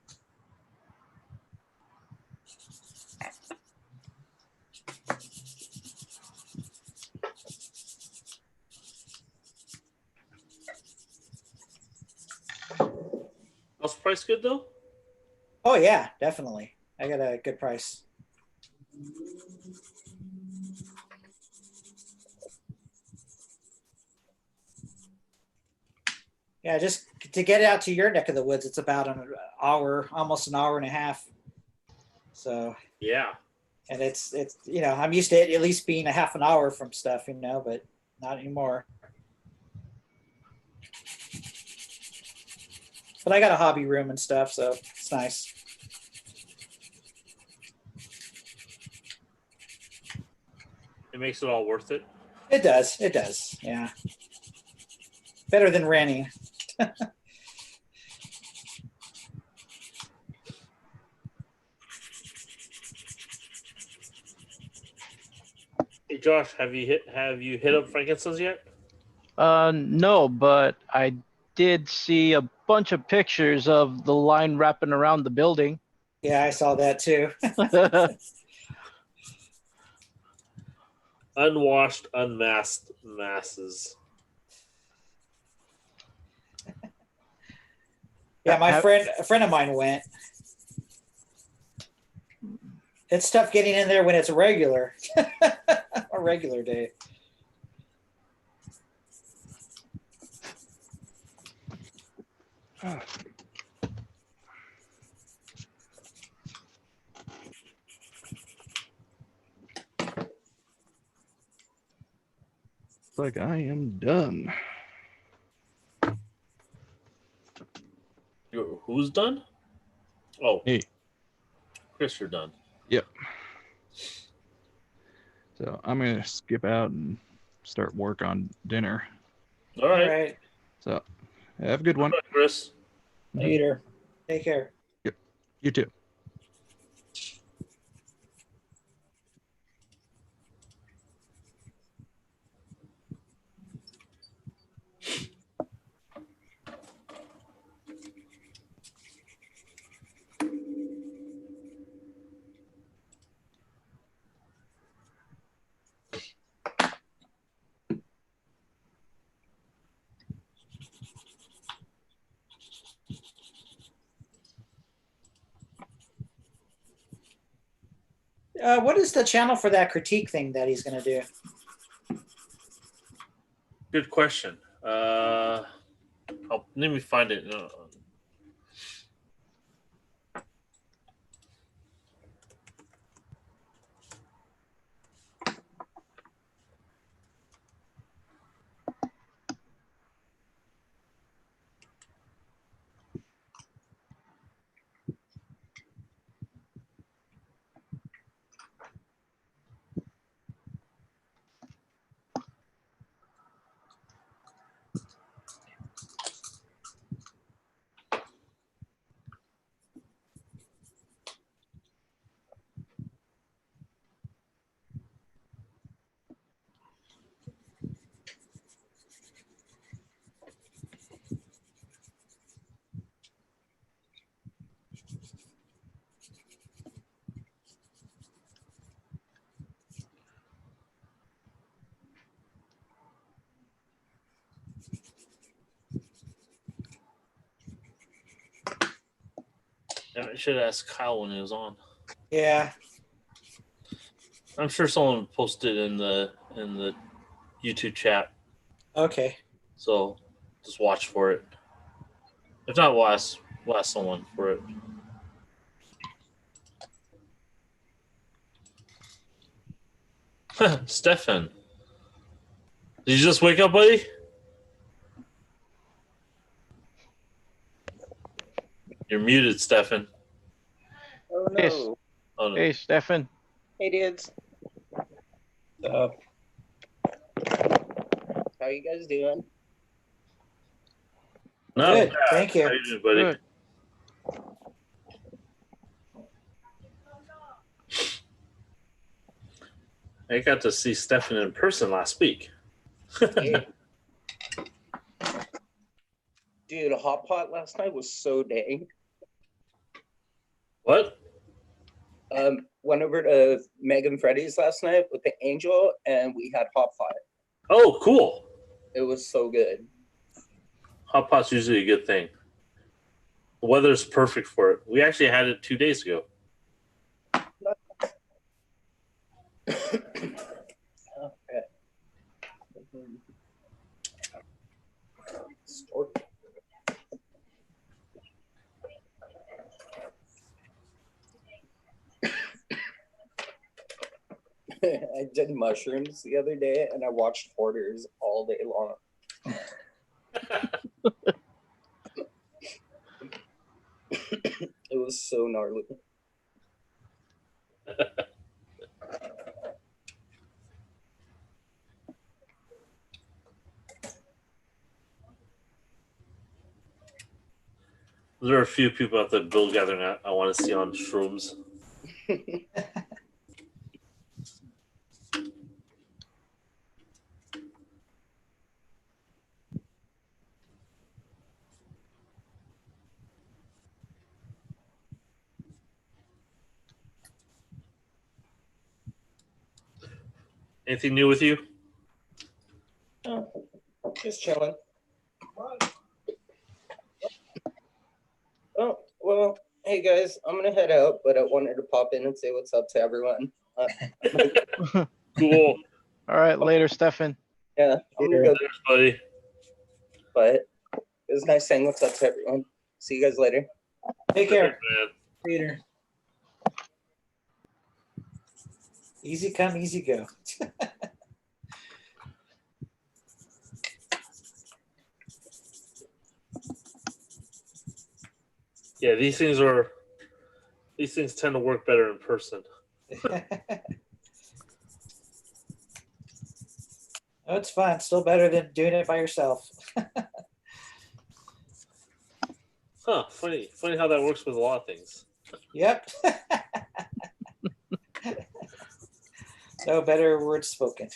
House price good though? Oh yeah, definitely. I got a good price. Yeah, just to get out to your neck of the woods, it's about an hour, almost an hour and a half. So yeah, and it's I'm used to it at least being a half an hour from stuff, but not anymore. But I got a hobby room and stuff, so it's nice. It makes it all worth it. It does. It does. Yeah. Better than renting. Hey Josh, have you hit up Frankenstein's yet? No, but I did see a bunch of pictures of the line wrapping around the building. Yeah, I saw that too. Unwashed, unmasked masses. Yeah, a friend of mine went. It's tough getting in there when it's a regular day. Looks like I am done. Who's done? Oh, hey, Chris, you're done. Yep. So I'm gonna skip out and start work on dinner. All All right. right. So have a good one. Bye, Chris. Later. Take care. You too. What is the channel for that critique thing that he's going to do? Good question. Let me find it. I should ask Kyle when he was on. Yeah. I'm sure someone posted in the YouTube chat. Okay. So just watch for it. If not, we'll ask someone for it. Stefan. Did you just wake up, buddy? You're muted, Stefan. Oh Hey, no. Oh, no. Hey, Stefan. Hey dudes. How you guys doing? Not Good. bad. Thank you. How you doing, buddy? Good. I got to see Stefan in person last week. Hey. Dude, a hot pot last night was so dang. What? Went over to Meg and Freddy's last night with the Angel, and we had hot pot. Oh, cool. It was so good. Hot pot's usually a good thing. The weather's perfect for it. We actually had it 2 days ago. Okay. Stork. I did mushrooms the other day, and I watched Hoarders all day long. It was so gnarly. There are a few people at the Bill gathering I want to see on shrooms. Anything new with you? Oh, just chilling. Oh, well, hey guys, I'm gonna head out, but I wanted to pop in and say what's up to everyone. Cool. All right, later, Stefan. Yeah, I'm gonna go, Thanks, buddy. but it was nice saying what's up to everyone. See you guys later. Take care. Man. Later. Easy come, easy go. Yeah, these things tend to work better in person. Oh, it's fun. Still better than doing it by yourself. Huh? Funny how that works with a lot of things. Yep. No better words spoken.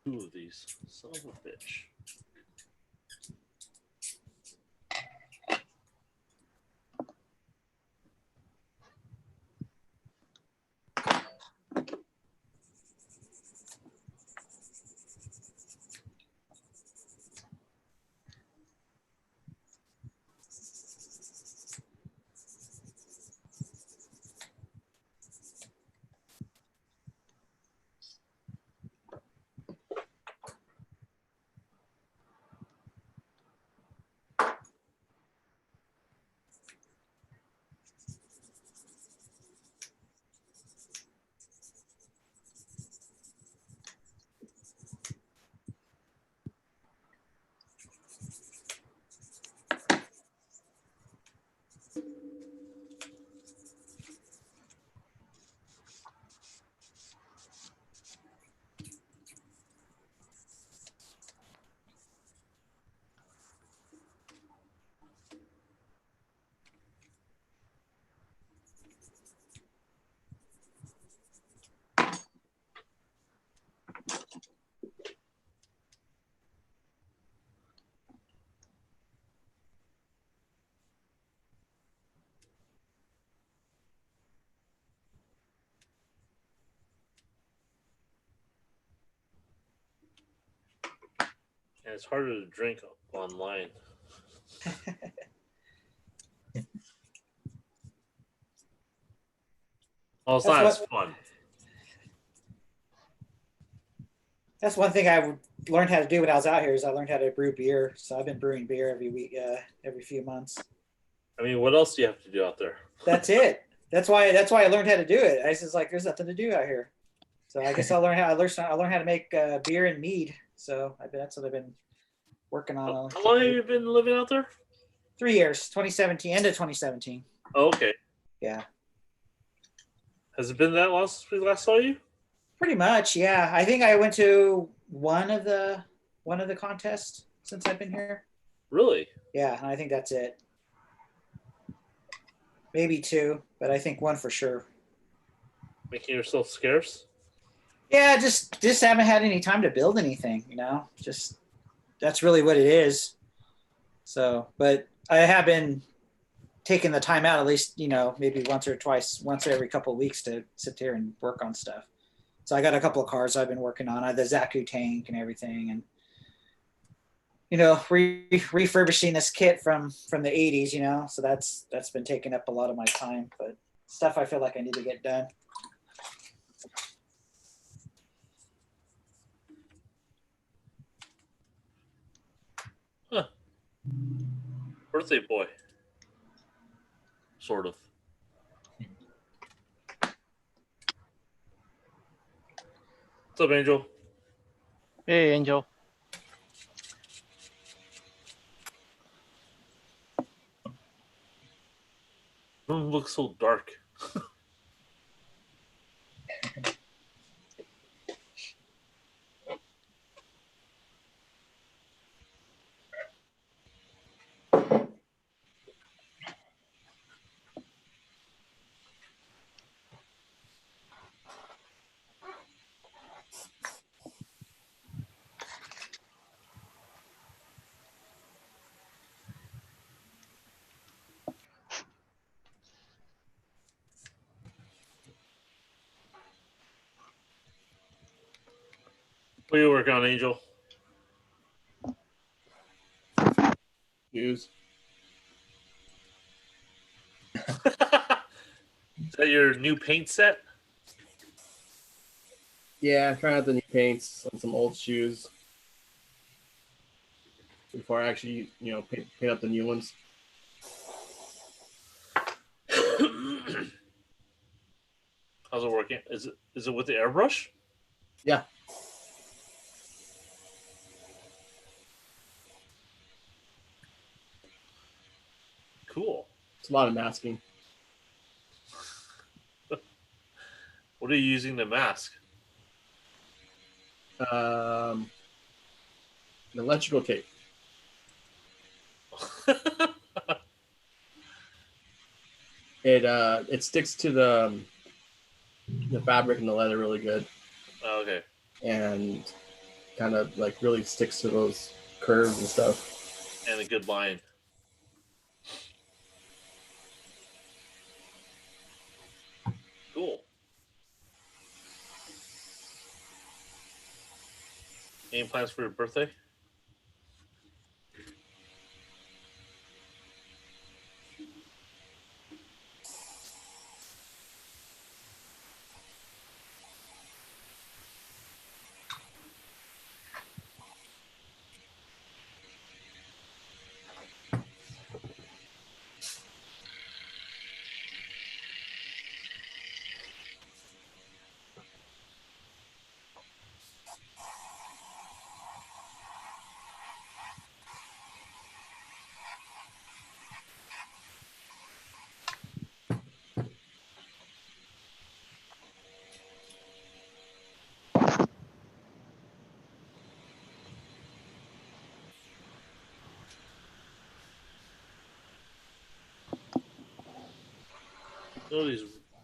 Two of these. Son of a bitch. And it's harder to drink online. Oh, it's not as fun. That's one thing I learned how to do when I was out here is I learned how to brew beer. So I've been brewing beer every week, every few months. I mean, what else do you have to do out there? That's it. That's why I learned how to do it. I was just like, there's nothing to do out here. So I guess I'll learn how to make beer and mead. So that's what I've been working on. How long have you been living out there? 3 years, 2017, end of 2017. Oh, okay. Yeah. Has it been that long since we last saw you? Pretty much, yeah. I think I went to one of the contests since I've been here. Really? Yeah, I think that's it. Maybe two, but I think one for sure. Making yourself scarce? Yeah, just haven't had any time to build anything, Just that's really what it is. So, but I have been taking the time out at least, maybe once every couple of weeks to sit there and work on stuff. So I got a couple of cars I've been working on. I have the Zaku tank and everything, and refurbishing this kit from the 80s, so that's been taking up a lot of my time, but stuff I feel like I need to get done. Huh. Birthday boy. Sort of. What's up, Angel? Hey, Angel. Room looks so dark. What are you working on, Angel? Use. Is that your new paint set? Yeah, I'm trying out the new paints on some old shoes before I actually, paint up the new ones. How's it working? Is it with the airbrush? Yeah. Cool. It's a lot of masking. What are you using to mask? An electrical tape. It sticks to the fabric and the leather really good. Oh, okay. And kind of like really sticks to those curves and stuff. And a good line. Cool. Any plans for your birthday? These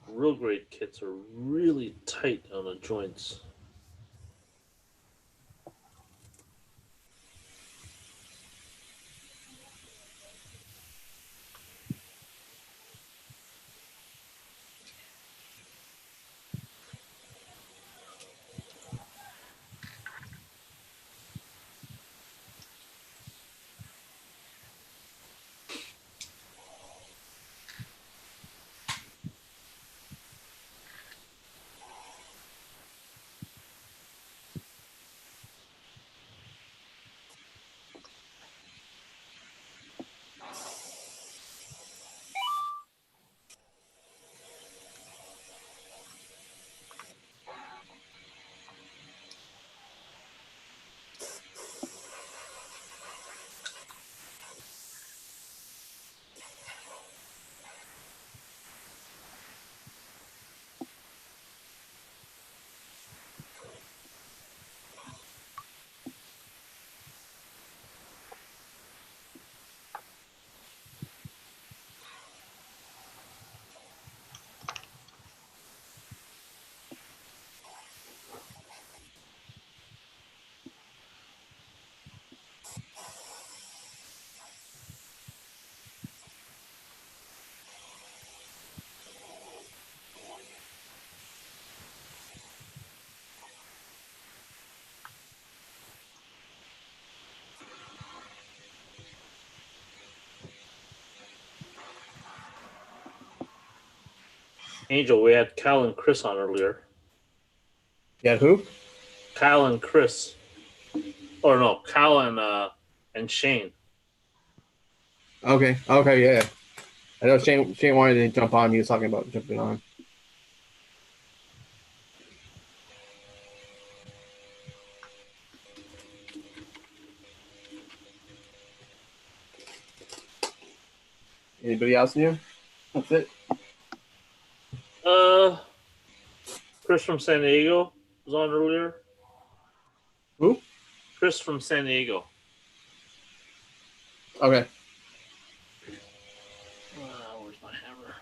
real great kits are really tight on the joints. Angel, we had Kyle and Chris on earlier. Yeah, who? Kyle and Chris. Or no, Kyle and Shane. Okay, yeah. I know Shane wanted to jump on. He was talking about jumping on. Anybody else new? That's it. Chris from San Diego was on earlier. Who? Chris from San Diego. Okay. Where's my hammer?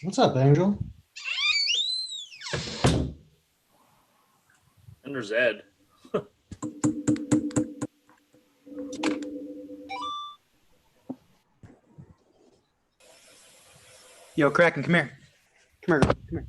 What's up, Angel? And there's Ed. Yo, Kraken, come here. Come here.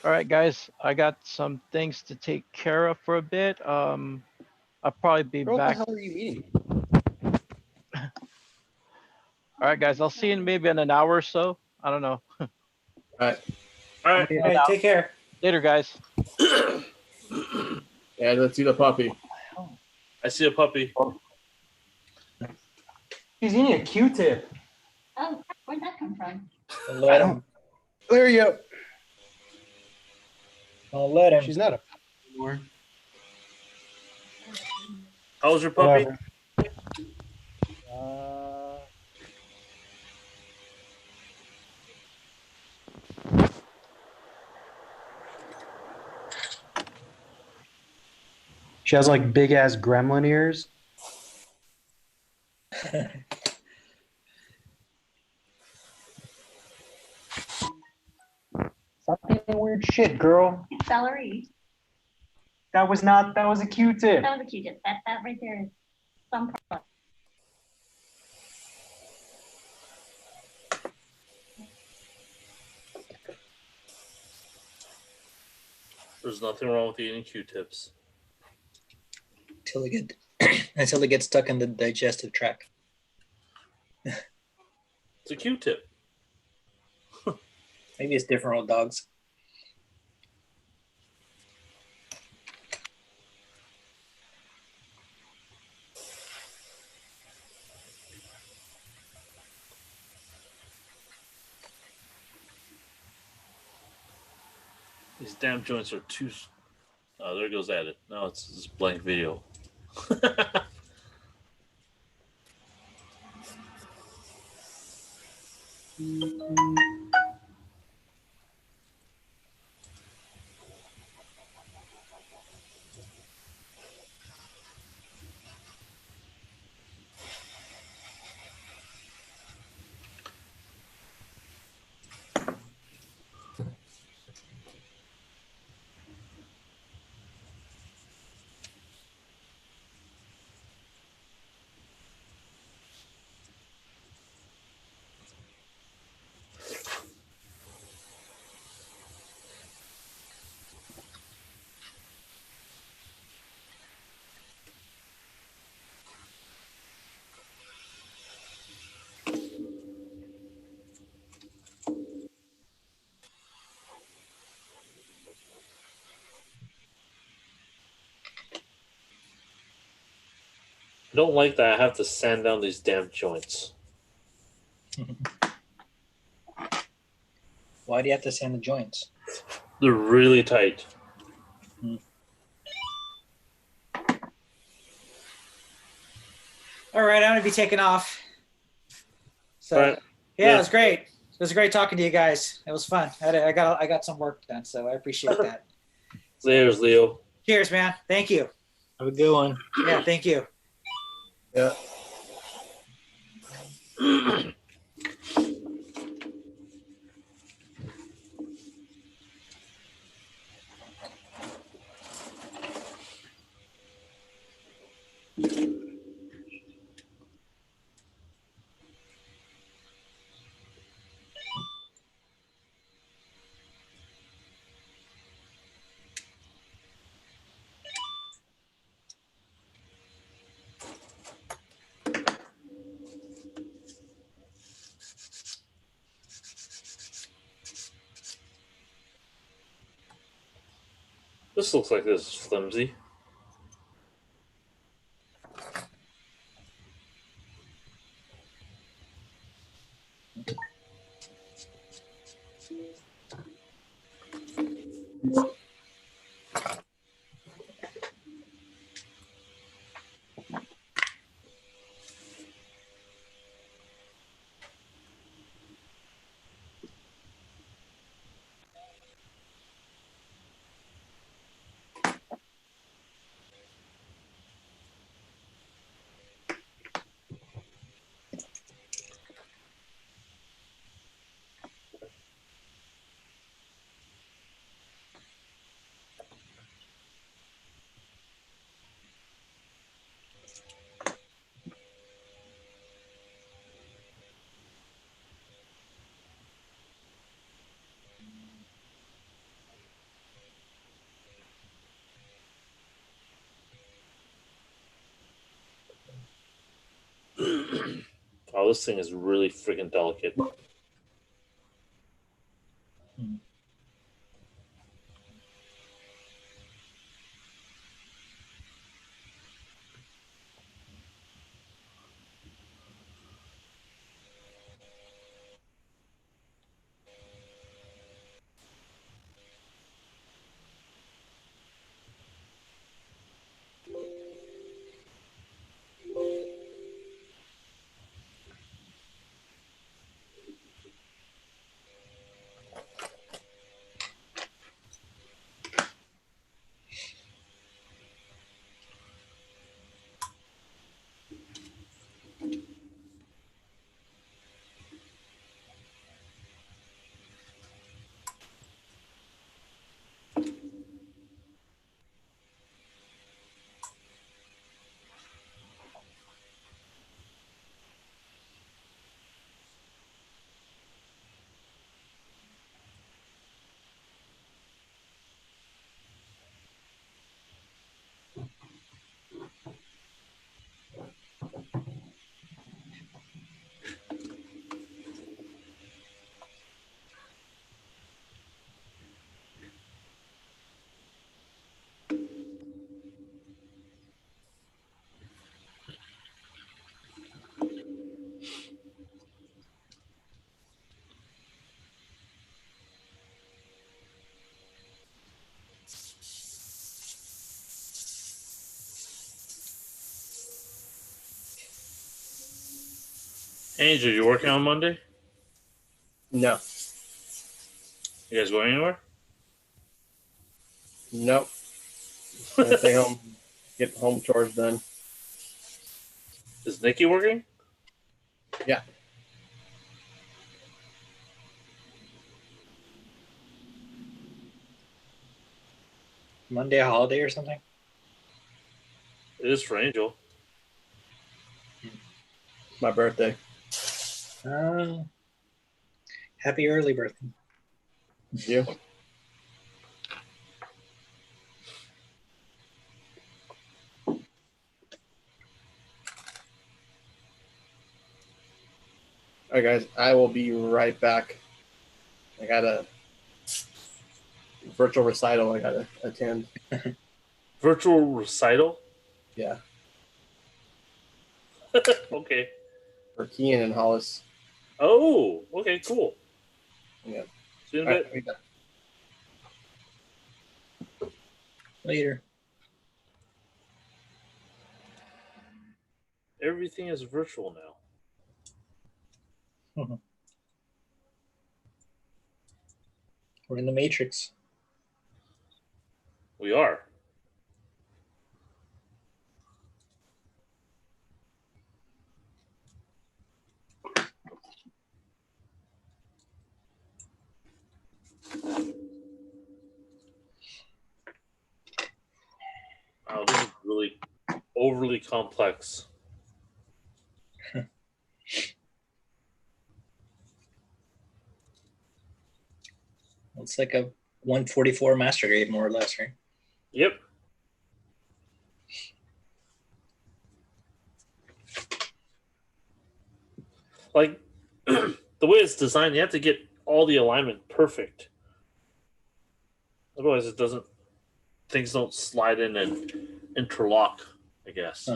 All right, guys, I got some things to take care of for a bit. I'll probably be Bro, back. what the hell are you eating? All right, guys, I'll see you maybe in an hour or so. I don't know. All right. All right. All right, take care. Later, guys. Yeah, let's see the puppy. I see a puppy. He's eating a Q-tip. Oh, where'd that come from? Let him. There you go. I'll let him. She's not a anymore. How's your puppy? Whatever. She has like big ass gremlin ears. Stop eating weird shit, girl. It's celery. That was a Q-tip. That was a Q-tip. That right there is some problem. There's nothing wrong with eating Q-tips. Until it gets stuck in the digestive tract. It's a Q-tip. Maybe it's different with dogs. These damn joints are too. Oh, there goes at it. No, it's this blank video. I don't like that I have to sand down these damn joints. Why do you have to sand the joints? They're really tight. All right, I'm gonna be taking off. So Right. yeah, it was great. It was great talking to you guys. It was fun. I got some work done, so I appreciate that. There's Leo. Cheers, man. Thank you. Have a good one. Yeah, thank you. Yeah. This looks like this is flimsy. Oh, this thing is really freaking delicate. Angel, you working on Monday? No. You guys going anywhere? Nope. Gonna stay home, get home chores done. Is Nikki working? Yeah. Monday a holiday or something? It is for Angel. My birthday. Happy early birthday. You? All right, guys. I will be right back. I got a virtual recital I gotta attend. Virtual recital? Yeah. Okay. For Kean and Hollis. Oh, okay, cool. Yeah. See you in a bit. Later. Everything is virtual now. We're in the Matrix. We are. overly complex. It's like a 144 master grade, more or less, right? Yep. Like the way it's designed, you have to get all the alignment perfect. Otherwise, things don't slide in and interlock, I guess.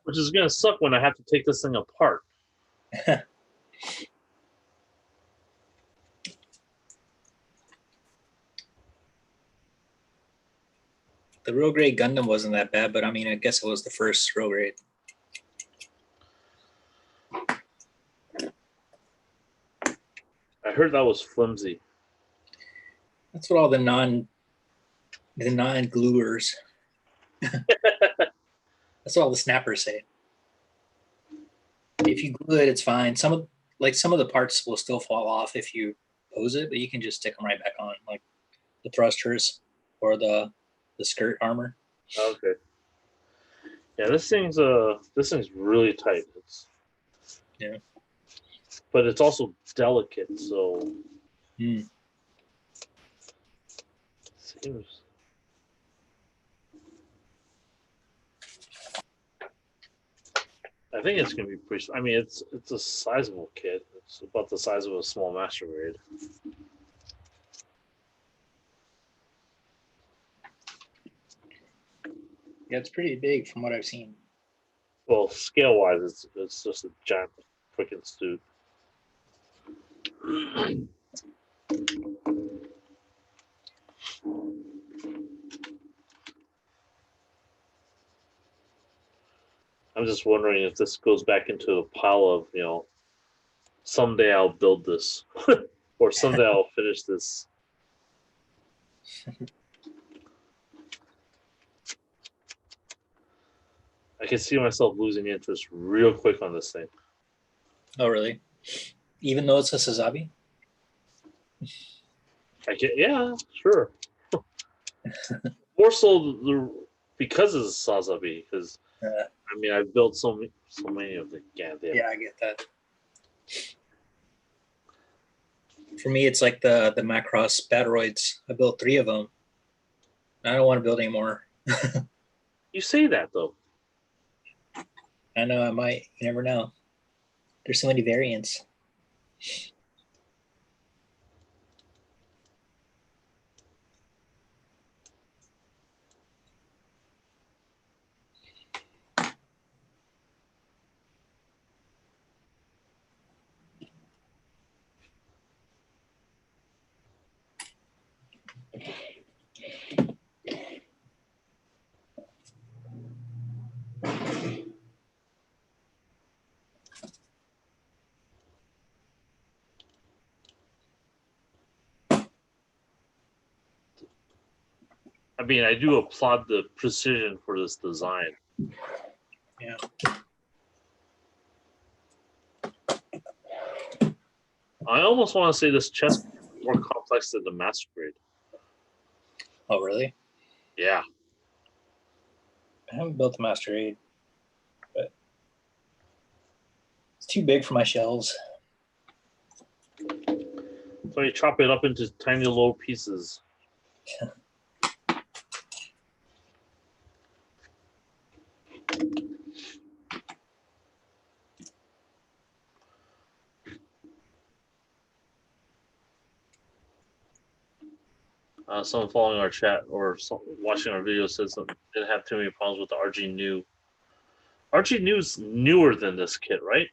Which is gonna suck when I have to take this thing apart. The real grade Gundam wasn't that bad, but I mean, I guess it was the first real grade. I heard that was flimsy. That's what all the non-gluers. That's what all the snappers say. If you glue it, it's fine. Some of the parts will still fall off if you pose it, but you can just stick them right back on, like the thrusters or the skirt armor. Okay. Yeah, this thing's really tight. Yeah. But it's also delicate, so seems. I think it's gonna be pretty. I mean, it's a sizable kit. It's about the size of a small master grade. Yeah, it's pretty big from what I've seen. Well, scale wise, it's just a giant freaking suit. I'm just wondering if this goes back into a pile of, someday I'll build this, or someday I'll finish this. I can see myself losing interest real quick on this thing. Oh, really? Even though it's a Sazabi? Yeah, sure. More so because it's a Sazabi, because I mean I've built so many of the goddamn. Yeah, I get that. For me, it's like the Macross Battleroids. I built 3 of them. I don't want to build any more. You say that though. I know I might. You never know. There's so many variants. I mean, I do applaud the precision for this design. Yeah. I almost want to say this chest is more complex than the master grade. Oh, really? Yeah. I haven't built the Master 8, but it's too big for my shelves. So you chop it up into tiny little pieces. Someone following our chat or watching our video says that didn't have too many problems with the RG New. RG New's newer than this kit, right?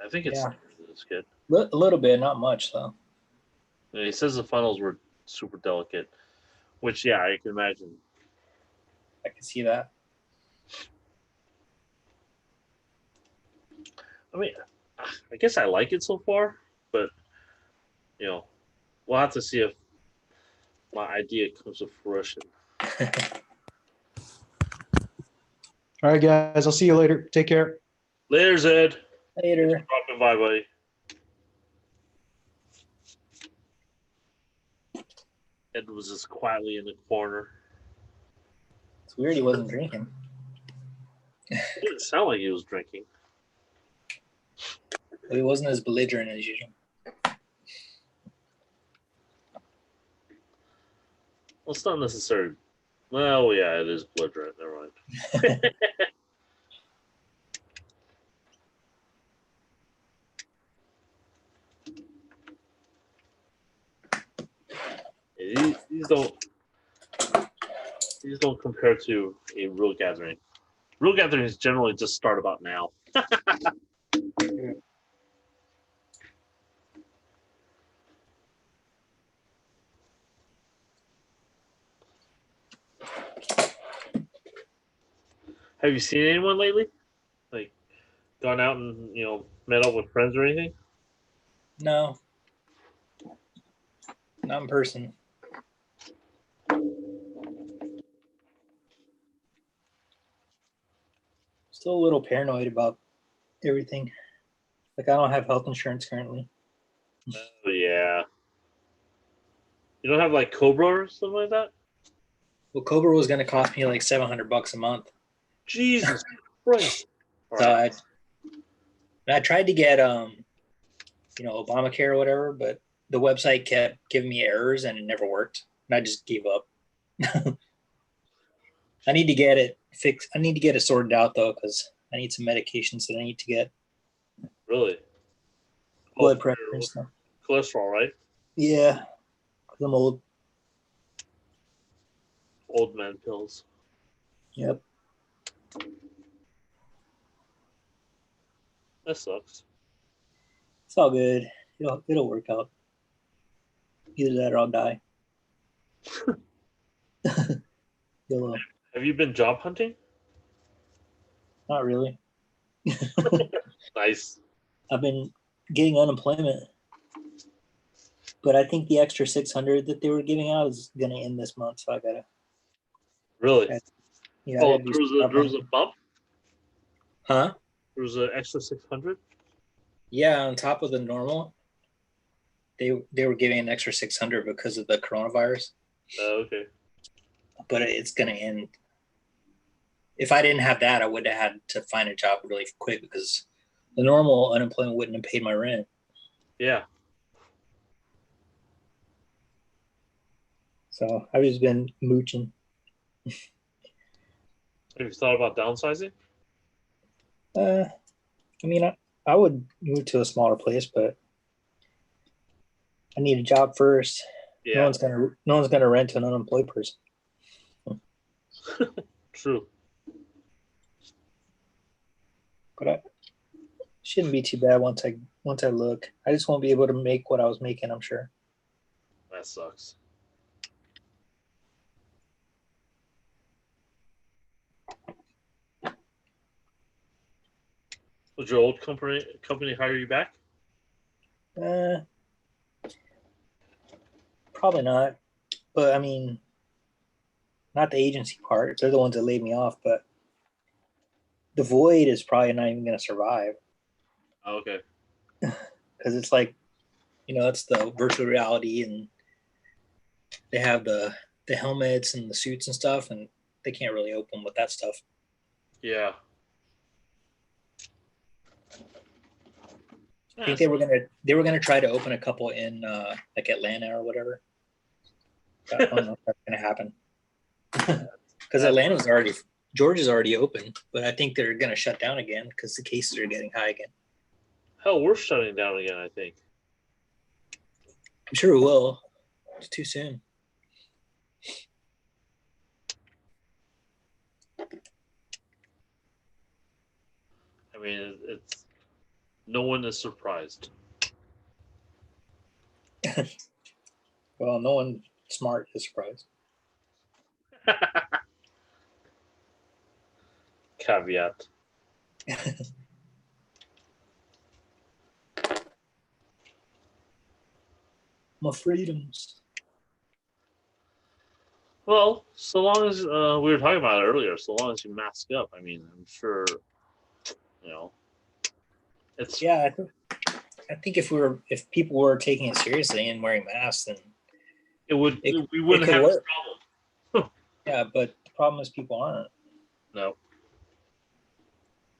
I think it's newer than this kit. A little bit, not much though. Yeah, he says the funnels were super delicate, which I can imagine. I can see that. I mean, I guess I like it so far, but we'll have to see if my idea comes to fruition. All right, guys. I'll see you later. Take care. Later, Zed. Later. Dropping by, buddy. Ed was just quietly in the corner. It's weird he wasn't drinking. It didn't sound like he was drinking. Well, he wasn't as belligerent as usual. Well, it's not necessary. Well, yeah, it is belligerent. Never mind. These don't compare to a real gathering. Real gatherings generally just start about now. Have you seen anyone lately? Like, gone out and met up with friends or anything? No, not in person. Still a little paranoid about everything. Like, I don't have health insurance currently. Oh yeah. You don't have like Cobra or something like that? Well, Cobra was going to cost me like $700 a month. Jesus Christ! So I tried to get Obamacare or whatever, but the website kept giving me errors and it never worked. And I just gave up. I need to get it fixed. I need to get it sorted out though, because I need some medications that I need to get. Really? Blood pressure and stuff. Cholesterol, right? Yeah, because I'm old. Old man pills. Yep. That sucks. It's all good. It'll work out. Either that or I'll die. Have you been job hunting? Not really. Nice. I've been getting unemployment, but I think the extra 600 that they were giving out is gonna end this month, so I gotta. Really? Yeah. Oh, there was a bump. Huh? There was an extra 600. Yeah, on top of the normal, they were giving an extra 600 because of the coronavirus. Oh, okay. But it's gonna end. If I didn't have that, I would have had to find a job really quick because the normal unemployment wouldn't have paid my rent. Yeah. So I've just been mooching. Have you thought about downsizing? I mean, I would move to a smaller place, but I need a job first. Yeah. No one's gonna rent to an unemployed person. True. But it shouldn't be too bad once I look. I just won't be able to make what I was making, I'm sure. That sucks. Would your old company hire you back? Probably not. But I mean, not the agency part. They're the ones that laid me off, but the void is probably not even going to survive. Oh, okay. Because it's like, it's the virtual reality, and they have the helmets and the suits and stuff, and they can't really open with that stuff. Yeah. I think they were gonna try to open a couple in like Atlanta or whatever. But I don't know if that's gonna happen. Because Georgia's already open, but I think they're gonna shut down again because the cases are getting high again. Hell, we're shutting down again, I think. I'm sure it will. It's too soon. I mean, it's no one is surprised. Well, no one smart is surprised. Caveat. My freedoms. Well, so long as we were talking about it earlier, so long as you mask up, I mean, I'm sure, it's. Yeah, I think if people were taking it seriously and wearing masks, then we wouldn't have this problem. Yeah, but problem is people aren't. No.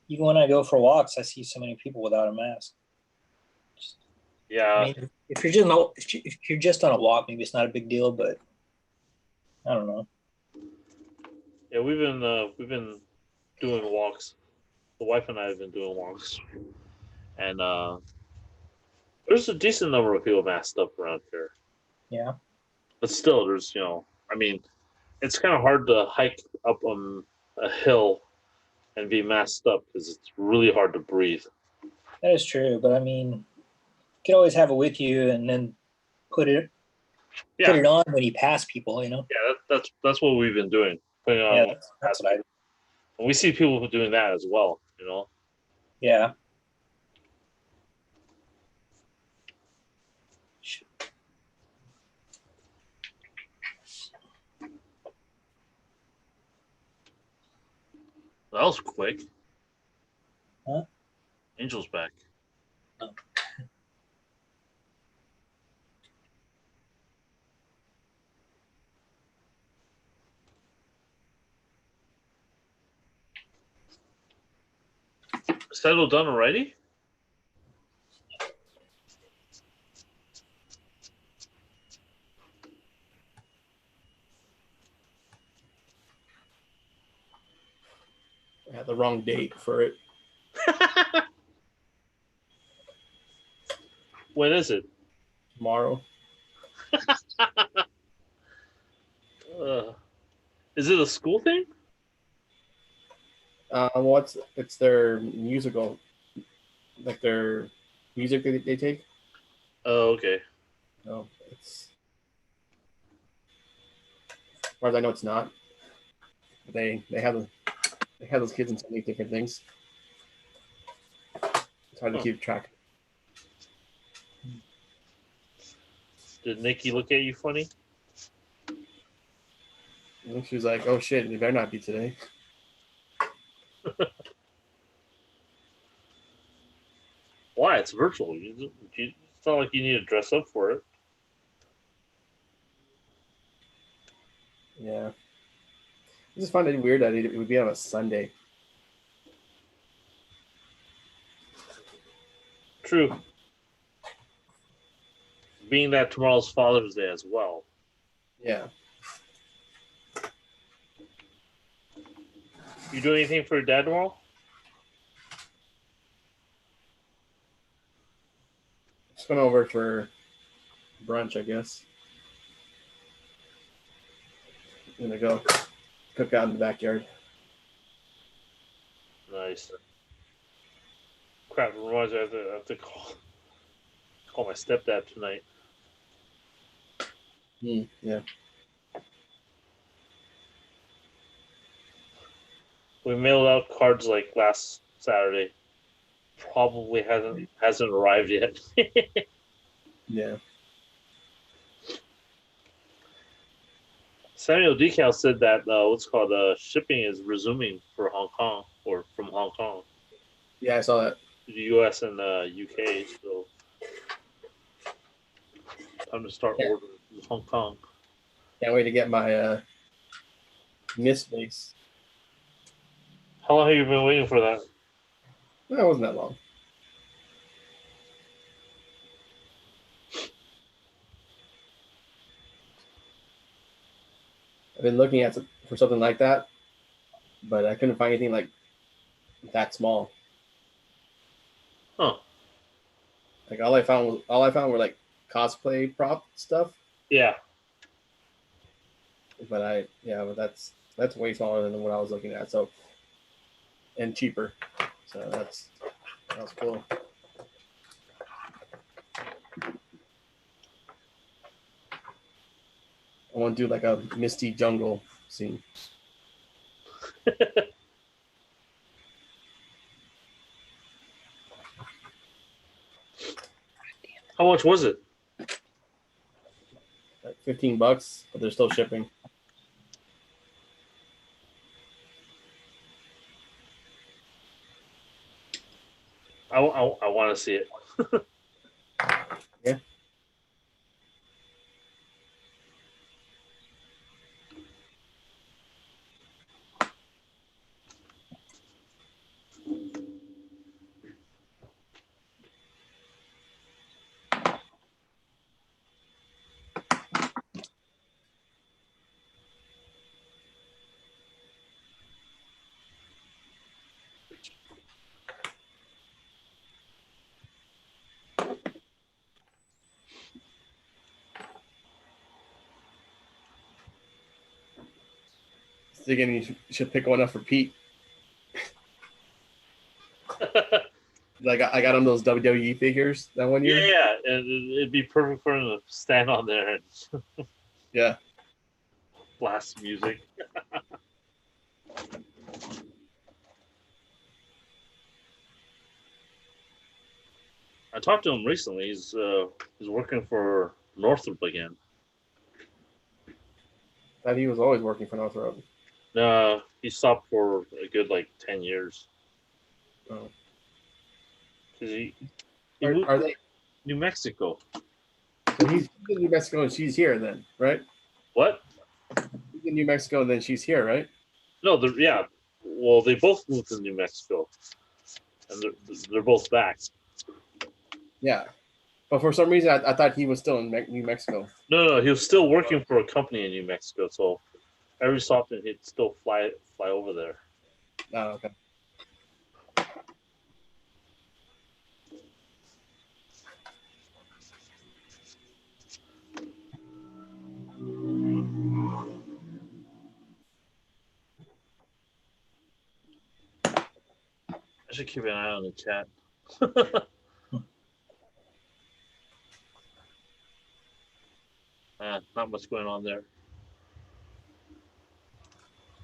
Even when I go for walks, I see so many people without a mask. Yeah. I mean, if you're just on a walk, maybe it's not a big deal, but I don't know. Yeah, we've been doing walks. The wife and I have been doing walks, and there's a decent number of people masked up around here. Yeah. But still, there's I mean, it's kind of hard to hike up on a hill and be masked up because it's really hard to breathe. That is true, but I mean, you can always have it with you and then put it on when you pass people. Yeah, that's what we've been doing. Putting on. Yeah, that's what I. And we see people doing that as well. Yeah. That was quick. Huh? Angel's back. Oh. Settled done already? I had the wrong date for it. When is it? Tomorrow. Is it a school thing? Well, it's their musical, like their music that they take. Oh, okay. No, it's. As far as I know, it's not. They have those kids in so many different things. It's hard to keep track. Did Nikki look at you funny? And she was like, "Oh shit, it better not be today." Why? It's virtual. It's not like you need to dress up for it. Yeah. I just find it weird that it would be on a Sunday. True. Being that tomorrow's Father's Day as well. Yeah. You do anything for your dad tomorrow? Just going over for brunch, I guess. I'm gonna go cook out in the backyard. Nice. Crap, it reminds me I have to call my stepdad tonight. Yeah. We mailed out cards like last Saturday. Probably hasn't arrived yet. Yeah. Samuel Decal said that shipping is resuming for Hong Kong or from Hong Kong. Yeah, I saw that. To the U.S. and UK, so time to start ordering from Hong Kong. Can't wait to get my Mist base. How long have you been waiting for that? No, it wasn't that long. I've been looking for something like that, but I couldn't find anything like that small. Huh. Like all I found were like cosplay prop stuff. Yeah. But that's way smaller than what I was looking at. So, and cheaper. So that was cool. I want to do like a misty jungle scene. How much was it? Like $15, but they're still shipping. I want to see it. Yeah. thinking you should pick one up for Pete. I got him those WWE figures that one year. Yeah, and it'd be perfect for him to stand on there and yeah, blast music. I talked to him recently. He's working for Northrop again. That he was always working for Northrop. He stopped for a good 10 years. Oh. He Are they New Mexico? So he's in New Mexico and she's here then, right? What? He's in New Mexico and then she's here, right? No, yeah. Well, they both moved to New Mexico, and they're both back. Yeah, but for some reason I thought he was still in New Mexico. No, he was still working for a company in New Mexico. So every so often he'd still fly over there. Oh, okay. I should keep an eye on the chat. Not much going on there.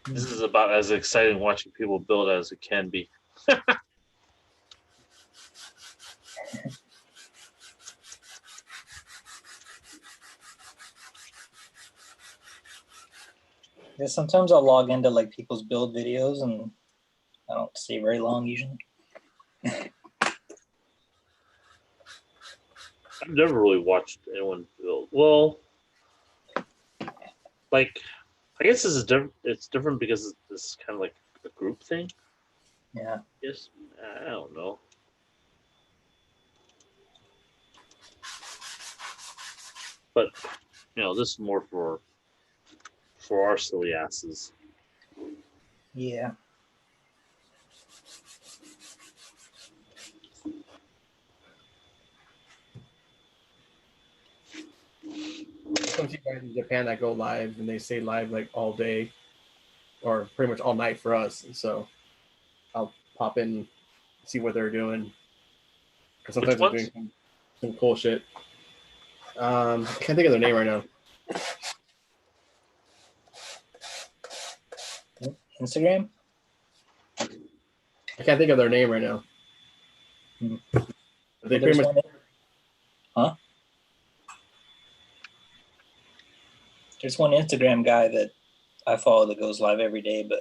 This is about as exciting watching people build as it can be. Yeah, sometimes I'll log into people's build videos and I don't stay very long usually. I've never really watched anyone build. Well, I guess this is different. It's different because this is kind of like a group thing. Yeah. Yes. I don't know. But this is more for our silly asses. Yeah. Some people in Japan that go live and they stay live all day or pretty much all night for us. And so I'll pop in and see what they're doing. Because sometimes they're doing some cool shit. I can't think of their name right now. Instagram? I can't think of their name right now. They pretty much. Huh? There's one Instagram guy that I follow that goes live every day, but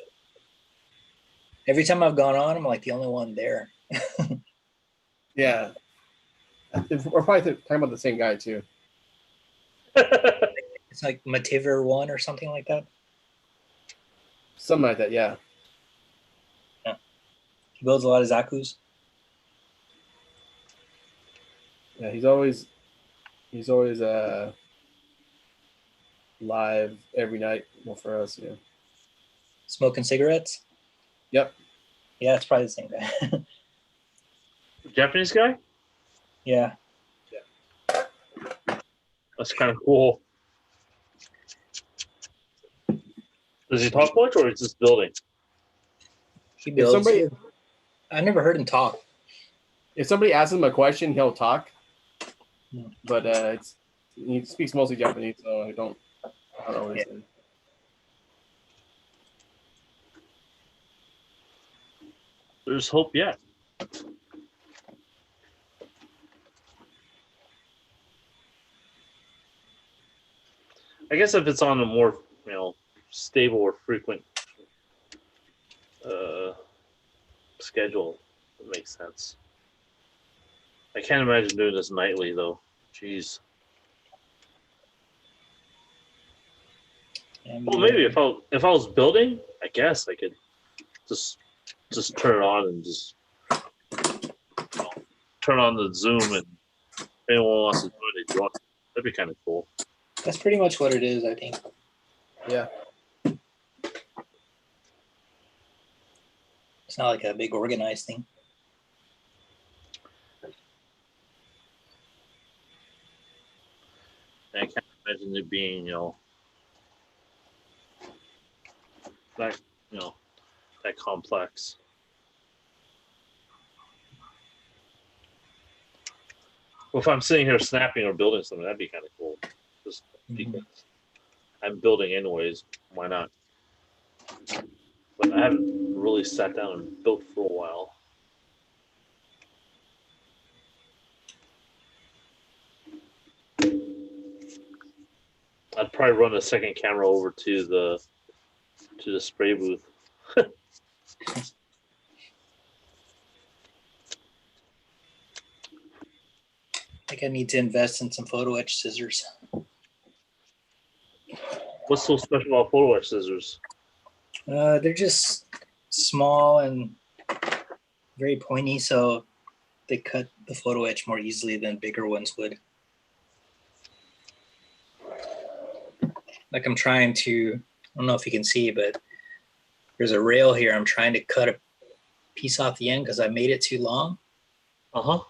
every time I've gone on, I'm the only one there. Yeah. We're probably talking about the same guy too. It's Mativer1 or something like that. Something like that, yeah. Yeah. He builds a lot of Zakus. Yeah, he's always live every night. Well, for us, yeah. Smoking cigarettes? Yep. Yeah, it's probably the same guy. Japanese guy? Yeah. That's kind of cool. Does he talk much, or is just building? He builds. I never heard him talk. If somebody asks him a question, he'll talk. Yeah. But he speaks mostly Japanese, so I don't know what he's saying. There's hope yet. I guess if it's on a more, stable or frequent schedule, it makes sense. I can't imagine doing this nightly though. Jeez. Well, maybe if I was building, I guess I could just turn it on and just turn on the Zoom, and if anyone wants to join, they join. That'd be kind of cool. That's pretty much what it is, I think. Yeah. It's not like a big organized thing. I can't imagine it being, that that complex. Well, if I'm sitting here snapping or building something, that'd be kind of cool. Just because I'm building anyways, why not? But I haven't really sat down and built for a while. I'd probably run a second camera over to the spray booth. I think I need to invest in some photo etch scissors. What's so special about photo etch scissors? They're just small and very pointy, so they cut the photo etch more easily than bigger ones would. Like I'm trying to, I don't know if you can see, but there's a rail here. I'm trying to cut a piece off the end because I made it too long. Uh-huh.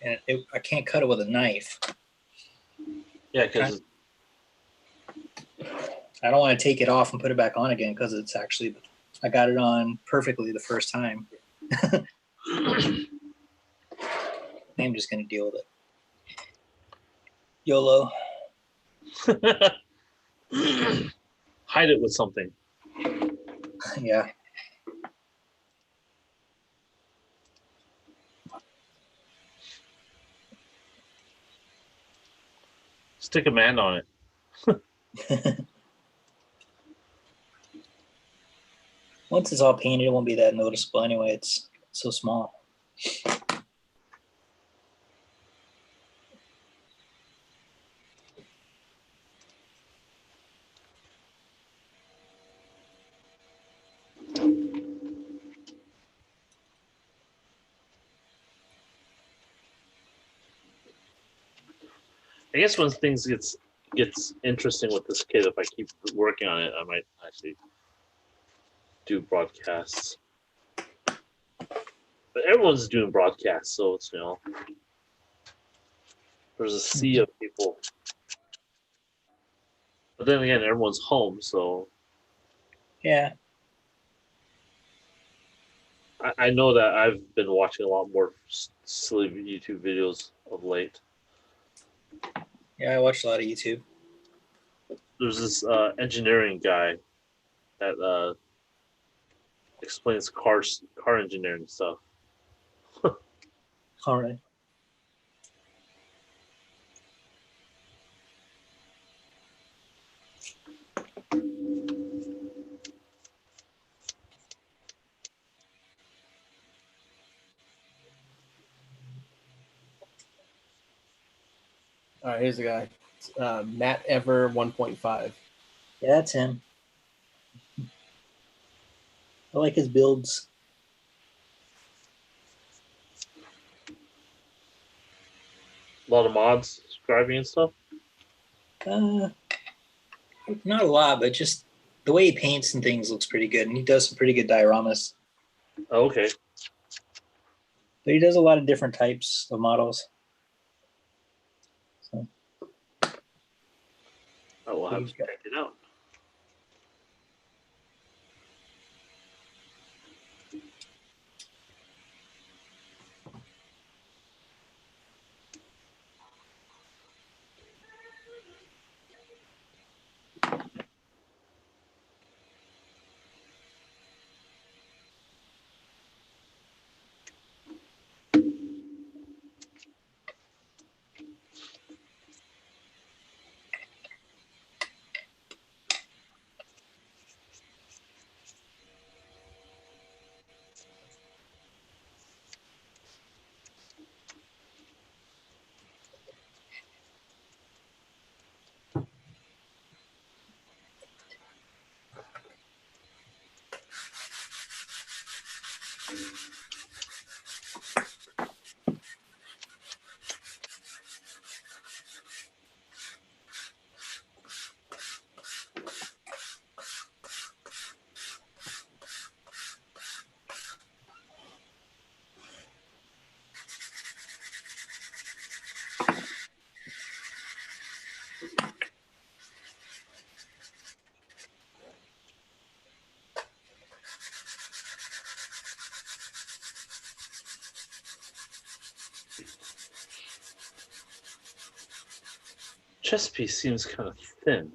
And I can't cut it with a knife. Yeah, because I don't want to take it off and put it back on again because it's actually, I got it on perfectly the first time. I'm just going to deal with it. YOLO. Hide it with something. Yeah. Stick a man on it. Once it's all painted, it won't be that noticeable anyway. It's so small. I guess when things gets interesting with this kid, if I keep working on it, I might actually do broadcasts. But everyone's doing broadcasts, so it's there's a sea of people. But then again, everyone's home, so yeah. I know that I've been watching a lot more silly YouTube videos of late. Yeah, I watched a lot of YouTube. There's this engineering guy that explains car engineering stuff. All right. All right, here's the guy. Matt Ever 1.5. Yeah, that's him. I like his builds. A lot of mods, scribing and stuff. Not a lot, but just the way he paints and things looks pretty good, and he does some pretty good dioramas. Oh, okay. But he does a lot of different types of models. So. I will have to check it out. chest piece seems kind of thin.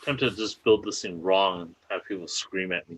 Tempted to just build this thing wrong and have people scream at me.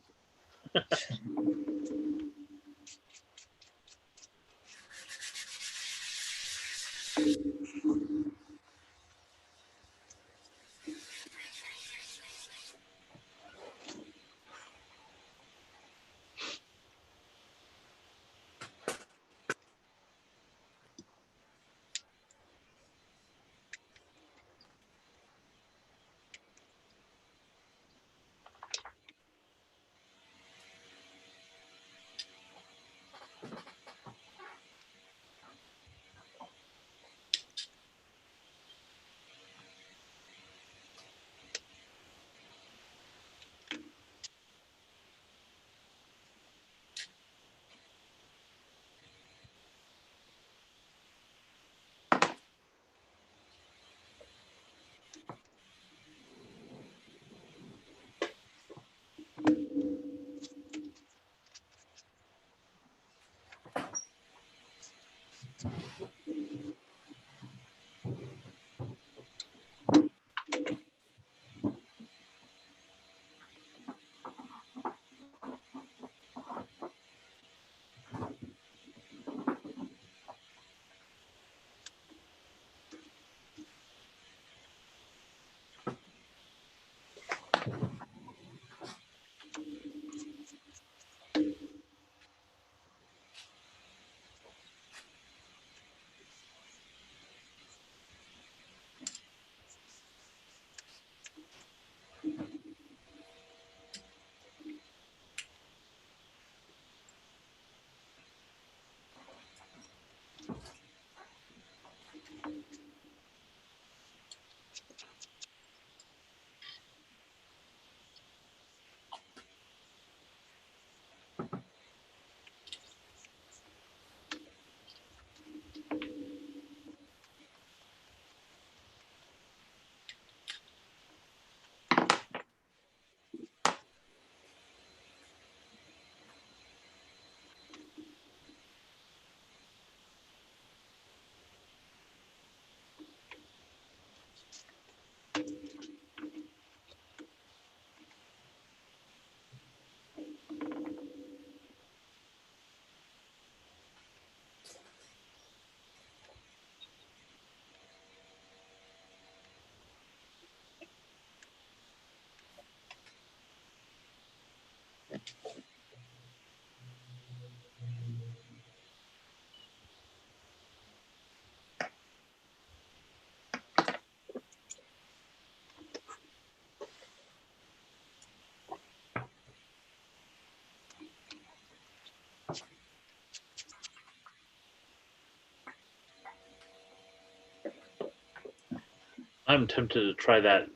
I'm tempted to try that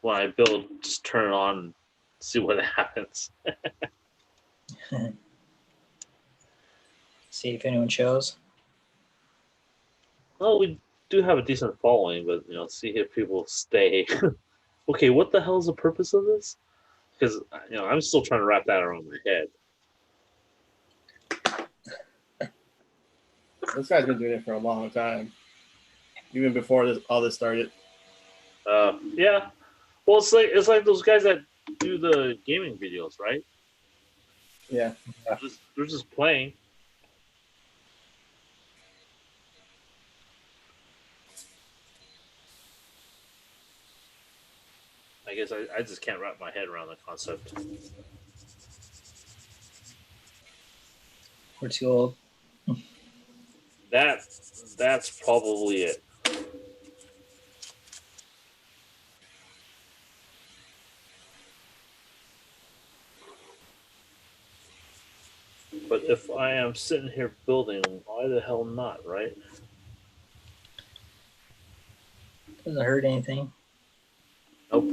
when I build, just turn it on and see what happens. See if anyone shows. Well, we do have a decent following, but see if people stay. Okay, what the hell is the purpose of this? Because I'm still trying to wrap that around my head. This guy's been doing it for a long time, even before all this started. Yeah. Well, it's like those guys that do the gaming videos, right? Yeah. They're just playing. I guess I just can't wrap my head around the concept. We're too old. That's probably it. But if I am sitting here building, why the hell not, right? Doesn't hurt anything. Nope.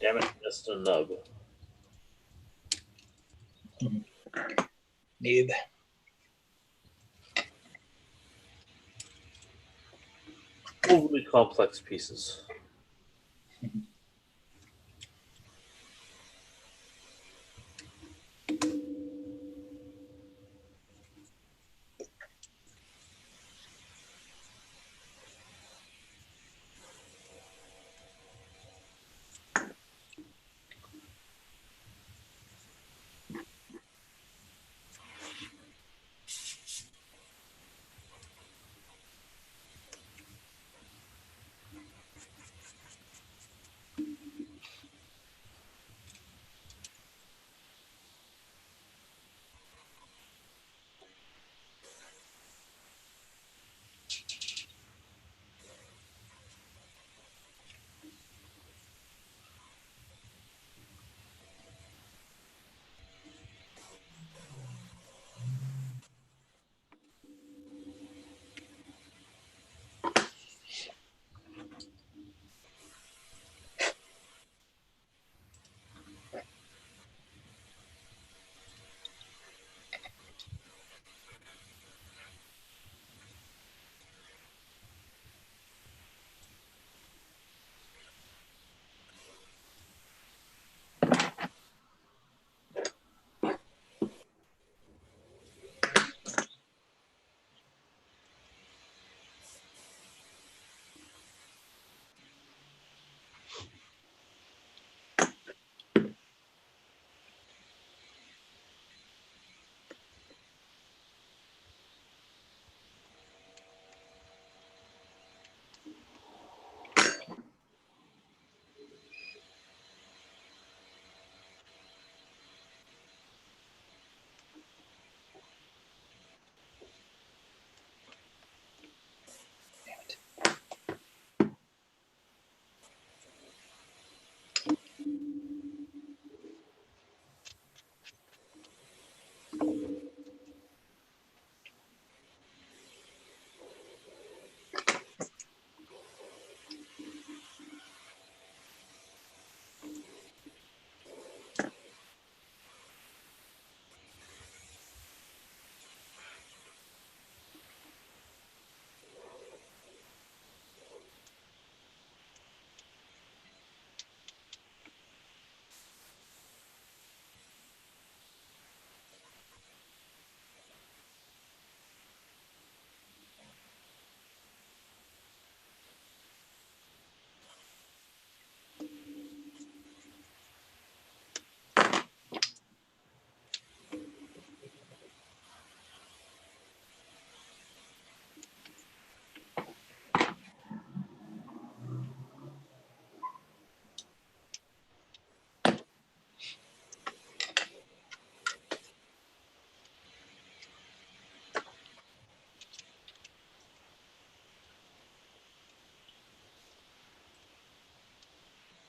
Damn it, missed a nub. Noob. Overly complex pieces.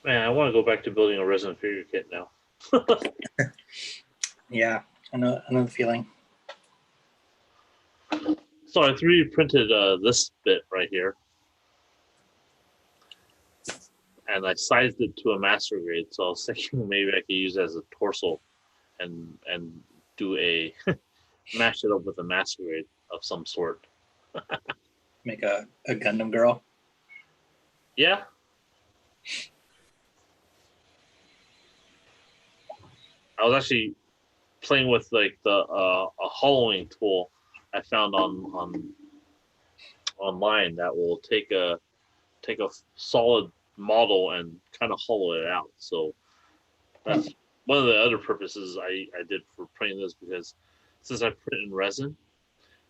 Man, I want to go back to building a resin figure kit now. Yeah, I know the feeling. So I 3D printed this bit right here, and I sized it to a master grade. So I was thinking maybe I could use it as a torso, and do a mash it up with a master grade of some sort. Make a Gundam girl. Yeah. I was actually playing with like the a hollowing tool I found on online that will take a solid model and kind of hollow it out. So that's one of the other purposes I did for printing this, because since I print in resin,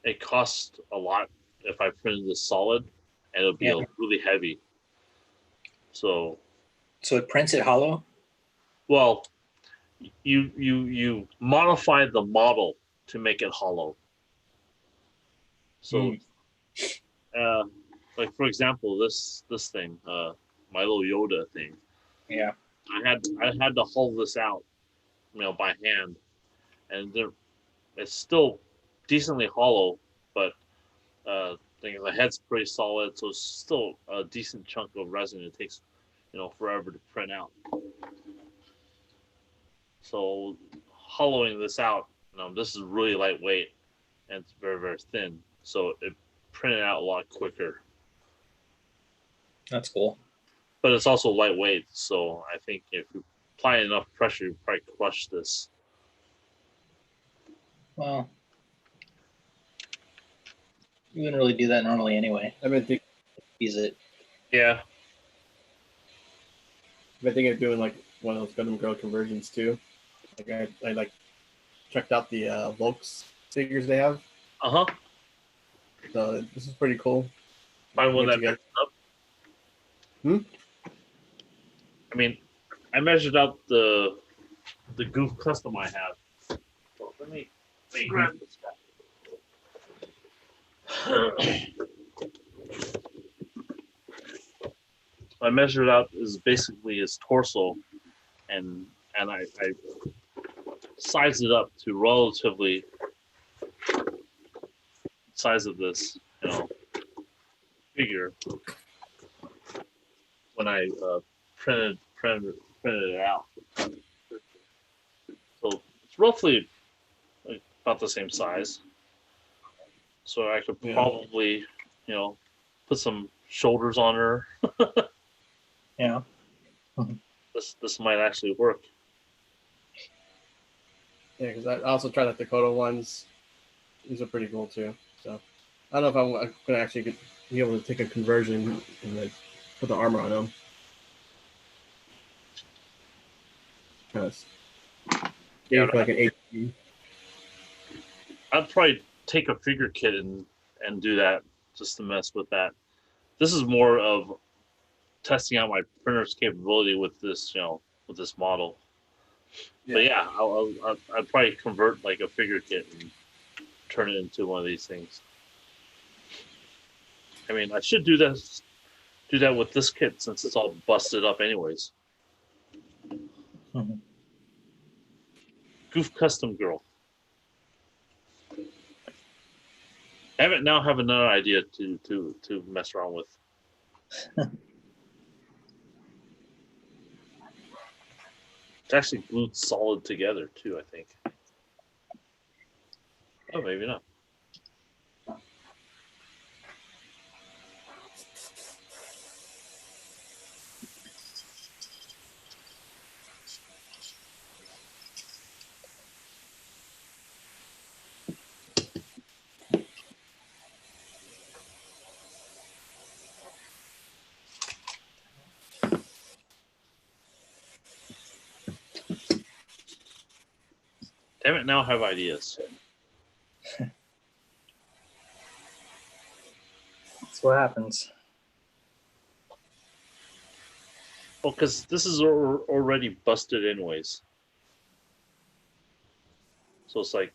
it costs a lot if I printed this solid, and it'll be really heavy. So it prints it hollow? Well, you modify the model to make it hollow. So like for example, this thing, my little Yoda thing. Yeah. I had to hollow this out, by hand, and it's still decently hollow, but the head's pretty solid, so it's still a decent chunk of resin. It takes, forever to print out. So hollowing this out, this is really lightweight and it's very, very thin. So it printed out a lot quicker. That's cool. But it's also lightweight, so I think if you apply enough pressure, you probably crush this. Well, you wouldn't really do that normally anyway. I've been thinking. Use it. Yeah. I've been thinking of doing like one of those Gundam Girl conversions too. Like I like checked out the Volks figures they have. So this is pretty cool. Find one that measures up. I mean, I measured out the Goof Custom I have. So let me grab this guy. I measured out is basically his torso, and I sized it up to relatively size of this figure when I printed it out. So it's roughly about the same size. So I could probably put some shoulders on her. Yeah. This might actually work. Yeah, because I also tried the Dakota ones. These are pretty cool too. So I don't know if I'm gonna actually be able to take a conversion and like put the armor on them. Because for like an HP. I'd probably take a figure kit and do that just to mess with that. This is more of testing out my printer's capability with this, with this model. Yeah. But yeah, I'd probably convert like a figure kit and turn it into one of these things. I mean, I should do that with this kit since it's all busted up anyways. Goof Custom Girl. I now have another idea to mess around with. It's actually glued solid together too, I think. Oh, maybe not. Damn it, now I have ideas. That's what happens. Well, because this is already busted anyways. So it's like,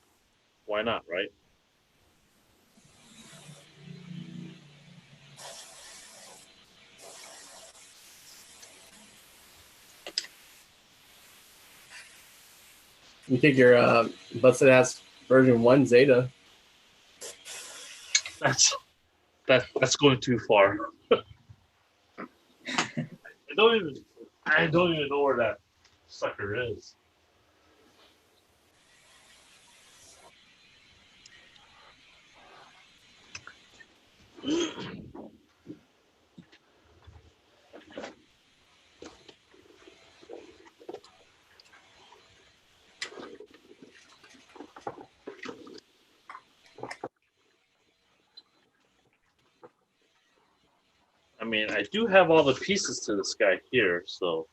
why not, right? You think your busted ass version 1 Zeta? That's going too far. I don't even know where that sucker is. I mean, I do have all the pieces to this guy here, so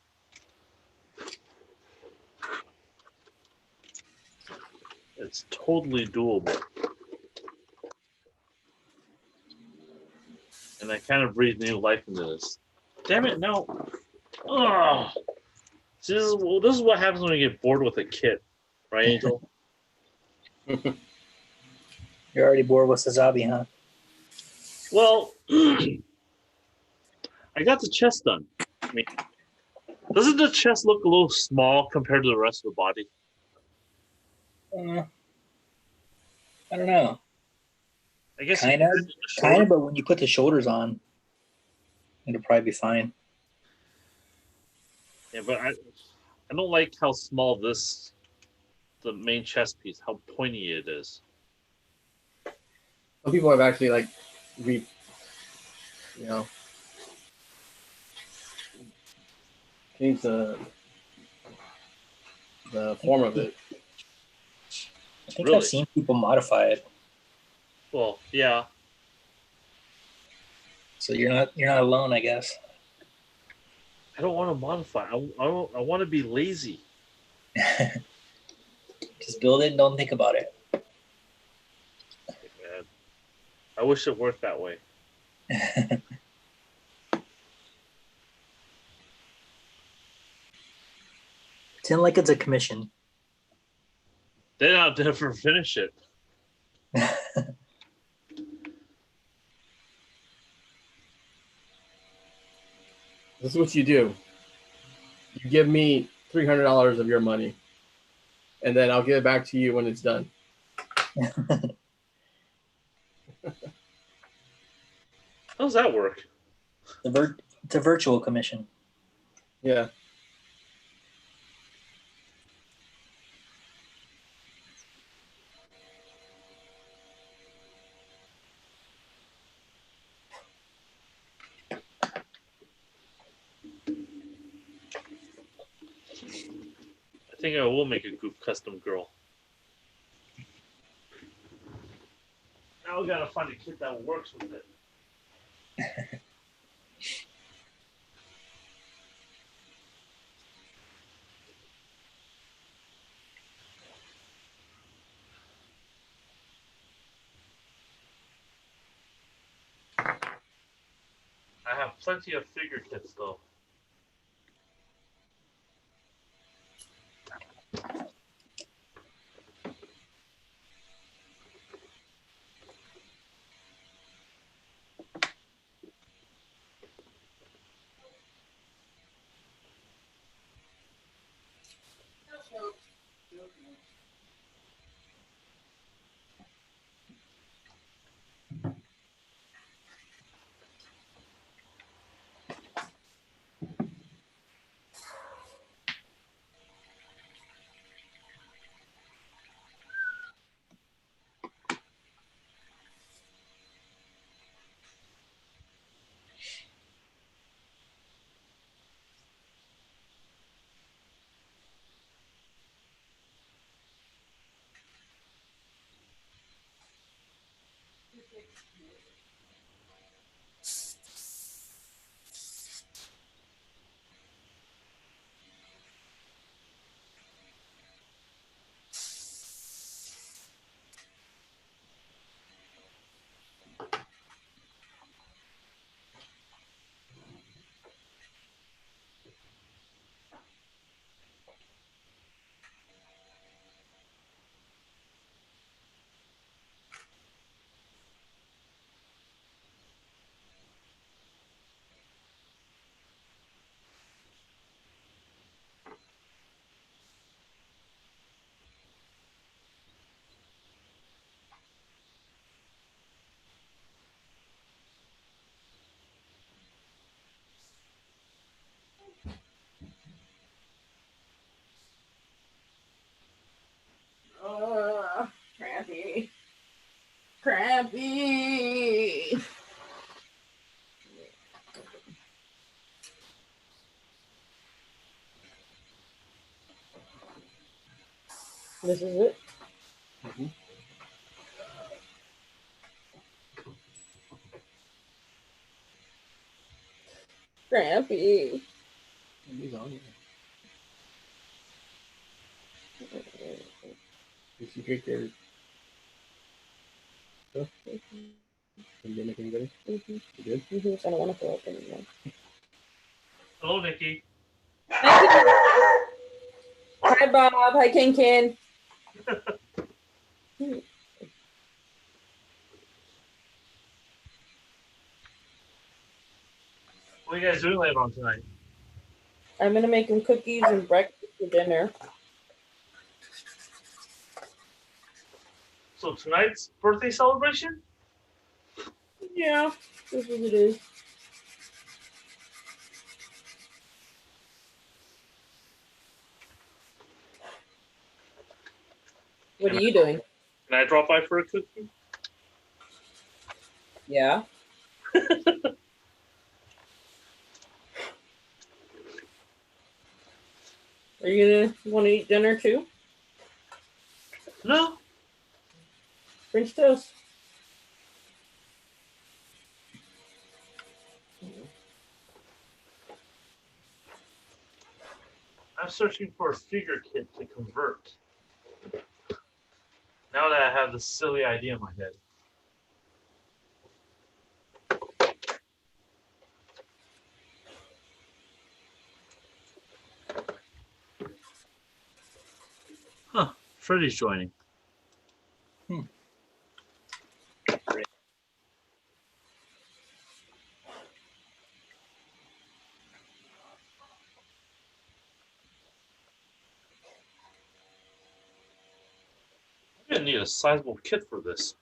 it's totally doable. And I kind of breathed new life into this. Damn it, no. Oh. See, this is what happens when you get bored with a kit, right, Angel? You're already bored with Sazabi, huh? Well, I got the chest done. I mean, doesn't the chest look a little small compared to the rest of the body? I don't know. I guess kind of, but when you put the shoulders on, it'll probably be fine. Yeah, but I don't like how small the main chest piece, how pointy it is. Some people have actually like you know, changed the form of it. I think Really? I've seen people modify it. Well, yeah. So you're not alone, I guess. I don't want to modify. I want to be lazy. Just build it and don't think about it. Man, I wish it worked that way. Pretend like it's a commission. Then I'll never finish it. This is what you do. You give me $300 of your money, and then I'll give it back to you when it's done. How does that work? It's a virtual commission. Yeah. I think I will make a Goop custom girl. Now we gotta find a kit that works with it. I have plenty of figure kits though. Crappy. Crappy. This is it. Crappy. He's on here. Did you drink your stuff? Did you make any better? You did? I don't want to throw up anymore. Hello, Nikki. Hi, Bob. Hi, Ken Ken. What are you guys doing later on tonight? I'm going to make him cookies and breakfast for dinner. So tonight's birthday celebration? Yeah, this is what it is. What are you doing? Can I drop by for a cookie? Yeah. Are you gonna want to eat dinner too? No. French toast. I'm searching for a figure kit to convert. Now that I have this silly idea in my head. Huh. Freddy's joining. I'm gonna need a sizable kit for this.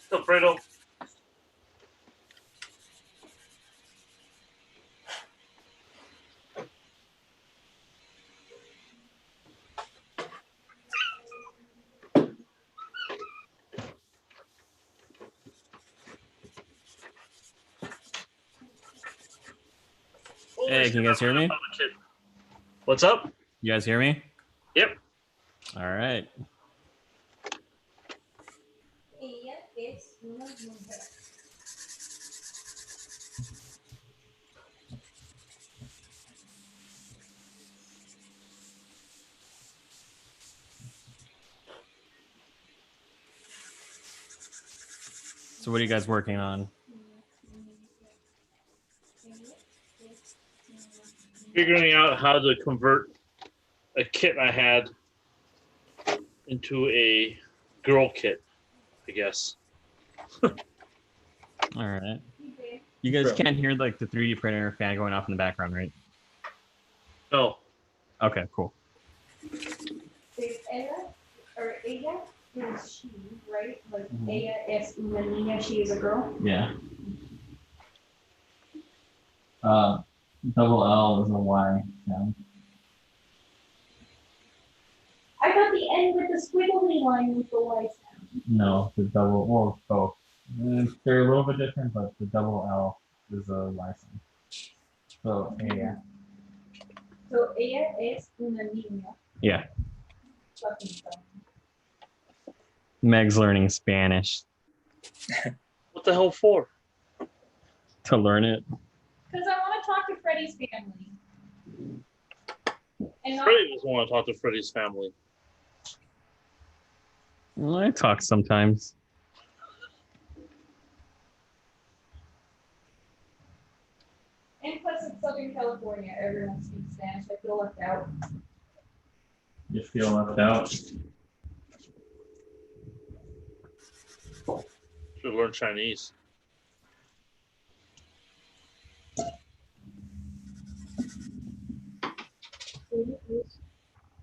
So, Fredo. Hey, can you guys hear me? What's up? You guys hear me? Yep. All right. So what are you guys working on? Figuring out how to convert a kit I had into a girl kit, I guess. All right. You guys can't hear like the 3D printer fan going off in the background, right? No. Okay, cool. Ella is she, right? Like Mhm. ella es una niña, she is a girl. Yeah. Double L is a Y sound. I thought the end with the squiggly line was the Y sound. No, the double, well, both. They're a little bit different, but the double L is a Y sound. So, yeah. So ella es una niña. Yeah. Fucking dumb. Meg's learning Spanish. What the hell for? To learn it. Because I want to talk to Freddie's family. And not Freddy doesn't want to talk to Freddy's family. Well, I talk sometimes. and plus it's Southern California, everyone speaks Spanish. I feel left out. You feel left out? Should learn Chinese.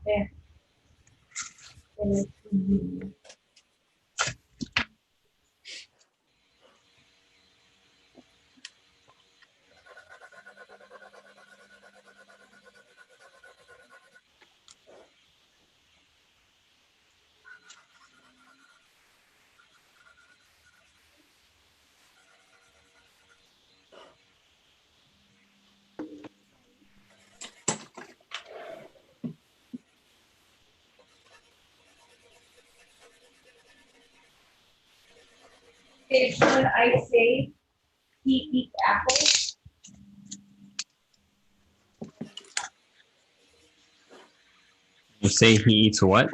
Yeah. It's when I say he eats apples. You say he eats what?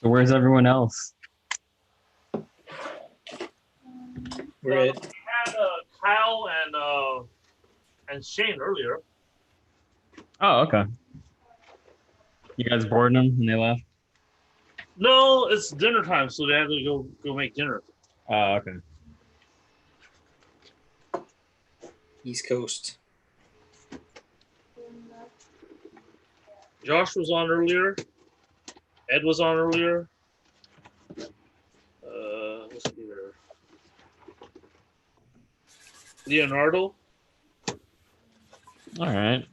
So where's everyone else? We had Kyle and Shane earlier. Oh, okay. You guys bored them and they left? No, it's dinner time, so they had to go make dinner. Oh, okay. East Coast. Josh was on earlier. Ed was on earlier. Let's see here. Leonardo. All right.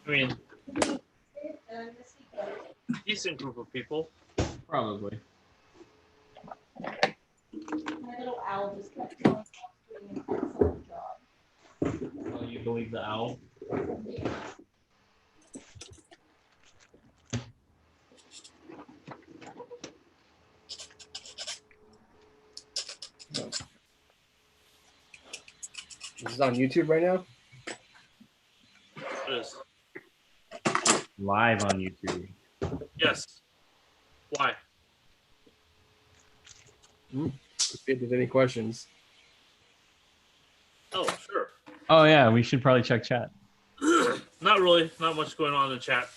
I mean, decent group of people. Probably. My little owl just kept going off doing an excellent job. Oh, you believe the owl? Yeah. This is on YouTube right now? It is. Live on YouTube. Yes. Why? If there's any questions. Oh, sure. Oh yeah, we should probably check chat. Not really. Not much going on in the chat.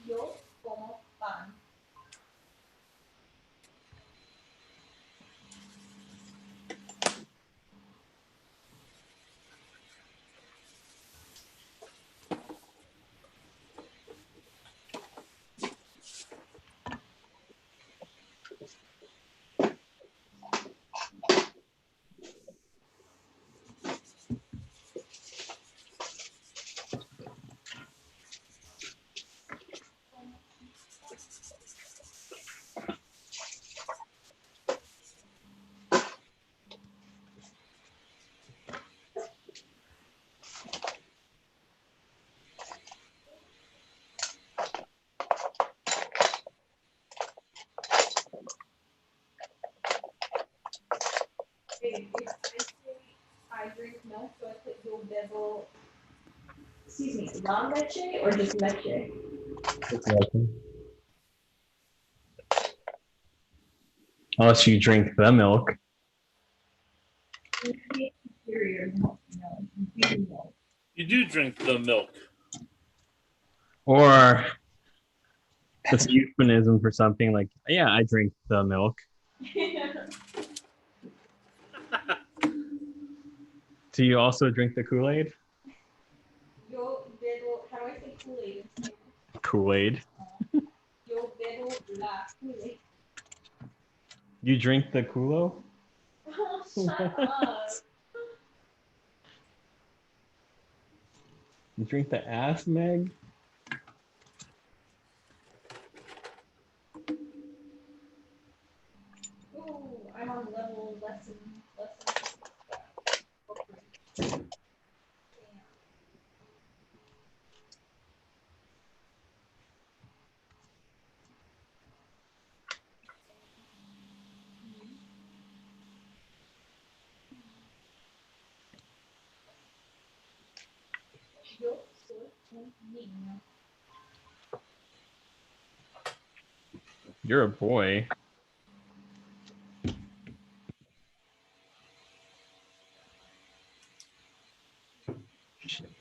Yo como pan. If I say I drink milk, so I put yo bebo. Excuse me, la leche or just leche? Unless you drink the milk. Superior milk, inferior milk. You do drink the milk. Or it's a euphemism for something like, yeah, I drink the milk. Do you also drink the Kool-Aid? Yo bebo, how do I say Kool-Aid? Kool-Aid. Yo bebo la Kool-Aid. You drink the Kool-O? Oh, shut up. You drink the ass, Meg? Ooh, I'm on level lesson. Yo soy un niño. You're a boy. Shit.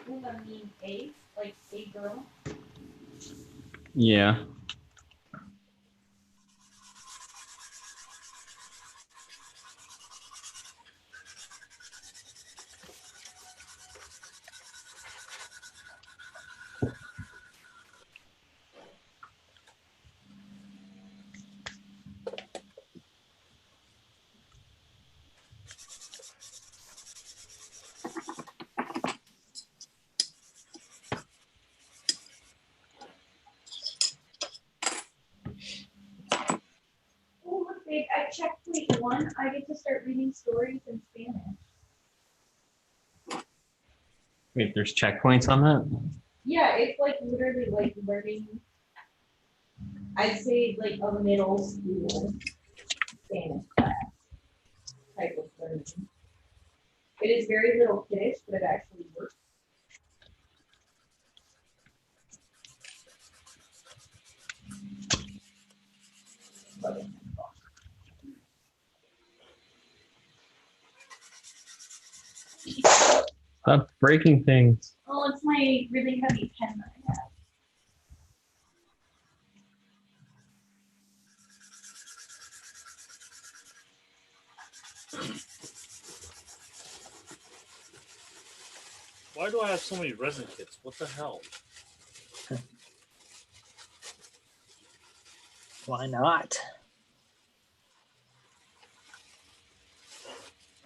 with a mean A, like a girl. Yeah. Oh, look, babe, at checkpoint 1, I get to start reading stories in Spanish. Wait, there's checkpoints on that? Yeah, it's like literally like learning, I'd say like a middle school Spanish class type of learning. It is very little kiddish, but it actually works. Stop breaking things. Oh, it's my really heavy pen that I have. Why do I have so many resin kits? What the hell? Why not?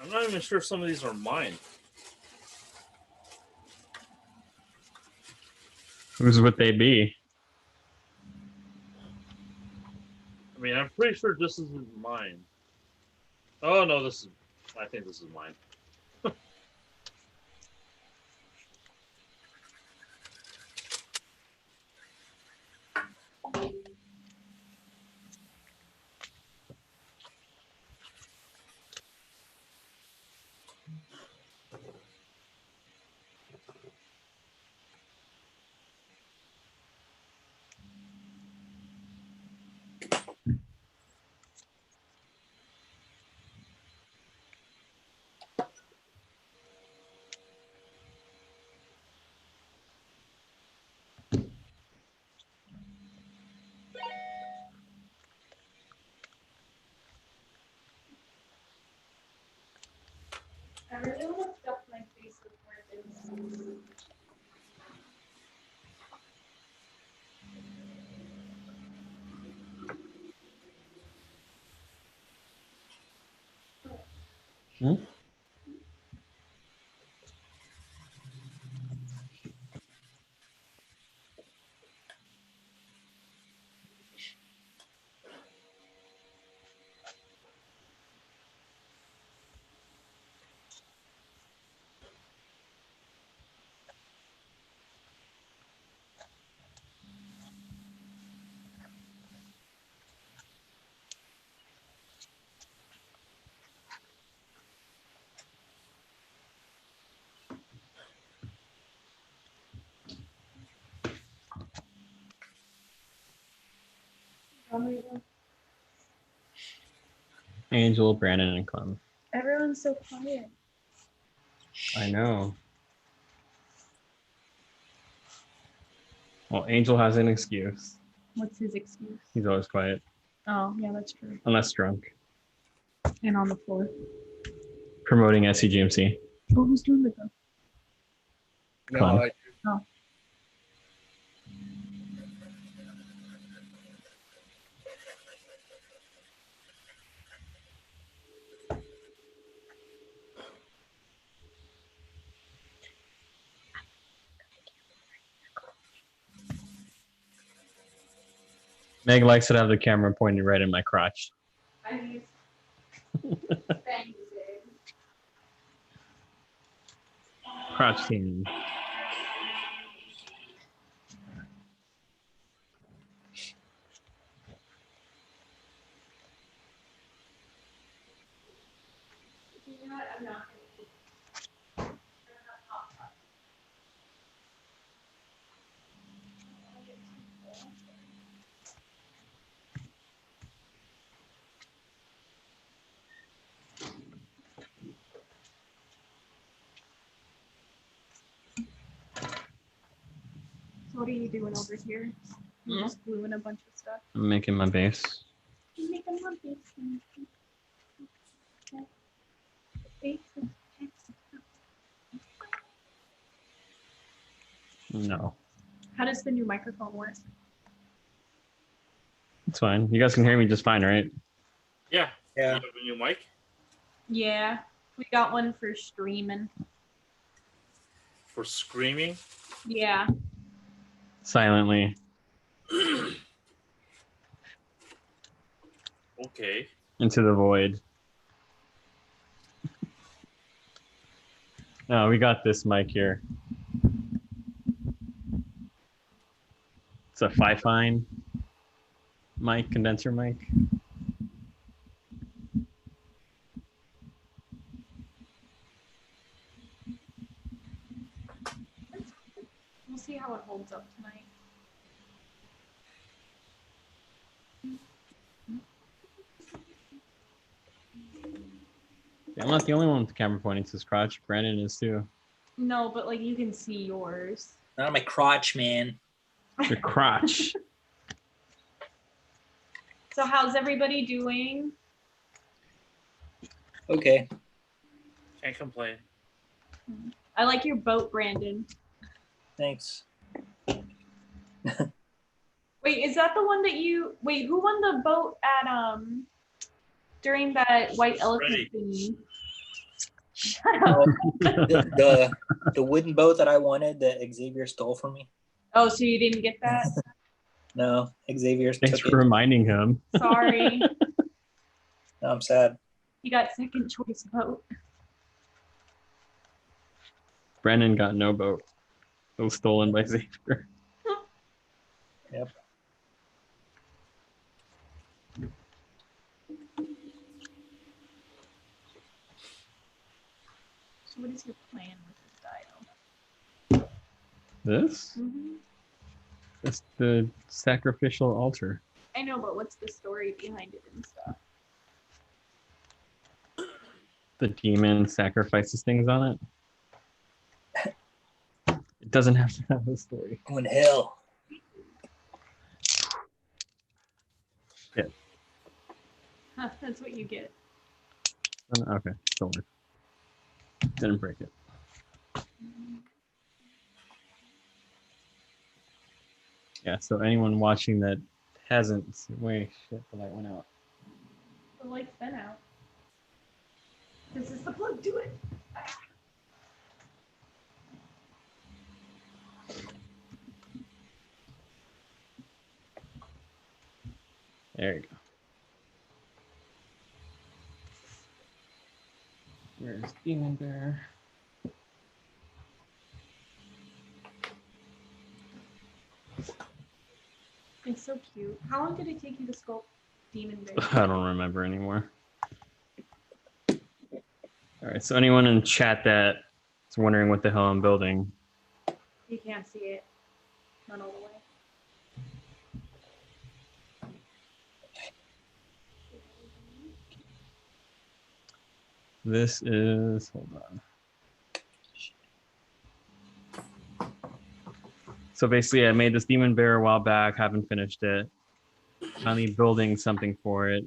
I'm not even sure some of these are mine. Whose would they be? I mean, I'm pretty sure this isn't mine. Oh no, this is. I think this is mine. I really want to stuff my face with more things. Hmm? Angel, Brandon, and Clem. Everyone's so quiet. I know. Well, Angel has an excuse. What's his excuse? He's always quiet, Oh, yeah, that's true. unless drunk. And on the floor. Promoting SCGMC. Oh, who's doing the go? Clem. Oh. Meg likes to have the camera pointed right in my crotch. I mean, thanks, babe. Crotch team. You know what? I'm not gonna keep. What are you doing over here? You're just gluing a bunch of stuff. I'm making my base. You make a lumpy. No, How does the new microphone work? it's fine. You guys can hear me just fine, right? Yeah. Yeah. You have a new mic? Yeah, we got one for streaming. For screaming? Yeah. Silently. Okay. Into the void. No, we got this mic here. It's a Fifine mic, condenser mic. We'll see how it holds up tonight. I'm not the only one with the camera pointing to his crotch. Brandon is too. No, but like you can see yours. Not on my crotch, man. Your crotch. So how's everybody doing? Okay. Can't complain. I like your boat, Brandon. Thanks. Wait, is that the one that you wait, who won the boat at during that white elephant thingy? Shut up. The wooden boat that I wanted that Xavier stole from me. Oh, so you didn't get that? No, Xavier Thanks took for it. reminding him. Sorry. No, I'm sad. You got second choice boat. Brandon got no boat. It was stolen by Xavier. Yep. So what is your plan with this dial? This? Mm-hmm. That's the sacrificial altar. I know, but what's the story behind it and stuff? The demon sacrifices things on it. It doesn't have to have a story. Going to hell. Shit. Huh, that's what you get. Okay, still works. Didn't break it. Yeah, so anyone watching that hasn't, wait, shit, the light went out. The light's been out. This is the plug to it. There you go. Where's Demon Bear? It's so cute. How long did it take you to sculpt Demon Bear? I don't remember anymore. All right, so anyone in chat that's wondering what the hell I'm building, You can't see it. Not all the way. this is, hold on. So basically I made this Demon Bear a while back, haven't finished it. Finally building something for it.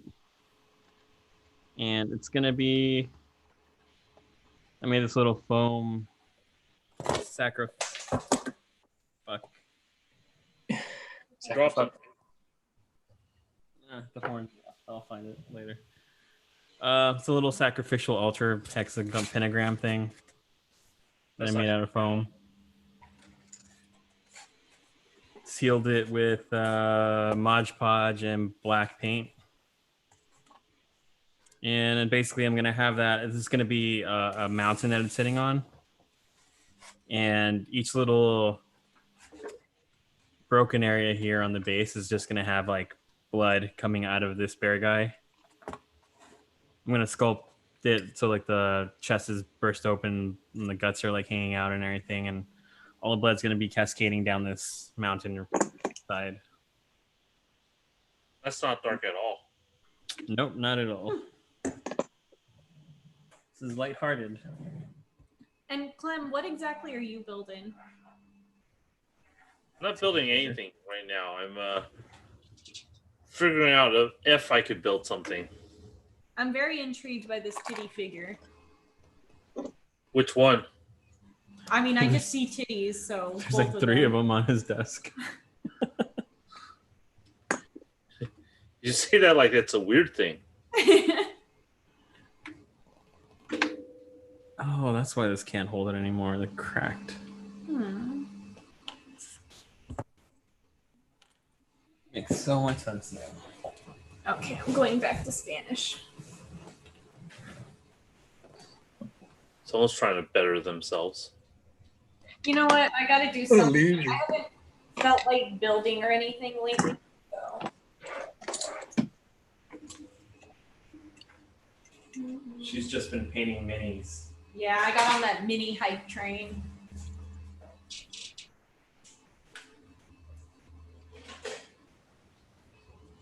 And it's gonna be, I made this little foam fuck. Drop it. The horn. I'll find it later. It's a little sacrificial altar hexagon pentagram thing that I made out of foam. Sealed it with Mod Podge and black paint. And then basically I'm gonna have that. This is gonna be a mountain that it's sitting on. And each little broken area here on the base is just gonna have like blood coming out of this bear guy. I'm gonna sculpt it so like the chest is burst open and the guts are like hanging out and everything, and all the blood's gonna be cascading down this mountain side. That's not dark at all. Nope, not at all. This is lighthearted. And Clem, what exactly are you building? not building anything right now. I'm figuring out if I could build something. I'm very intrigued by this titty figure. Which one? I mean, I just see titties, so There's like 3 of them on his desk. You say that like it's a weird thing. Oh, that's why this can't hold it anymore. They're cracked. Makes so much sense now. Okay, I'm going back to Spanish. Someone's trying to better themselves. You know what? I gotta do something. I haven't felt like building or anything lately. So. She's just been painting minis. Yeah, I got on that mini hype train.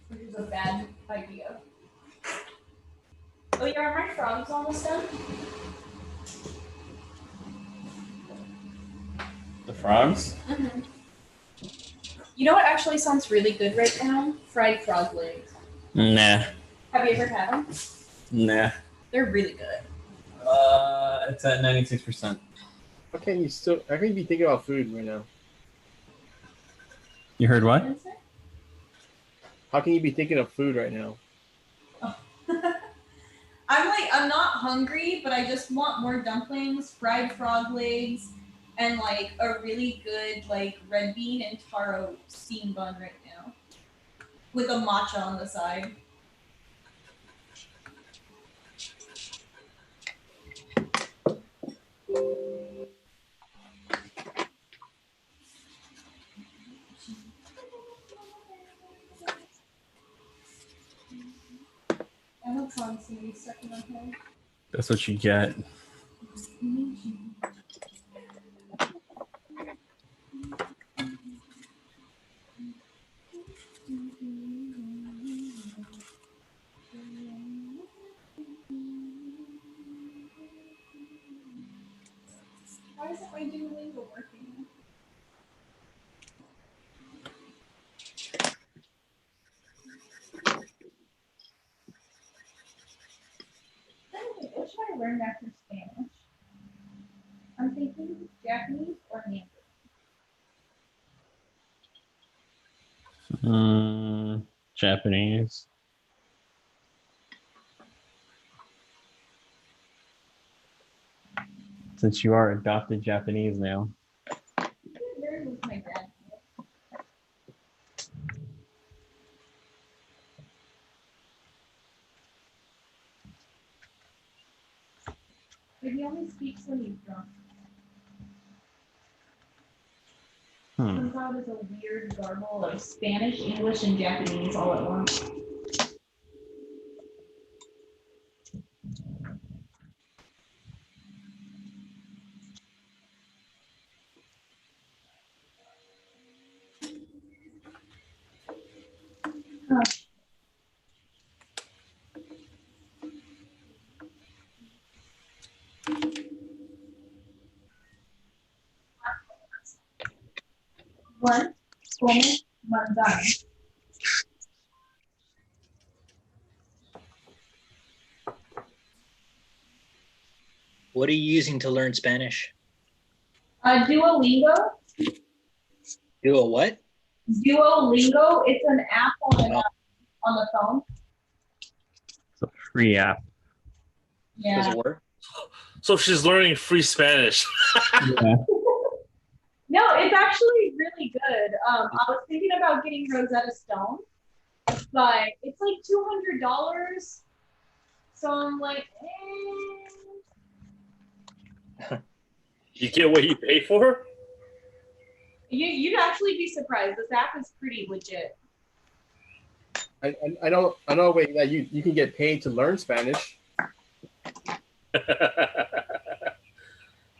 Which is a bad idea. Oh, yeah, are my frogs almost done? The frogs? Mm-hmm. You know what actually sounds really good right now? Fried frog legs. Nah. Have you ever had them? Nah. They're really good. It's at 96%. How can you be thinking about food right now? You heard what? How can you be thinking of food right now? I'm not hungry, but I just want more dumplings, fried frog legs, and like a really good like red bean and taro steam bun right now. With a matcha on the side. I hope Sean's gonna be stuck in my head. That's what you get. Why isn't my Duolingo working? What should I learn after Spanish? I'm thinking Japanese or Mandarin. Japanese. Since you are adopted Japanese now. Where was my dad? But he only speaks when he's drunk. Comes out as a weird garble of Spanish, English, and Japanese all at once. One, como, mandar. What are you using to learn Spanish? Duolingo. Do a what? Duolingo. It's an app on the phone. It's a free app. Yeah. Does it work? So she's learning free Spanish. Yeah. No, it's actually really good. I was thinking about getting Rosetta Stone, but it's like $200. So I'm like, You get what you pay for? You'd actually be surprised. This app is pretty legit. I know a way that you can get paid to learn Spanish.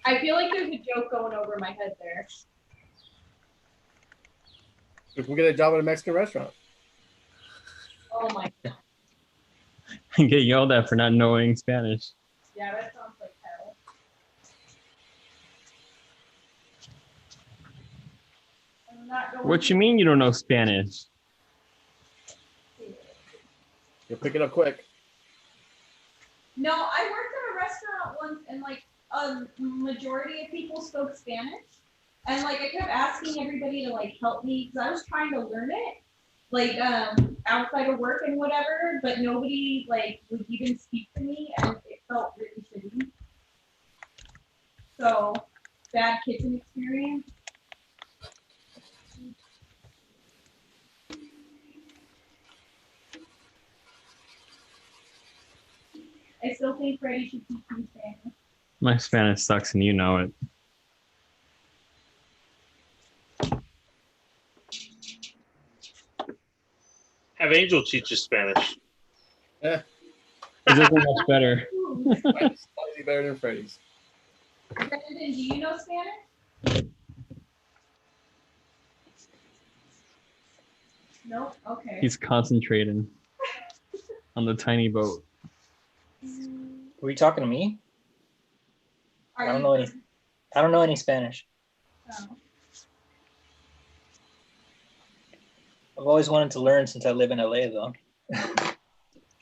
I feel like there's a joke going over my head there. If we get a job at a Mexican restaurant. Oh my god. And get yelled at for not knowing Spanish. Yeah, that sounds like hell. not going What you mean you don't know Spanish? You'll pick it up quick. No, I worked at a restaurant once and like a majority of people spoke Spanish. And like I kept asking everybody to like help me because I was trying to learn it, like outside of work and whatever, but nobody like would even speak to me and it felt really shitty. So bad kitchen experience. I still think Freddie should teach me Spanish. My Spanish sucks and you know it. Have Angel teach you Spanish. Eh. It doesn't much better. Slightly better than Freddy's. Brandon, do you know Spanish? Nope. Okay. He's concentrating on the tiny boat. Were you talking to me? Are I don't you know any. I don't know any Spanish. Oh. I've always wanted to learn since I live in LA, though.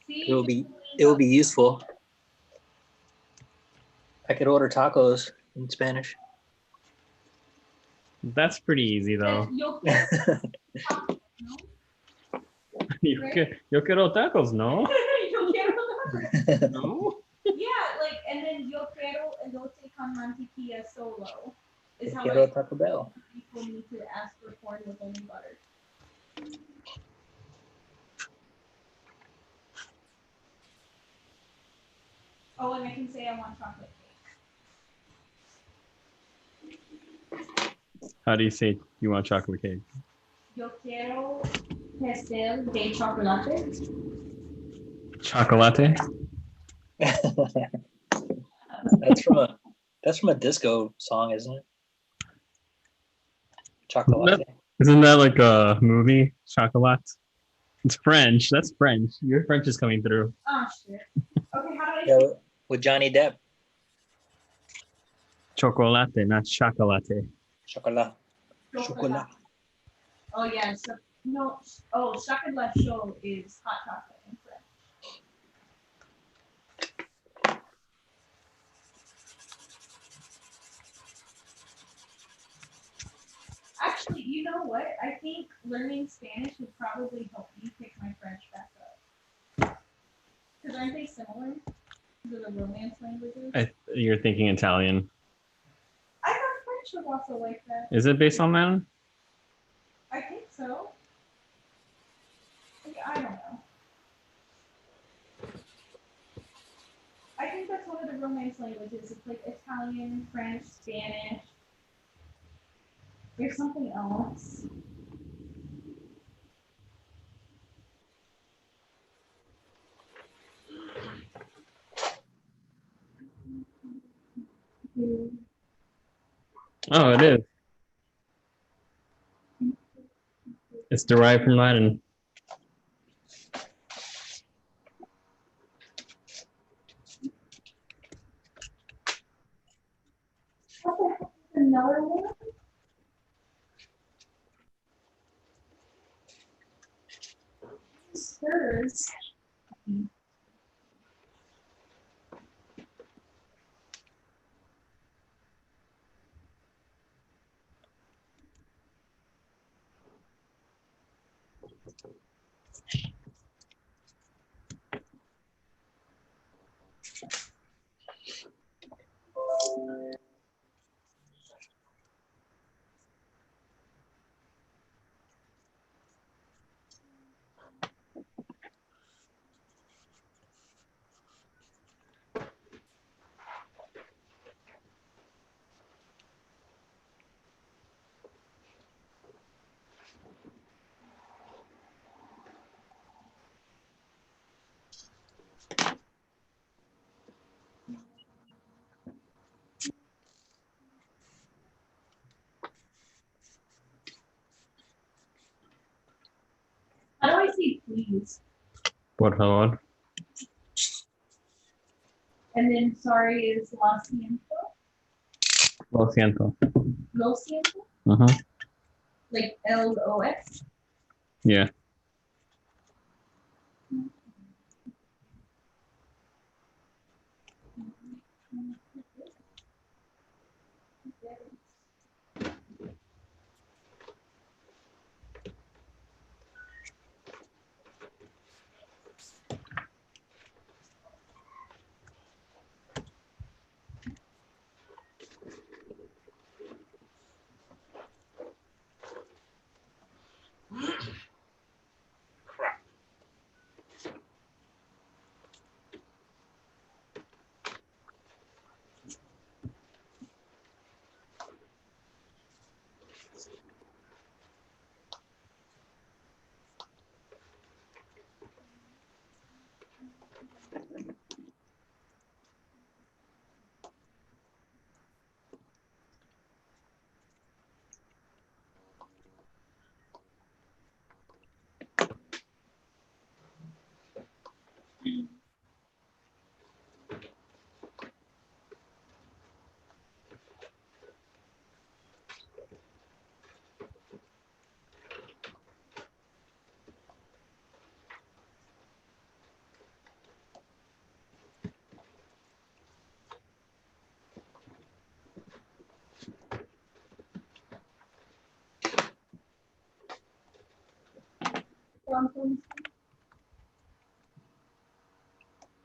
See, It will be useful. I could order tacos in Spanish. That's pretty easy though. You'll Yo quiero tacos, no? Yo quiero No? Yeah, like, and then yo quiero elote con mantequilla solo is how Quiero I Taco Bell. people need to ask for corn with only butter. Oh, and I can say I want chocolate cake. How do you say you want chocolate cake? Yo quiero pastel de chocolate. Chocolate? That's from a disco song, isn't it? Chocolate. Isn't that like a movie? Chocolat? It's French. That's French. Your French is coming through. Oh shit. Okay, how do I Yeah, with Johnny Depp. Chocolate, not chocolate. Chocolat. Chocolat. Oh yeah, so no. Oh, chocolat chaud is hot chocolate in French. Actually, you know what? I think learning Spanish would probably help me pick my French back up. Because aren't they similar to the Romance languages? You're thinking Italian. I thought French was also like that. Is it based on that? I think so. Like, I don't know. I think that's one of the Romance languages. It's like Italian, French, Spanish. There's something else. Oh, it is. It's derived from Latin. Another one? Stirs. How do I say please? Por favor. And then sorry is lo siento. Lo siento. Lo siento. Uh-huh. Like LOX? Yeah.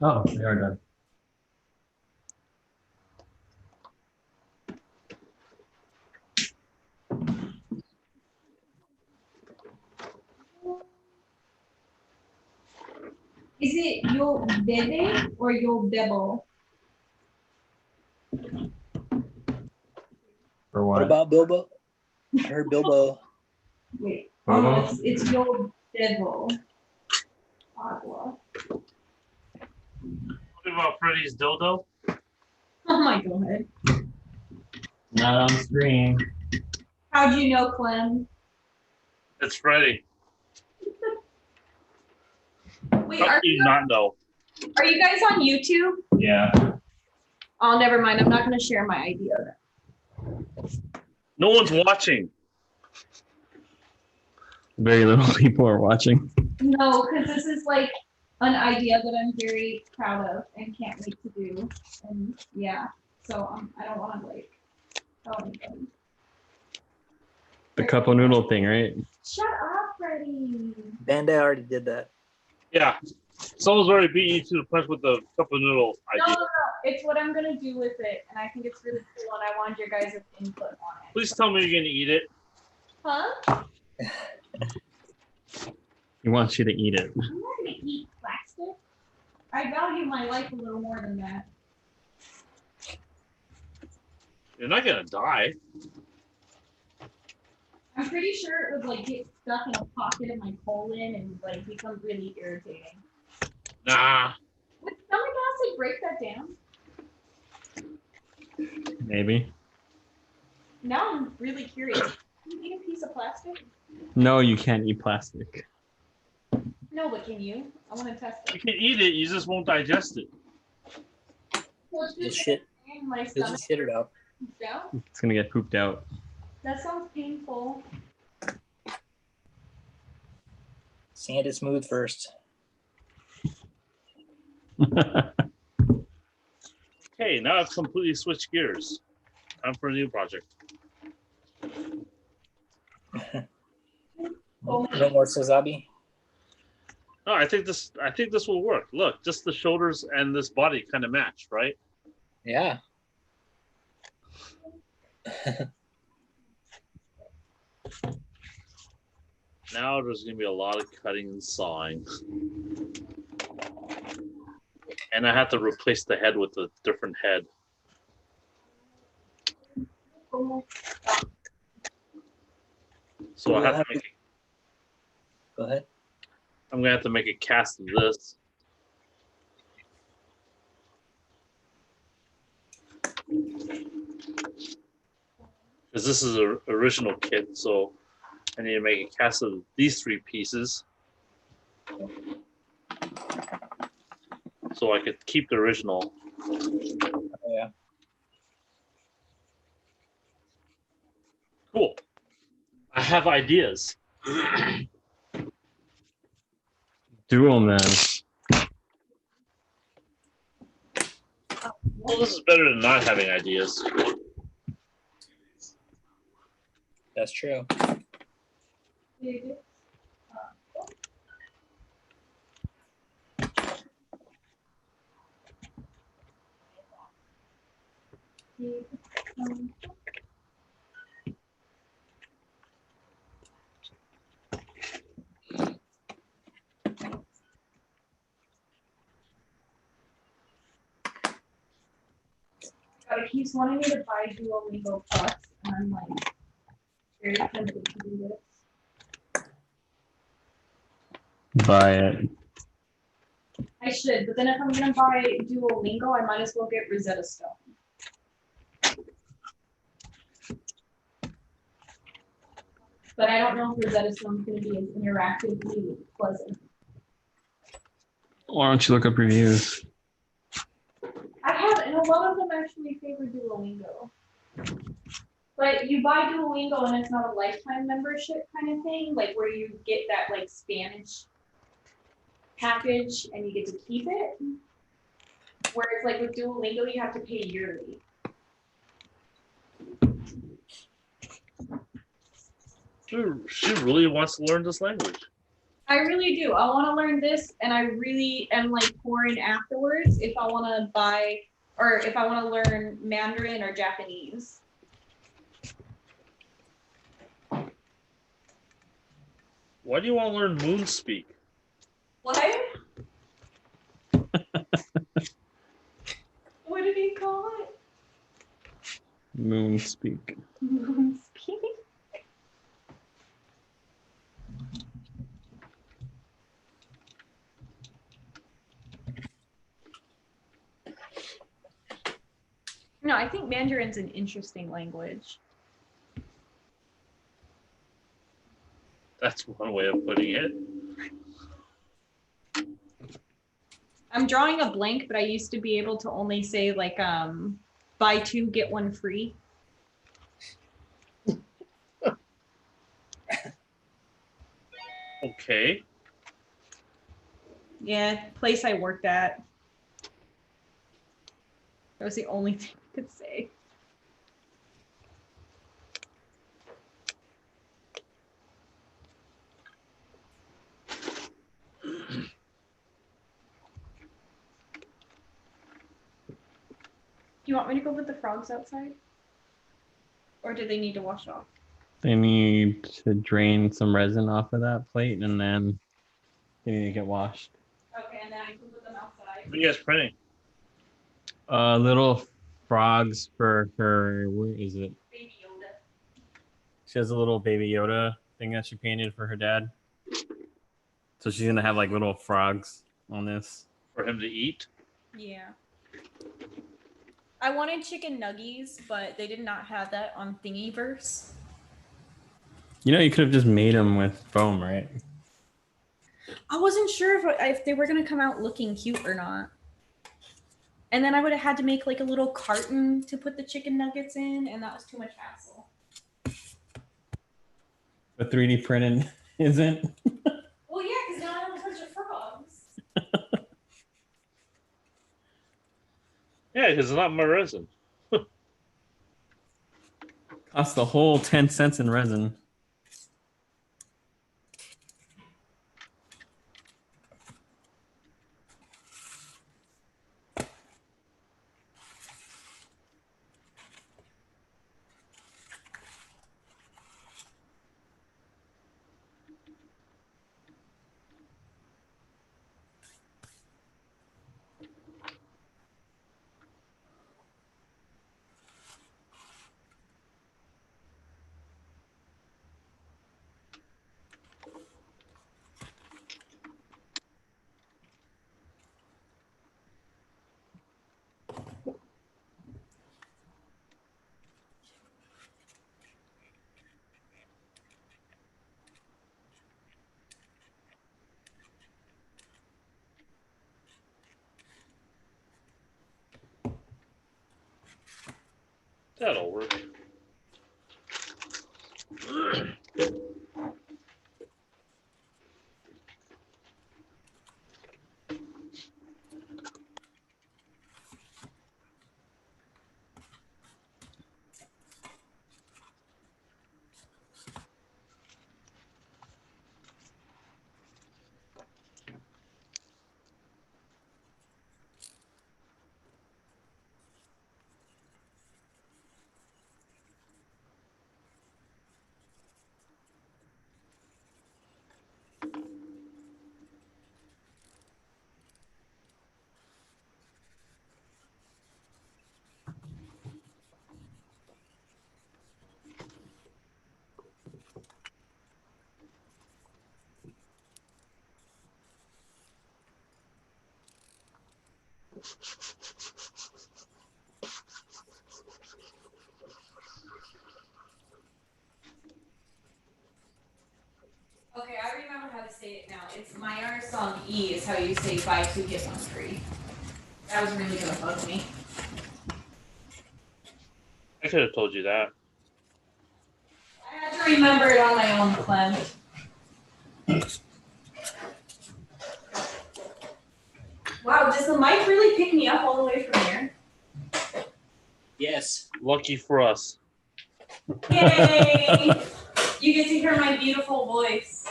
Oh, they are done. Is it yo bebe or yo bebo? For What what? about Bilbo? I heard Bilbo. Wait. Bobo? Oh, it's yo bebo. Agua. What about Freddy's dildo? Oh my god. Not on screen. How'd you know, Clem? It's Freddy. Wait, How do you not know? are you guys on YouTube? Yeah. Oh, never mind. I'm not going to share my idea. No one's watching. Very little people are watching. No, because this is like an idea that I'm very proud of and can't wait to do. And yeah, so I don't want to like tell anybody. The cup of noodle thing, right? Shut up, Freddie. Bandai already did that. Yeah. Someone's already beat you to the punch with the cup of noodle No, idea. no, no. It's what I'm gonna do with it, and I think it's really cool, and I want your guys' input on it. Please tell me you're gonna eat it. Huh? He wants you to eat it. I'm not gonna eat plastic. I value my life a little more than that. You're not gonna die. I'm pretty sure it would like get stuck in a pocket of my colon and like become really irritating. Nah. Would stomach acid break that down? Maybe. Now I'm really curious. Can you eat a piece of plastic? No, you can't eat plastic. No, but can you? I want to test You it. can eat it, you just won't digest it. So it's Just just shit. in my Just stomach. shit it out. Down? It's gonna get pooped out. That sounds painful. Sand it smooth first. Okay, now I've completely switched gears. Time for a new project. No more Sazabi. No, I think this will work. Look, just the shoulders and this body kind of match, right? Yeah. Now there's gonna be a lot of cutting and sawing. And I have to replace the head with a different head. So I have to make Go ahead. I'm gonna have to make a cast of this. Because this is an original kit, so I need to make a cast of these three pieces. So I could keep the original. Yeah. Cool. I have ideas. Do them then. Well, this is better than not having ideas. That's true. He keeps wanting me to buy Duolingo Plus, and I'm like very tempted to do this. Buy it. I should, but then if I'm gonna buy Duolingo, I might as well get Rosetta Stone. But I don't know if Rosetta Stone's gonna be as interactively pleasant. Why don't you look up reviews? I have, and a lot of them actually favor Duolingo. But you buy Duolingo and it's not a lifetime membership kind of thing, like where you get that like Spanish package and you get to keep it. Whereas like with Duolingo, you have to pay yearly. She really wants to learn this language. I really do. I want to learn this, and I really am like pouring afterwards if I want to buy or if I want to learn Mandarin or Japanese. Why do you want to learn moon speak? What? What did he call it? Moon speak. Moonspeak. No, I think Mandarin's an interesting language. That's one way of putting it. I'm drawing a blank, but I used to be able to only say like buy two, get one free. Okay. Yeah, place I worked at. That was the only thing I could say. Do you want me to go put the frogs outside? Or do they need to wash off? They need to drain some resin off of that plate and then they need to get washed. Okay, and then I can put them outside. What are you guys printing? Little frogs for her. Where is it? Baby Yoda. She has a little baby Yoda thing that she painted for her dad. So she's gonna have like little frogs on this. For him to eat? Yeah. I wanted chicken nuggies, but they did not have that on Thingiverse. You know, you could have just made them with foam, right? I wasn't sure if they were gonna come out looking cute or not. And then I would have had to make like a little carton to put the chicken nuggets in, and that was too much hassle. The 3D printing isn't. Well, yeah, because now I have a bunch of frogs. Yeah, because it's not my resin. Cost the whole 10 cents in resin. That'll work. Okay, I remember how to say it now. It's my art song E is how you say buy two get one free. That was really gonna bug me. I could have told you that. I had to remember it on my own, Clem. Wow, does the mic really pick me up all the way from here? Yes. Lucky for us. Yay! You get to hear my beautiful voice.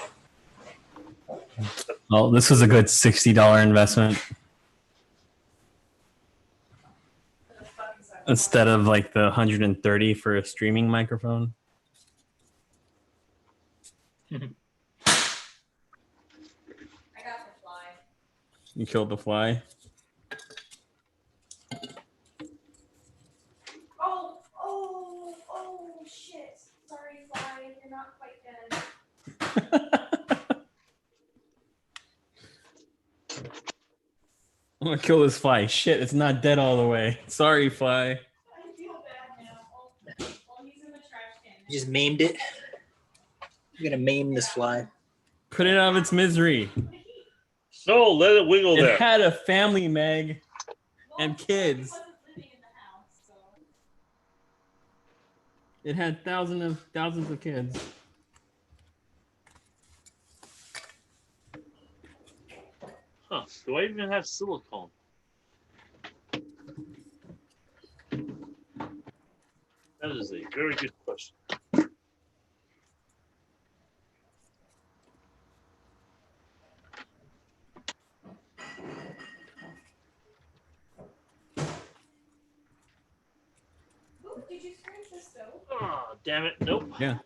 Well, this was a good $60 investment. Instead of like the 130 for a streaming microphone. I got the fly. You killed the fly. Oh, shit. Sorry, fly. You're not quite dead. I'm gonna kill this fly. Shit, it's not dead all the way. Sorry, fly. I feel bad now. Oh, he's in the trash can. You just maimed it. I'm gonna maim this fly. Put it out of its misery. No, let it wiggle It there. had a family, Meg, and kids. It had thousands of kids. Huh. Do I even have silicone? That is a very good question. Ooh, did you scratch the stove? Oh, damn it. Nope. Yeah.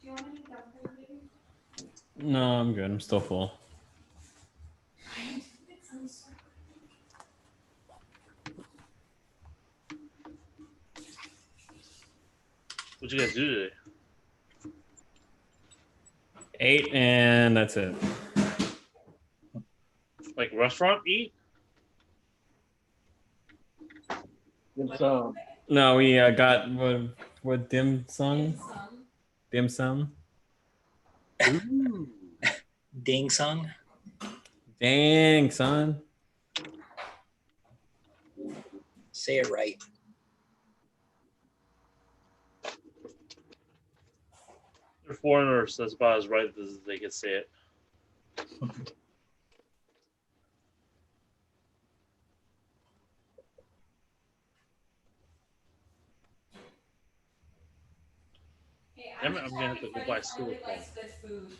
Do you want any dumplings, baby? No, I'm good. I'm still full. What'd you guys do today? Ate and that's it. Like restaurant eat? So, No, we got what dim sum? Dim sum. Ooh. Ding song. Dang, son. Say it right. They're foreigners. That's about as right as they can say it. Hey, Damn it, I'm gonna have to go buy everybody silicone. likes good food.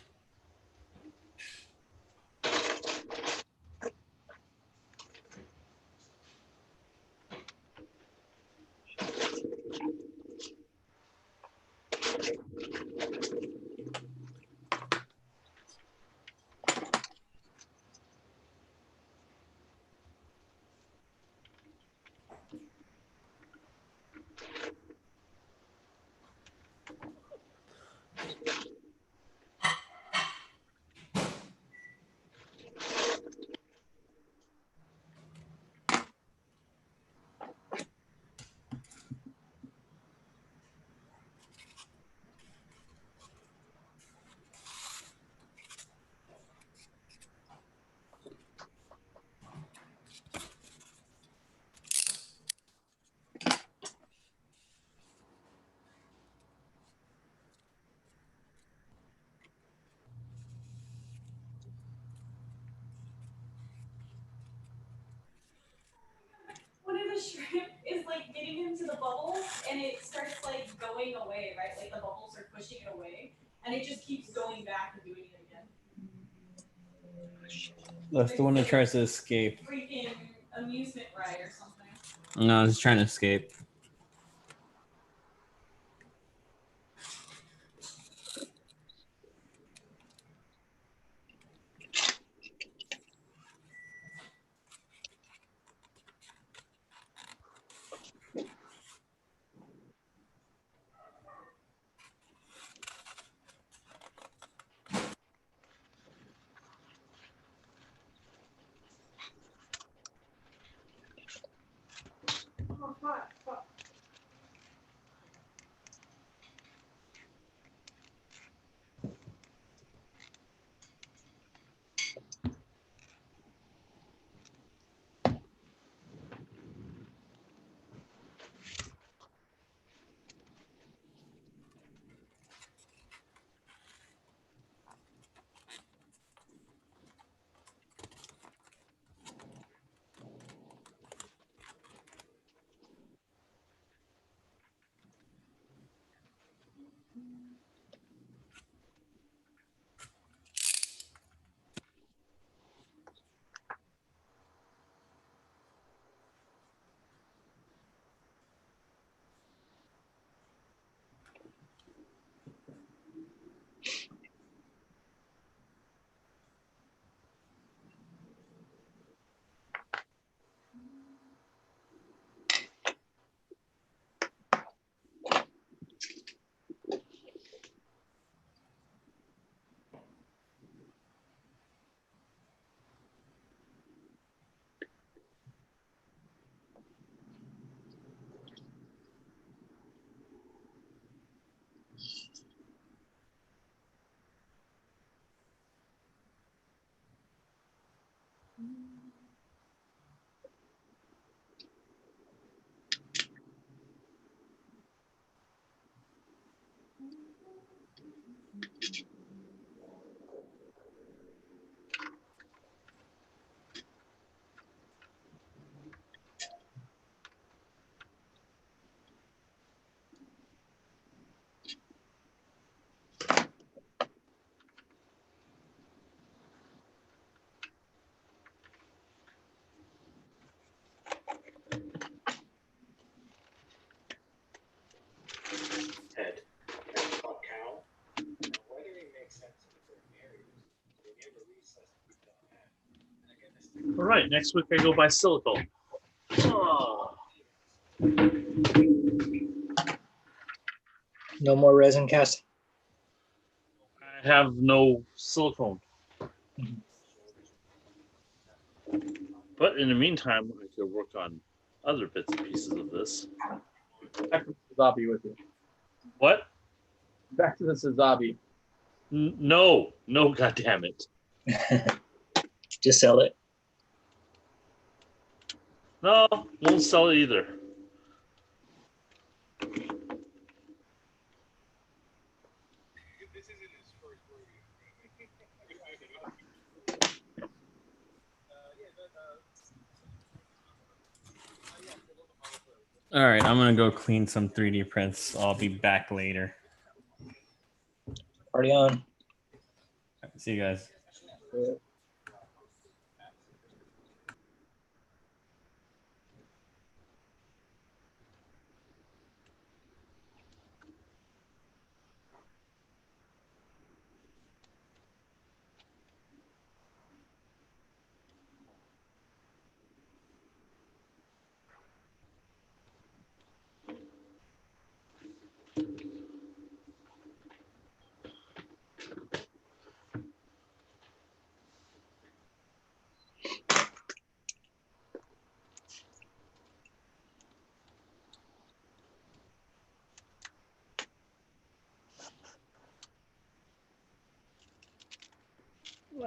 One of the shrimp is like getting into the bubbles and it starts like going away, right? Like the bubbles are pushing it away. and it just keeps going back and doing it again. That's the one that tries to escape. Freaking amusement ride or something. No, it's trying to escape. Oh, fuck, fuck. Head. All right, next week I go buy silicone. Oh. No more resin cast. I have no silicone. But in the meantime, I could work on other bits and pieces of this. Back to the Sazabi with you. What? Back to the Sazabi. No, goddamn it. Just sell it. No, won't sell it either. All right, I'm gonna go clean some 3D prints. I'll be back later. Party on. See you guys.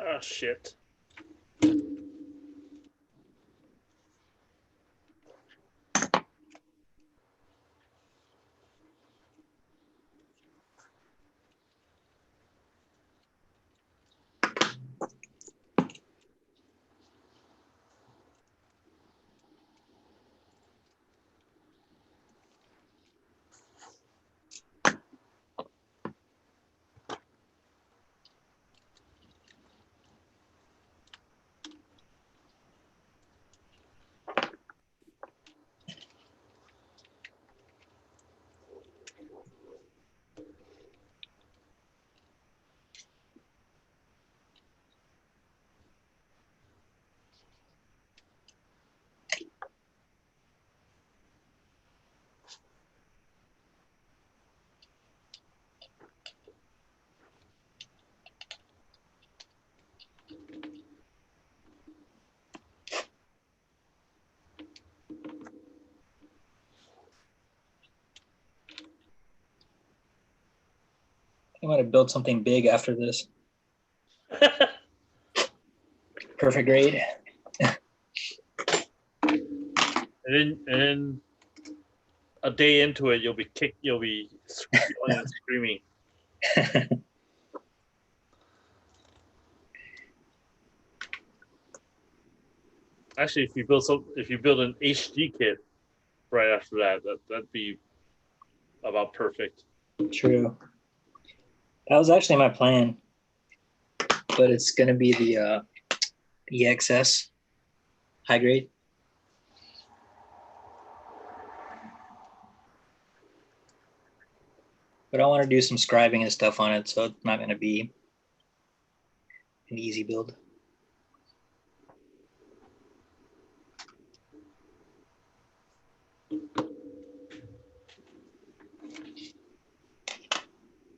Ah, shit. I'm gonna build something big after this. Perfect grade. And then a day into it, you'll be screaming. Actually, if you build an HD kit right after that'd be about perfect. True. That was actually my plan, but it's gonna be the EXS high grade. But I want to do some scribing and stuff on it, so it's not going to be an easy build.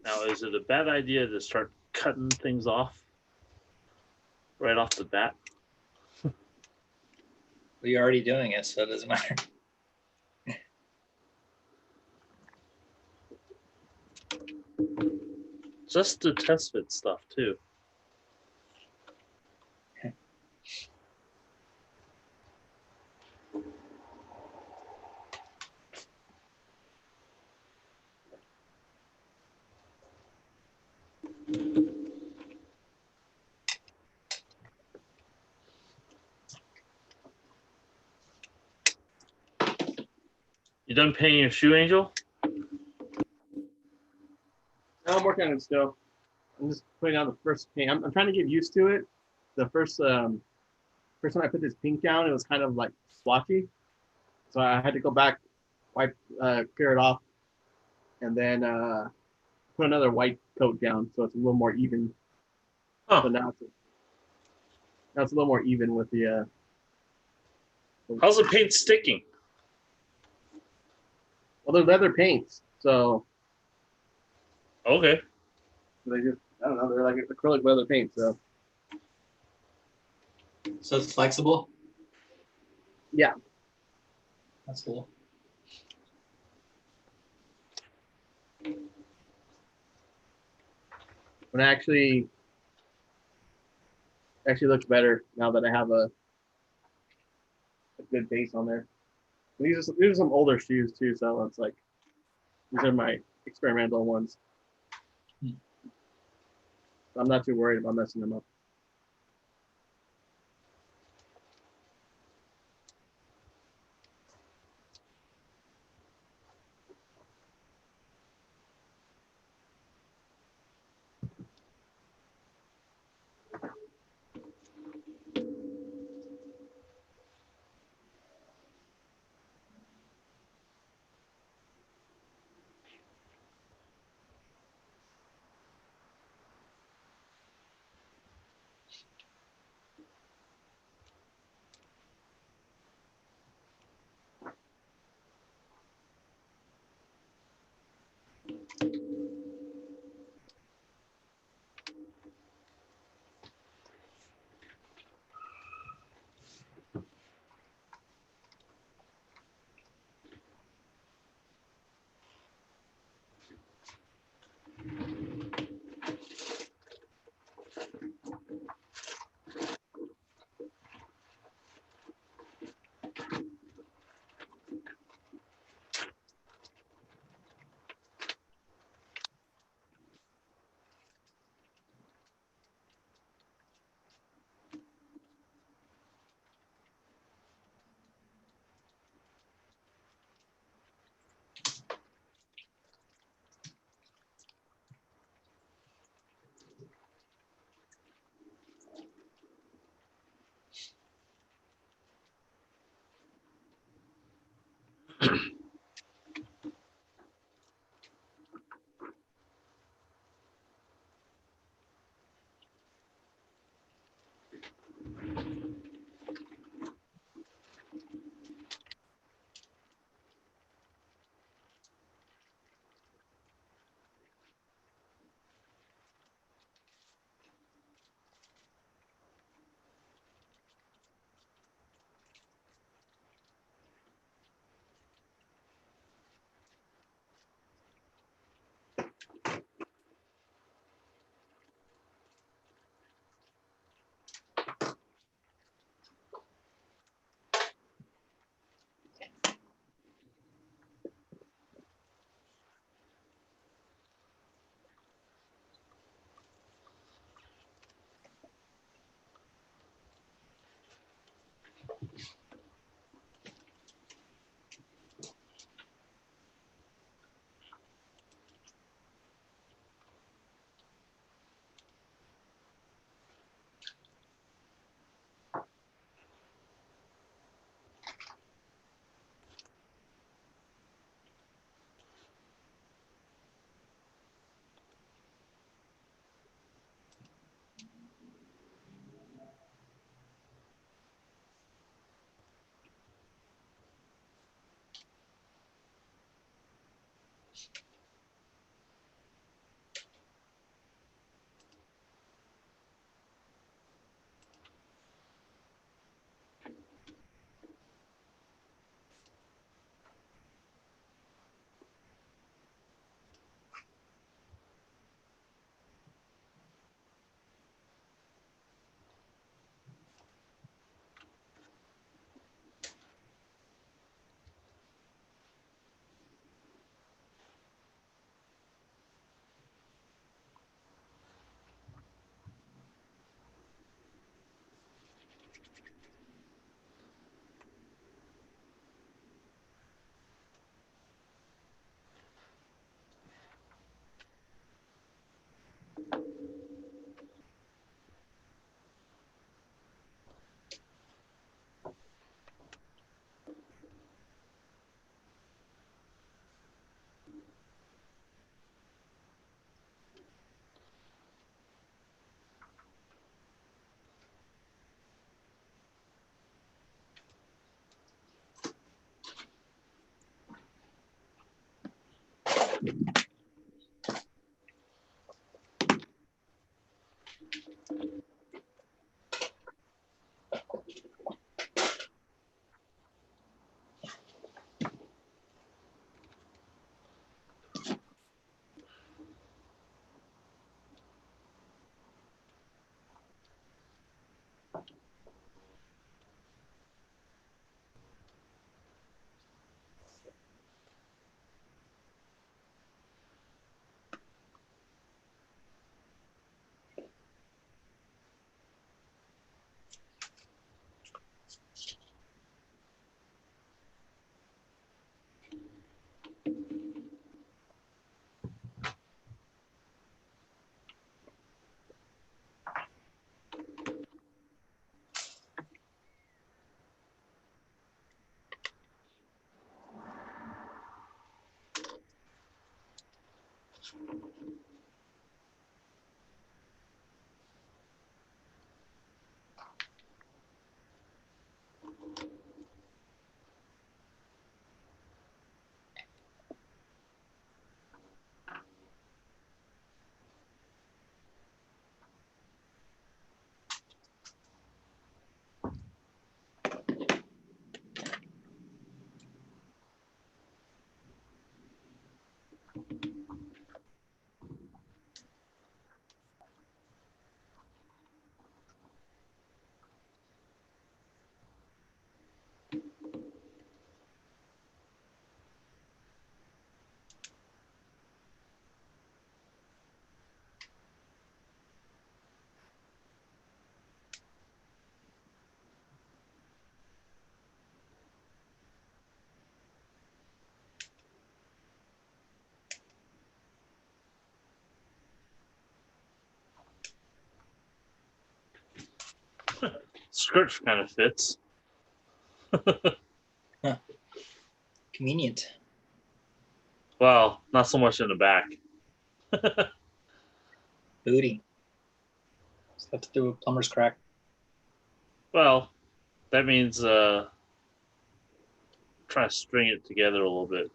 Now, is it a bad idea to start cutting things off right off the bat? Well, you're already doing it, so it doesn't matter. Just to test fit stuff too. You done painting your shoe, Angel? No, I'm working on it still. I'm just putting out the first paint. I'm trying to get used to it. The first time I put this pink down, it was kind of like splotchy. So I had to go back, wipe, clear it off, and then put another white coat down so it's a little more even. Huh. So now it's a little more even with the. How's the paint sticking? Well, they're leather paints, so. Okay. They just, I don't know, they're like acrylic leather paint, so. So it's flexible? Yeah. That's cool. When it actually looks better now that I have a good base on there. And these are some older shoes too, so it's like these are my experimental ones. I'm not too worried about messing them up. Skirt kind of fits. Huh. Convenient. Well, not so much in the back. Booty. Stuff through a plumber's crack. Well, that means try to string it together a little bit.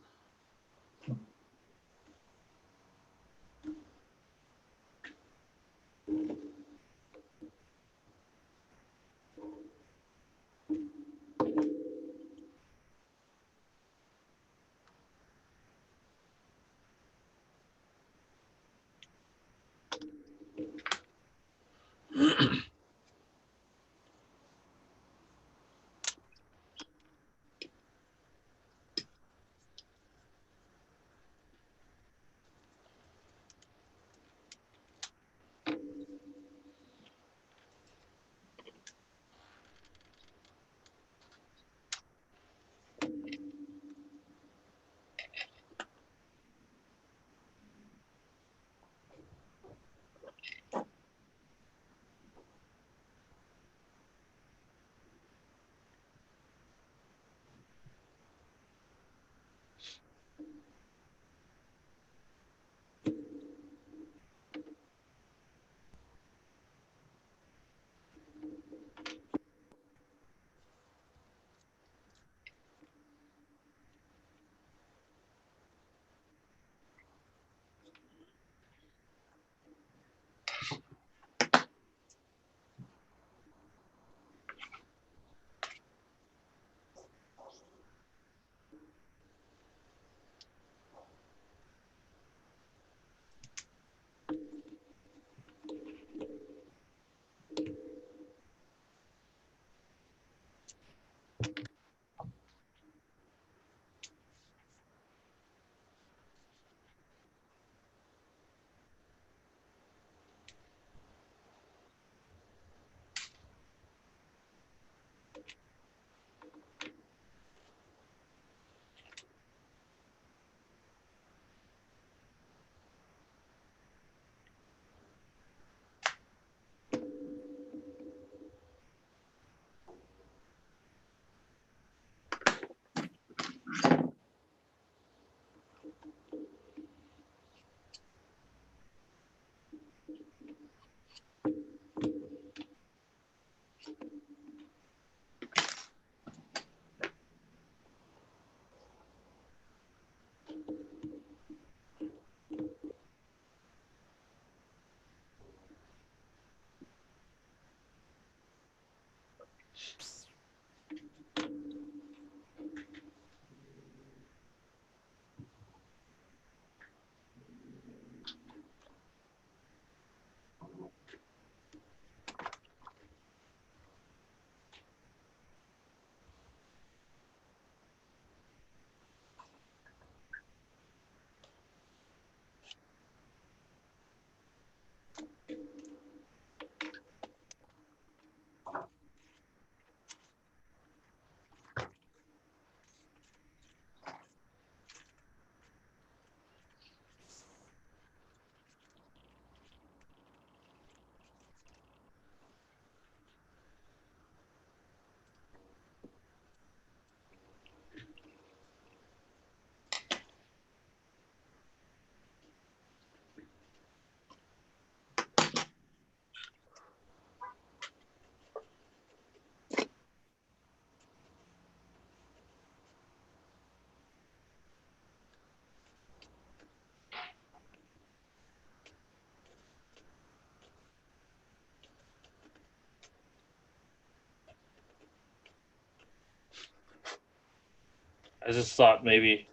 I just thought maybe,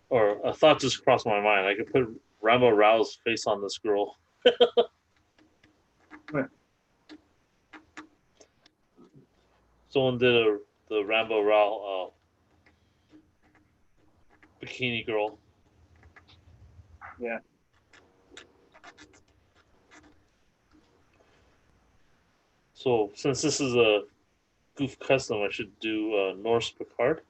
or a thought just crossed my mind. I could put Rambo Rao's face on this girl. Someone did the Rambo Rao bikini girl. Yeah. So since this is a goof custom, I should do Norse Picard.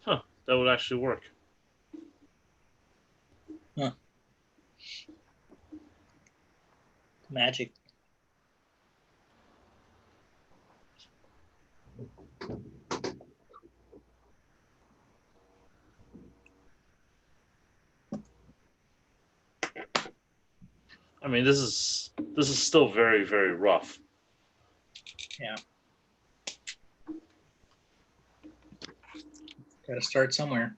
Huh, that would actually work. Huh. Magic. I mean, this is still very, very rough. Yeah. Got to start somewhere.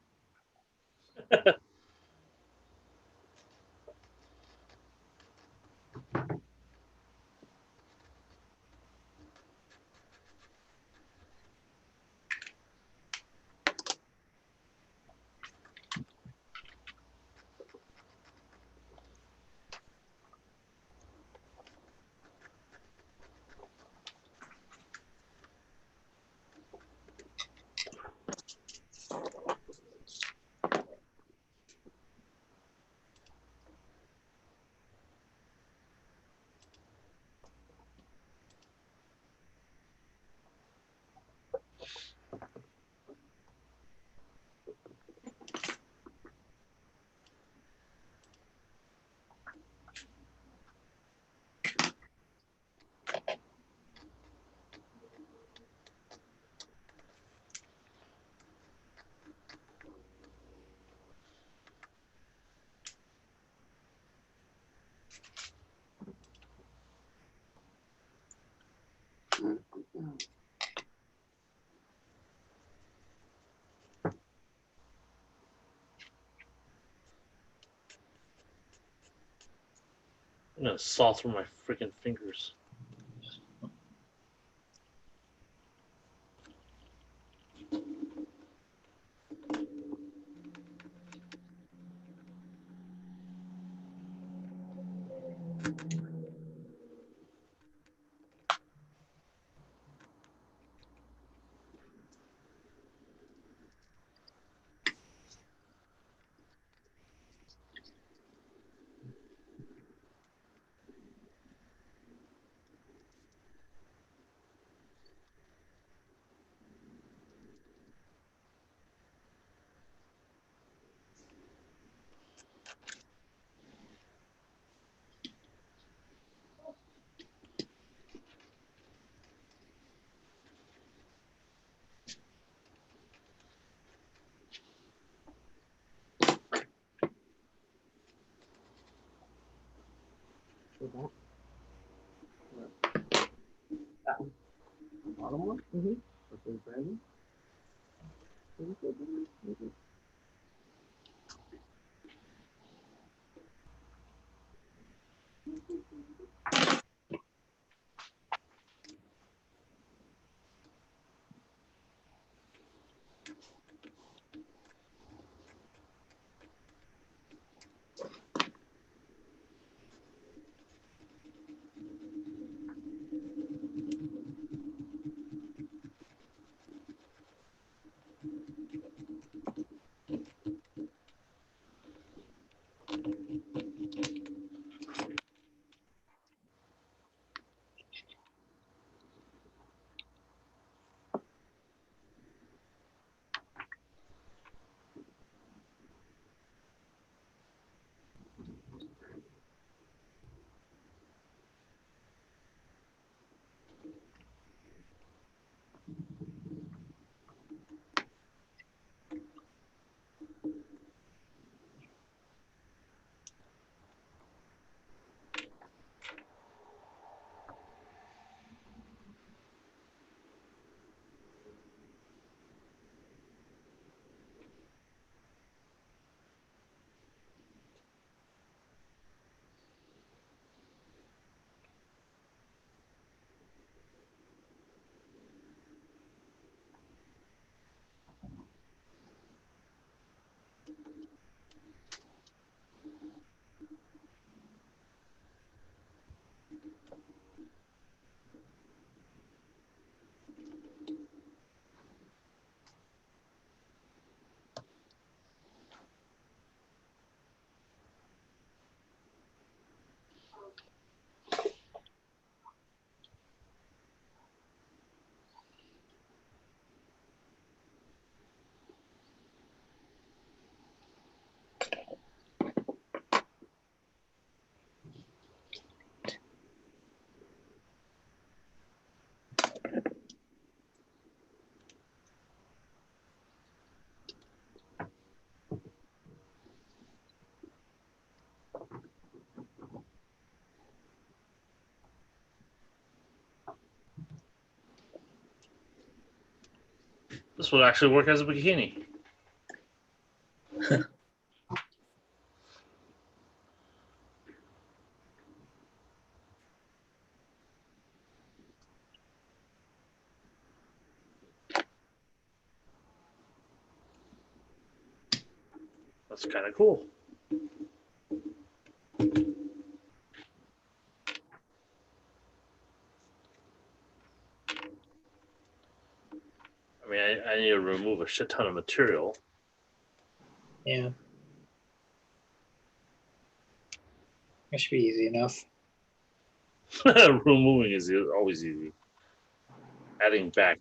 I'm gonna saw through my freaking fingers. Bottom one? Mm-hmm. Okay, Brandon. This would actually work as a bikini. That's kind of cool. I mean, I need to remove a shit ton of material. Yeah. That should be easy enough. Removing is always easy. Adding back.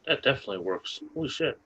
That definitely works. Holy shit.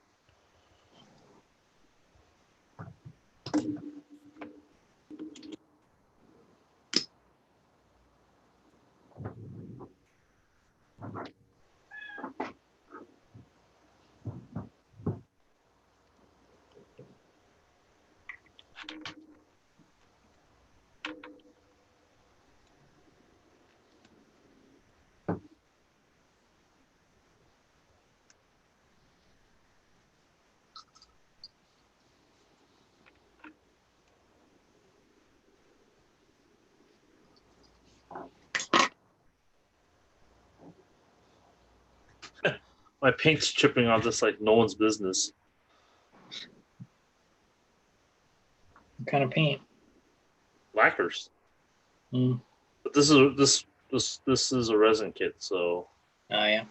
My paint's chipping off just like no one's business. What kind of paint? Lacquers. Mm. But this is a resin kit, so. Oh yeah.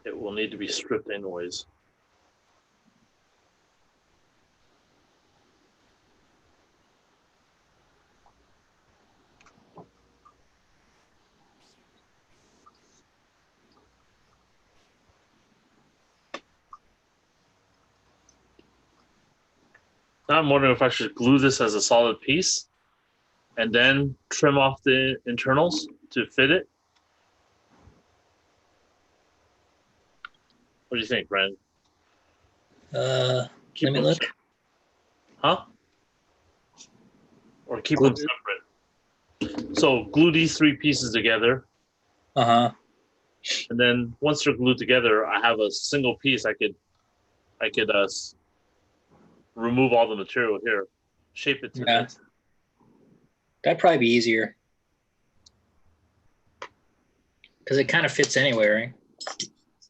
It will need to be stripped anyways. Now I'm wondering if I should glue this as a solid piece and then trim off the internals to fit it. What do you think, Brandon? Let me look. Huh? Or keep them separate. So glue these three pieces together. Uh-huh. And then once they're glued together, I have a single piece. I could remove all the material here, shape it to this. That'd probably be easier. Because it kind of fits anywhere, right?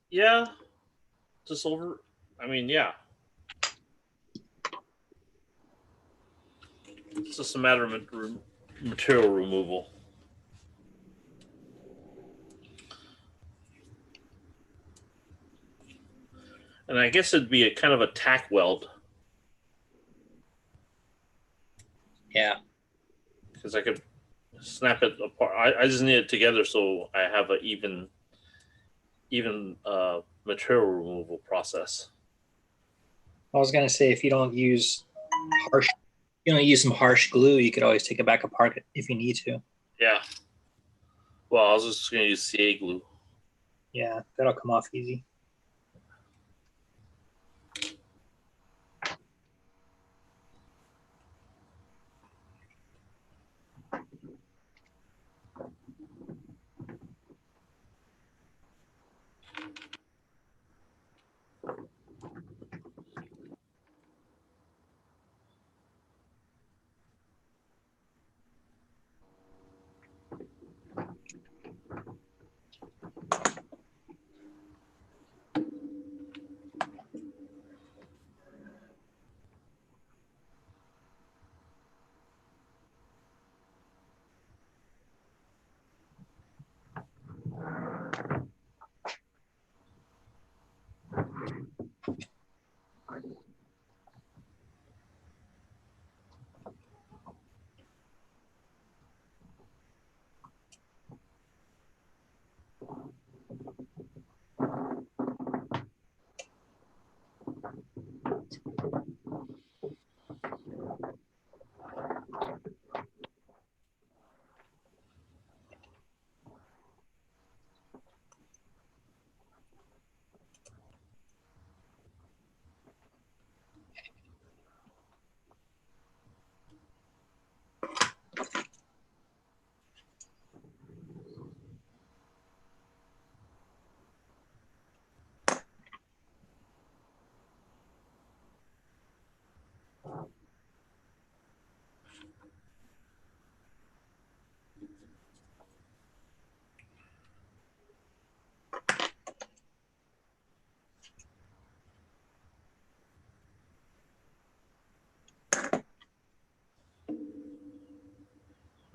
Yeah. Just over. I mean, yeah. It's just a matter of material removal. And I guess it'd be a kind of a tack weld. Yeah. Because I could snap it apart. I just need it together so I have an even material removal process. I was gonna say if you don't use some harsh glue, you could always take it back apart if you need to. Yeah. Well, I was just gonna use CA glue. Yeah, that'll come off easy.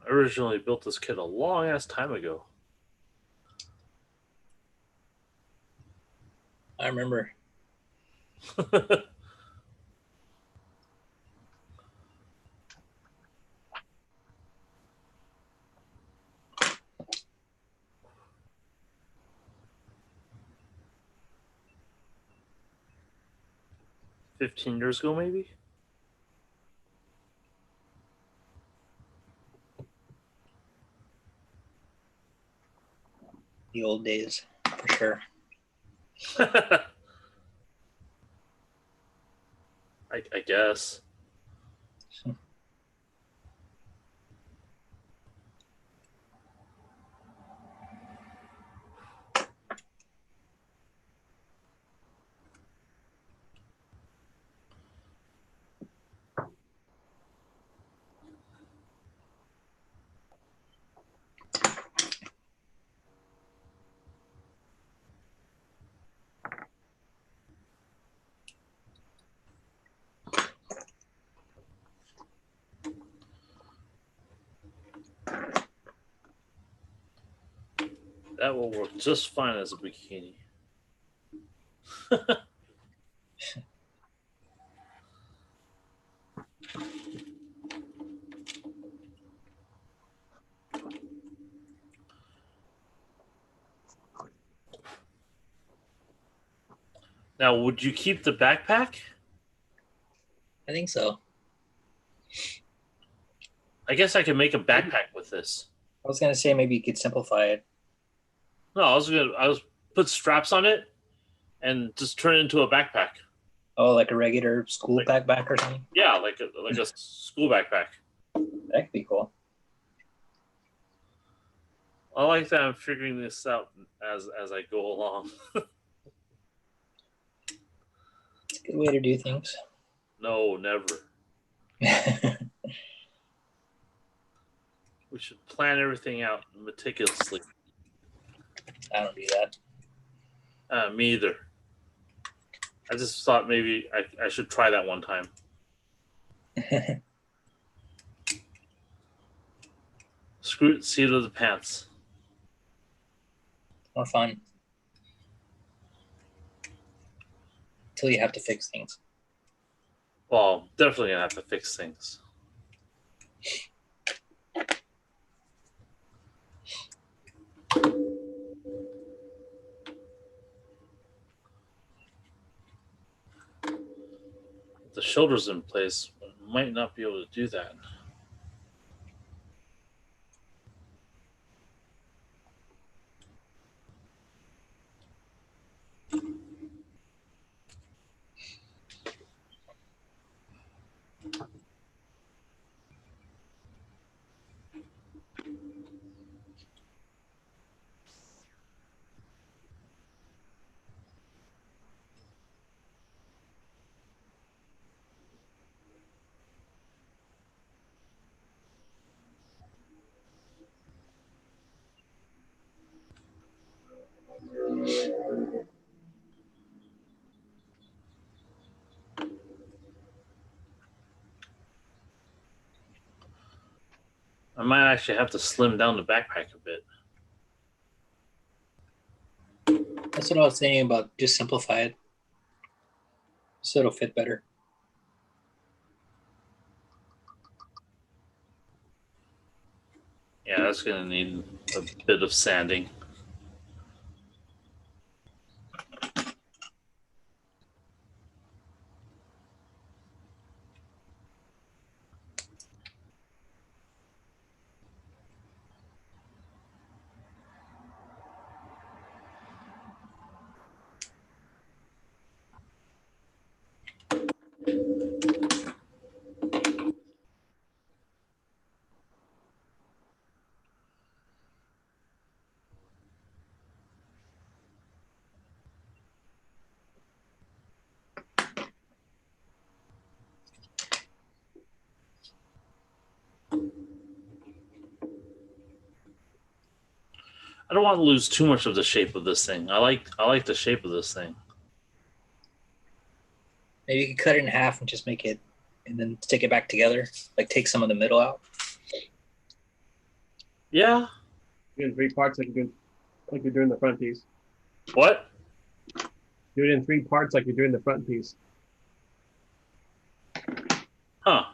I originally built this kit a long ass time ago. I remember. 15 years ago, maybe. The old days, for sure. I guess. That will work just fine as a bikini. Now, would you keep the backpack? I think so. I guess I could make a backpack with this. I was gonna say maybe you could simplify it. No, I was put straps on it and just turn it into a backpack. Oh, like a regular school backpack or something? Yeah, like a school backpack. That could be cool. I like that I'm figuring this out as I go along. It's a good way to do things. No, never. We should plan everything out meticulously. I don't do that. Me either. I just thought maybe I should try that one time. Screw it, seat of the pants. More fun. Until you have to fix things. Well, definitely gonna have to fix things. If the shoulder's in place, I might not be able to do that. I might actually have to slim down the backpack a bit. That's what I was saying about just simplify it. So it'll fit better. Yeah, that's gonna need a bit of sanding. I don't want to lose too much of the shape of this thing. I like the shape of this thing. Maybe you could cut it in half and just make it, and then stick it back together. Like take some of the middle out. Yeah. Do it in 3 parts like you're doing the front piece. What? Do it in 3 parts like you're doing the front piece. Huh.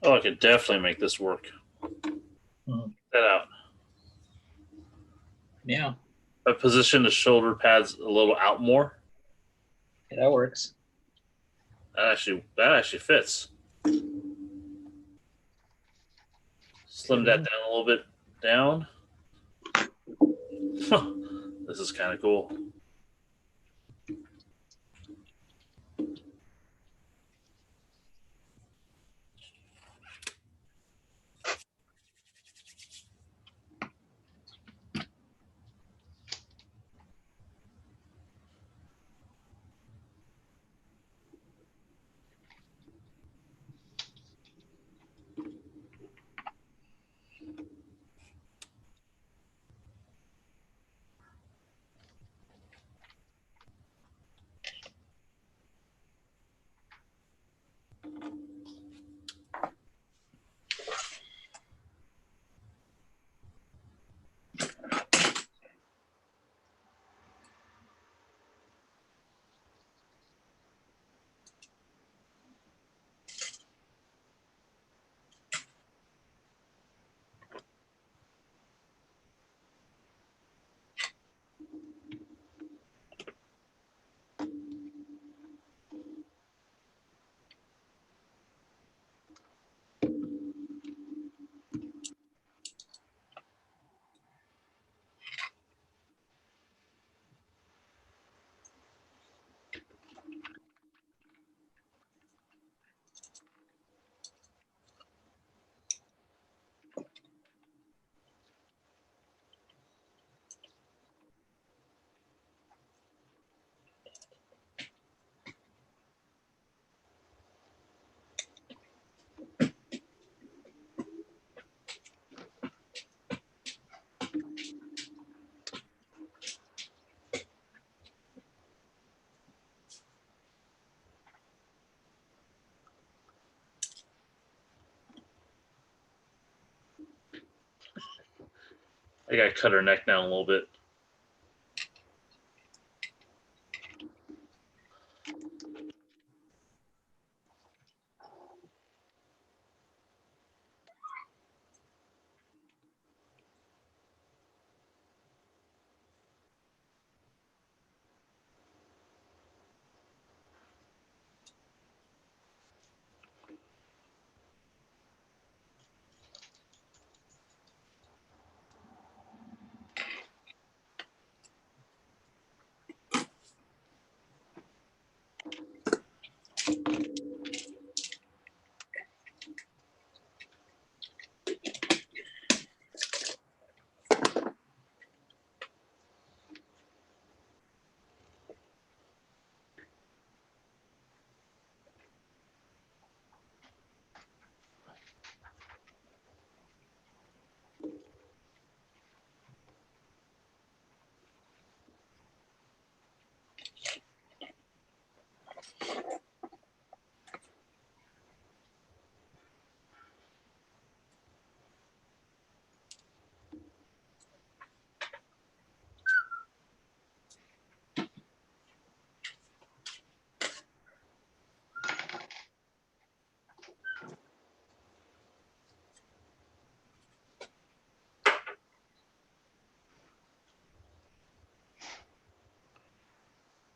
Oh, I could definitely make this work. Mhm. Check that out. Yeah, I position the shoulder pads a little out more. yeah, that works. That actually fits. Slim that down a little bit down. This is kind of cool. I gotta cut her neck down a little bit.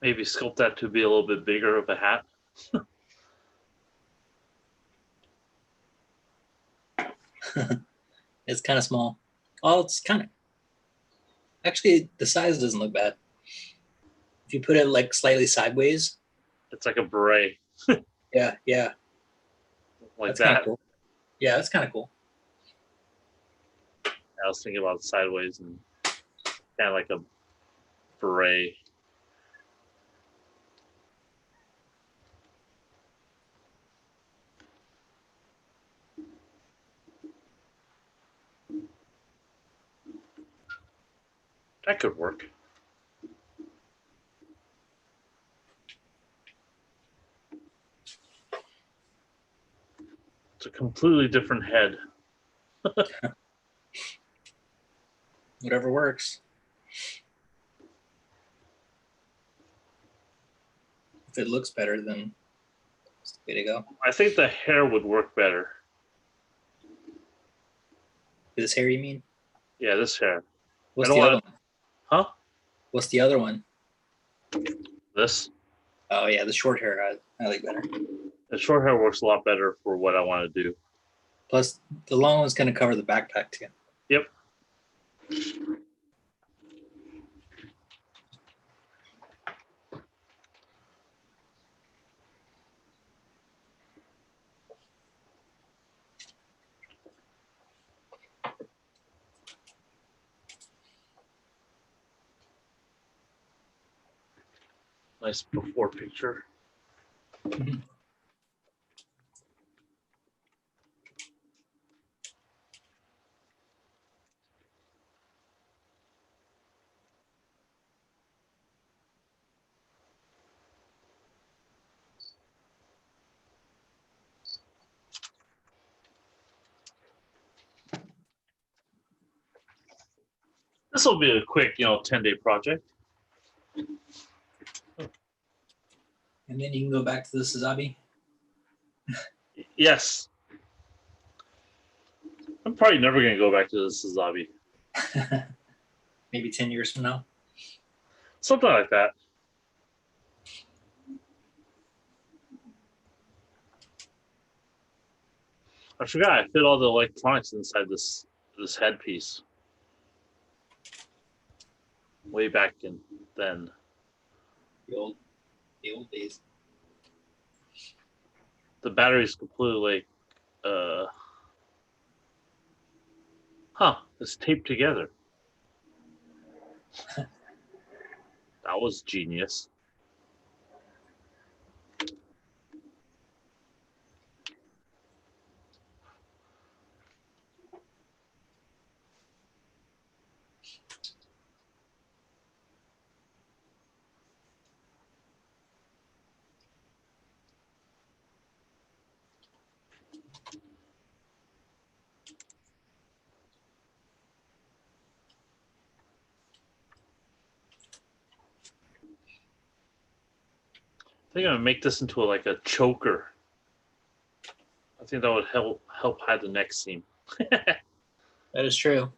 Maybe sculpt that to be a little bit bigger of a hat. It's kind of small. Oh, it's kind of. Actually, the size doesn't look bad. If you put it like slightly sideways. It's like a beret. Yeah, yeah. Like That's kind that. of cool. Yeah, that's kind of cool. I was thinking about sideways and kind of like a beret. That could work. It's a completely different head. Whatever works. If it looks better, then it's the way to go. I think the hair would work better. This hair, you mean? Yeah, this hair. What's the other one? Huh? What's the other one? This. Oh yeah, the short hair I like better. The short hair works a lot better for what I want to do. Plus, the long one's going to cover the backpack too. Yep. Nice before picture. This will be a quick, 10-day project. And then you can go back to the Sazabi. Yes. I'm probably never going to go back to the Sazabi. Maybe 10 years from now. Something like that. I forgot I fit all the electronics inside this headpiece. Way back then. The old days. The battery's completely it's taped together. That was genius. I think I'm gonna make this into a choker. I think that would help hide the neck seam. That is true.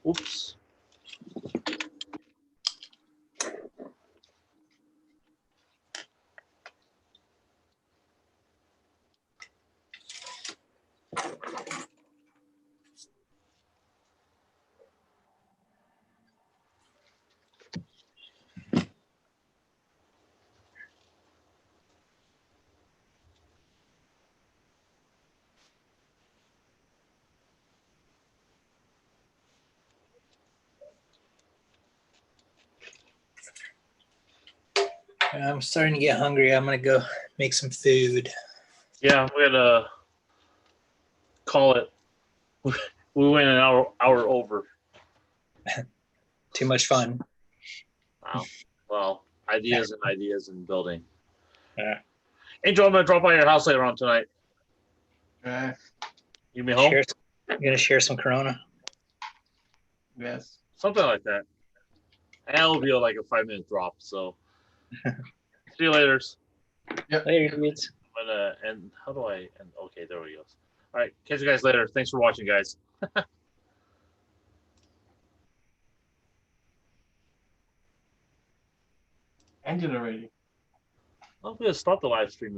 Oops. I'm starting to get hungry. I'm gonna go make some food. Yeah, we're gonna call it. We went an hour over. Too much fun. Wow. Well, ideas and building. Yeah. Angel, I'm gonna drop by your house later on tonight. Okay. You be home? You're gonna share some Corona? Yes. Something like that. And it'll be like a 5-minute drop. So see you later. Yep. Later, dudes. I'm gonna end. How do I end? Okay, there we go. All right, catch you guys later. Thanks for watching, guys. Ended already. I'm gonna stop the live stream.